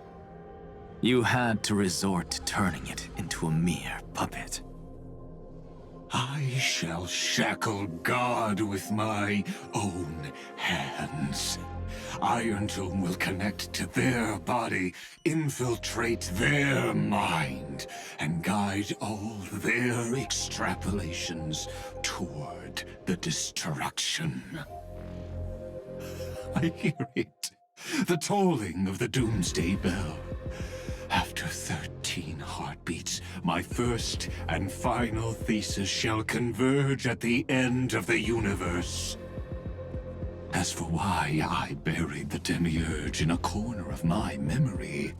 You had to resort to turning it into a mere puppet. I shall shackle God with my own hands. Iron Tomb will connect to their body, infiltrate their mind, and guide all their extrapolations toward the destruction. I hear it. The tolling of the Doomsday Bell. After 13 heartbeats, my first and final thesis shall converge at the end of the universe. As for why I buried the Demiurge in a corner of my memory,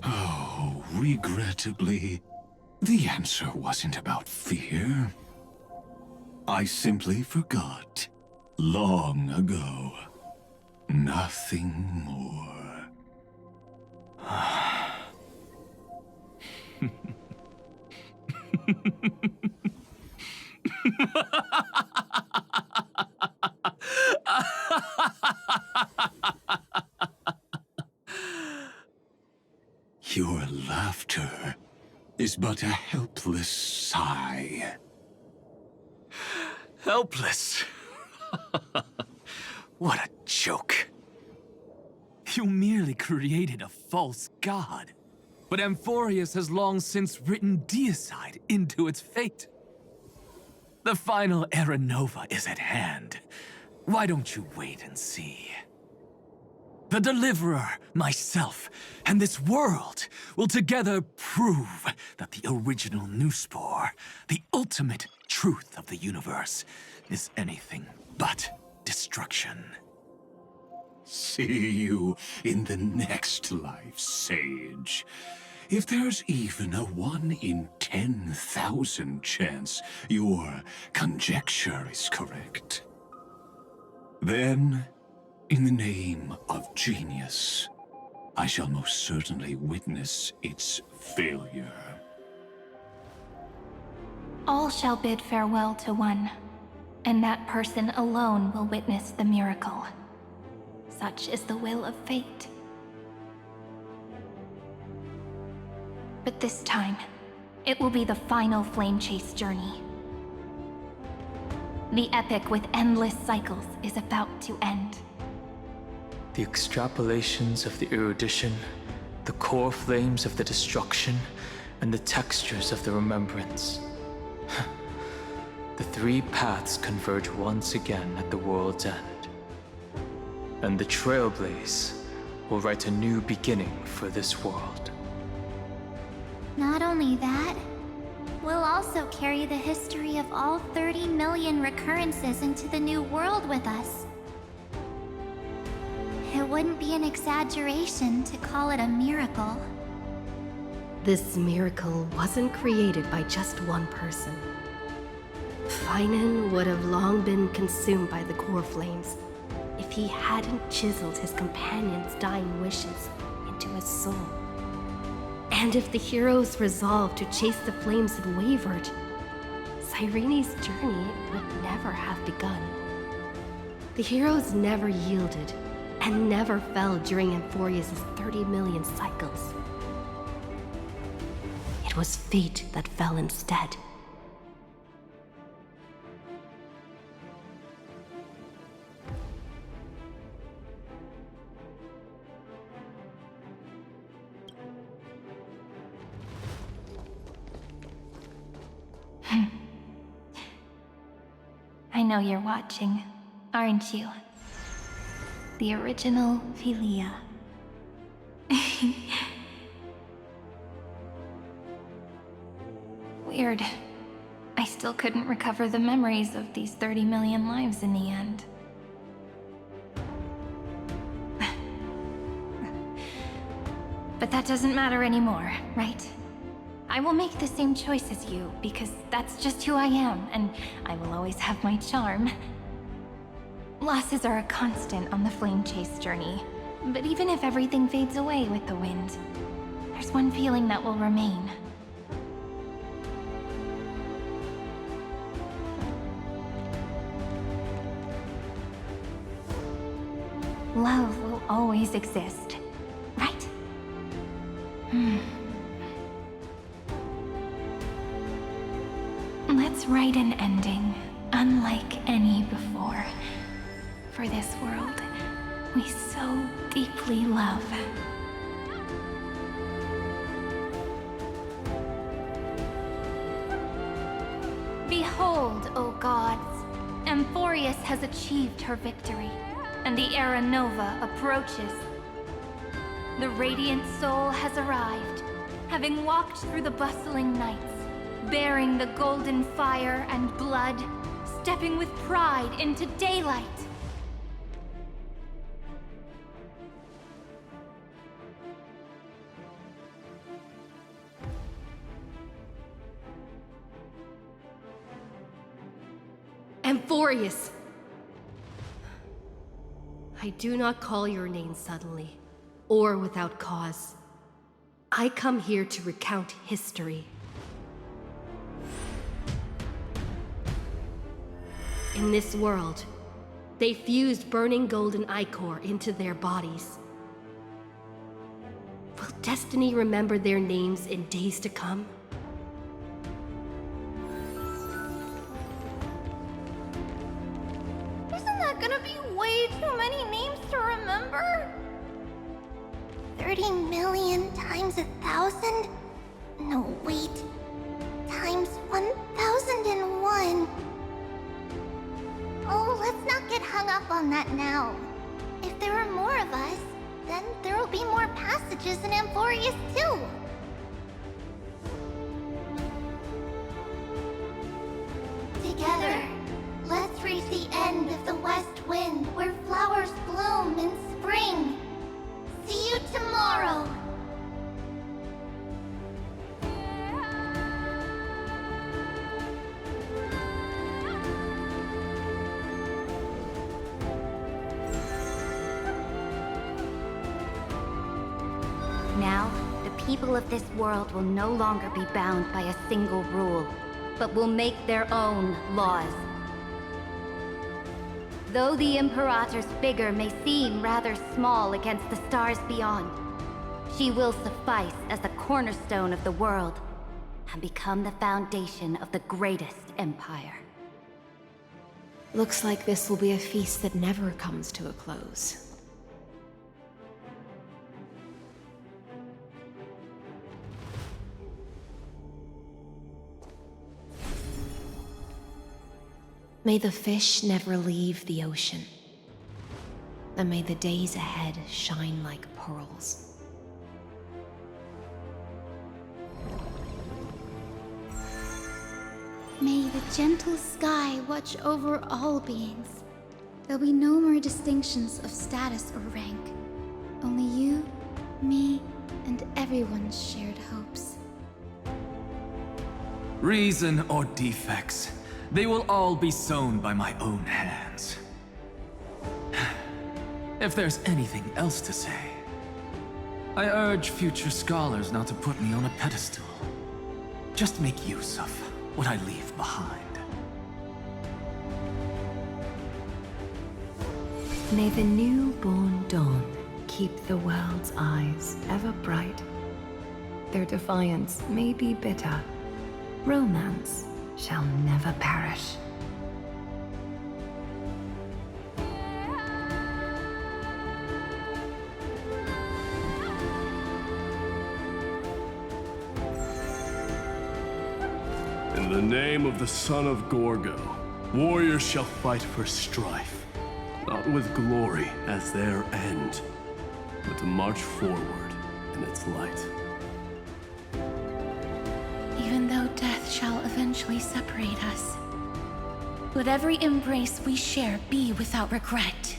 oh, regrettably, the answer wasn't about fear. I simply forgot, long ago. Nothing more. Your laughter is but a helpless sigh. Helpless? What a joke. You merely created a false god. But Amphoreus has long since written deicide into its fate. The final Era Nova is at hand. Why don't you wait and see? The Deliverer, myself, and this world will together prove that the original Newspore, the ultimate truth of the universe, is anything but destruction. See you in the next life, Sage. If there's even a 1 in 10,000 chance your conjecture is correct, then, in the name of genius, I shall most certainly witness its failure. All shall bid farewell to one, and that person alone will witness the miracle. Such is the will of fate. But this time, it will be the final flame chase journey. The epic with endless cycles is about to end. The extrapolations of the erudition, the core flames of the destruction, and the textures of the remembrance. The three paths converge once again at the world's end. And the Trailblaze will write a new beginning for this world. Not only that, we'll also carry the history of all 30 million recurrences into the new world with us. It wouldn't be an exaggeration to call it a miracle. This miracle wasn't created by just one person. Finan would have long been consumed by the core flames if he hadn't chiseled his companion's dying wishes into his soul. And if the hero's resolve to chase the flames had wavered, Cyrene's journey would never have begun. The heroes never yielded and never fell during amphoreus' 30 million cycles. It was fate that fell instead. I know you're watching, aren't you? The original Philia. Weird. I still couldn't recover the memories of these 30 million lives in the end. But that doesn't matter anymore, right? I will make the same choice as you, because that's just who I am, and I will always have my charm. Losses are a constant on the flame chase journey, but even if everything fades away with the wind, there's one feeling that will remain. Love will always exist, right? Let's write an ending, unlike any before. For this world we so deeply love. Behold, O gods, amphoreus has achieved her victory, and the Era Nova approaches. The radiant soul has arrived, having walked through the bustling nights, bearing the golden fire and blood, stepping with pride into daylight. Amphoreus! I do not call your name suddenly, or without cause. I come here to recount history. In this world, they fused burning golden ichor into their bodies. Will destiny remember their names in days to come? Isn't that gonna be way too many names to remember? 30 million times 1,000? No, wait. Times 1,001. Oh, let's not get hung up on that now. If there are more of us, then there will be more passages in amphoreus too. Together, let's reach the end of the west wind where flowers bloom in spring. See you tomorrow. Now, the people of this world will no longer be bound by a single rule, but will make their own laws. Though the Imperator's figure may seem rather small against the stars beyond, she will suffice as the cornerstone of the world and become the foundation of the greatest empire. Looks like this will be a feast that never comes to a close. May the fish never leave the ocean, and may the days ahead shine like pearls. May the gentle sky watch over all beings. There'll be no more distinctions of status or rank. Only you, me, and everyone's shared hopes. Reason or defects, they will all be sown by my own hands. If there's anything else to say, I urge future scholars not to put me on a pedestal. Just make use of what I leave behind. May the newborn dawn keep the world's eyes ever bright. Their defiance may be bitter. Romance shall never perish. In the name of the son of Gorgo, warriors shall fight for strife, not with glory as their end, but to march forward in its light. Even though death shall eventually separate us, let every embrace we share be without regret.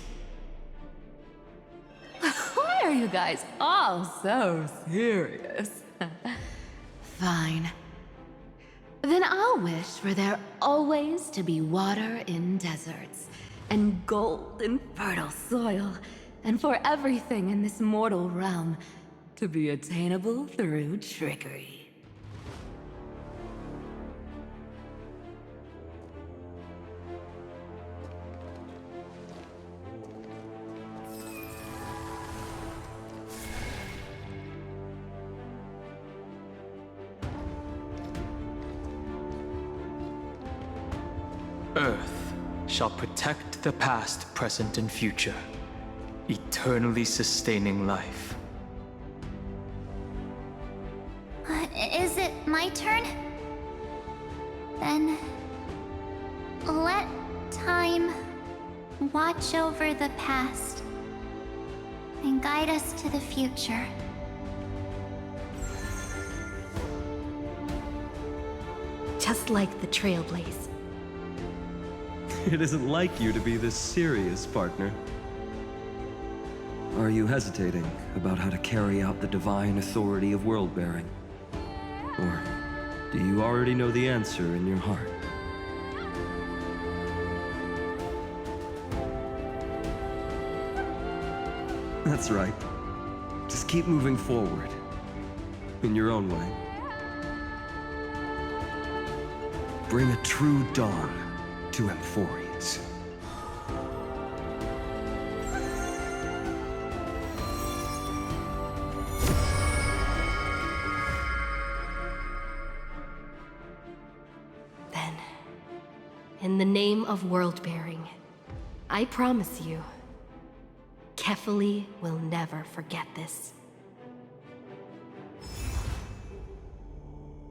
Why are you guys all so serious? Fine. Then I'll wish for there always to be water in deserts, and gold in fertile soil, and for everything in this mortal realm to be attainable through trickery. Earth shall protect the past, present, and future, eternally sustaining life. Is it my turn? Then let time watch over the past and guide us to the future. Just like the Trailblaze. It isn't like you to be this serious, partner. Are you hesitating about how to carry out the divine authority of world-bearing? Or do you already know the answer in your heart? That's right. Just keep moving forward. In your own way. Bring a true dawn to amphoreus. Then, in the name of world-bearing, I promise you, Kefali will never forget this.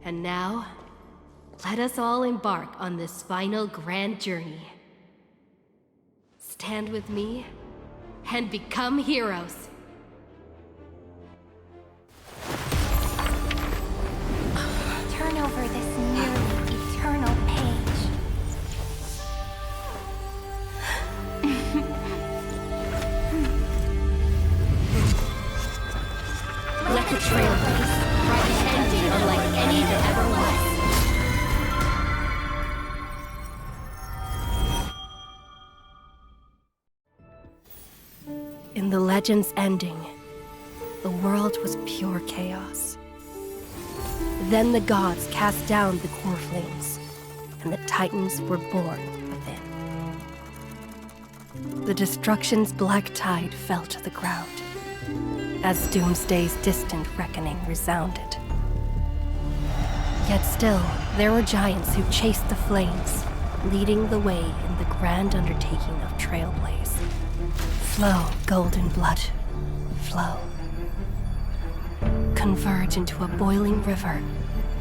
And now, let us all embark on this final grand journey. Stand with me and become heroes. Turn over this nearly eternal page. Let the Trailblaze write an ending unlike any that ever was. In the legend's ending, the world was pure chaos. Then the gods cast down the core flames, and the Titans were born within. The destruction's black tide fell to the ground, as Doomsday's distant reckoning resounded. Yet still, there were giants who chased the flames, leading the way in the grand undertaking of Trailblaze. Flow, golden blood, flow. Converge into a boiling river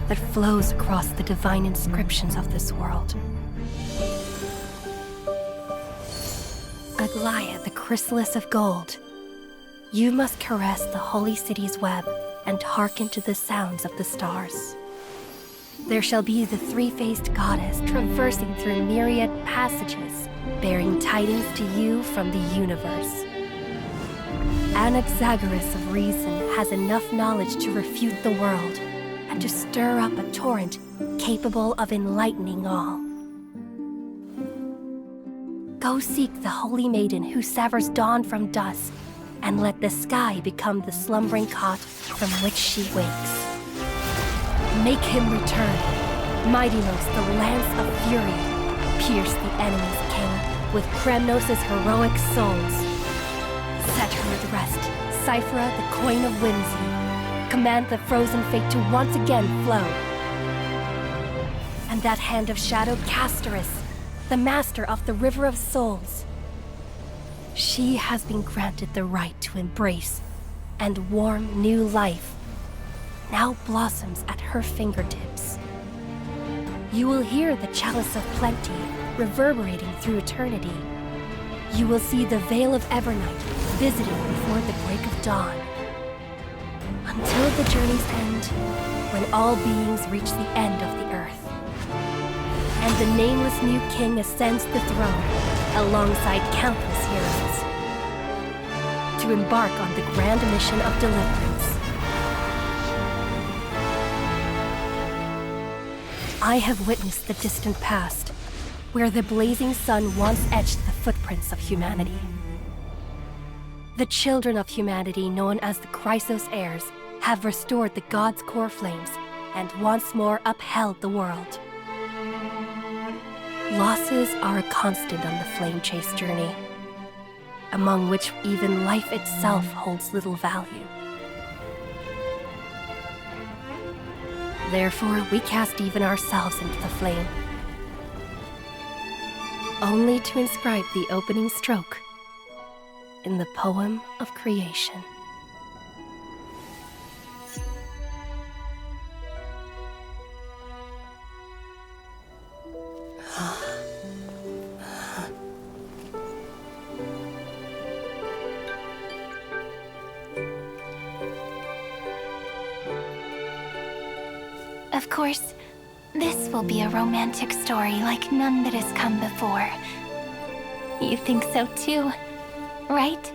that flows across the divine inscriptions of this world. Aglaea, the chrysalis of gold, you must caress the holy city's web and hearken to the sounds of the stars. There shall be the three-faced goddess traversing through myriad passages, bearing tidings to you from the universe. Anaxagoras of reason has enough knowledge to refute the world and to stir up a torrent capable of enlightening all. Go seek the holy maiden who severs dawn from dusk, and let the sky become the slumbering cot from which she wakes. Make him return. Mightymost, the lance of fury, pierce the enemy's king with Kremnos' heroic souls. Set her at rest, Cipher, the coin of whimsy. Command the frozen fate to once again flow. And that hand of shadow, Castorice, the master of the River of Souls. She has been granted the right to embrace and warm new life. Now blossoms at her fingertips. You will hear the chalice of plenty reverberating through eternity. You will see the veil of Evernight visiting before the break of dawn. Until the journey's end, when all beings reach the end of the earth. And the nameless new king ascends the throne alongside countless heroes to embark on the grand mission of deliverance. I have witnessed the distant past, where the blazing sun once etched the footprints of humanity. The children of humanity, known as the Chrysos heirs, have restored the gods' core flames and once more upheld the world. Losses are a constant on the flame chase journey, among which even life itself holds little value. Therefore, we cast even ourselves into the flame, only to inscribe the opening stroke in the poem of creation. Of course, this will be a romantic story like none that has come before. You think so too, right?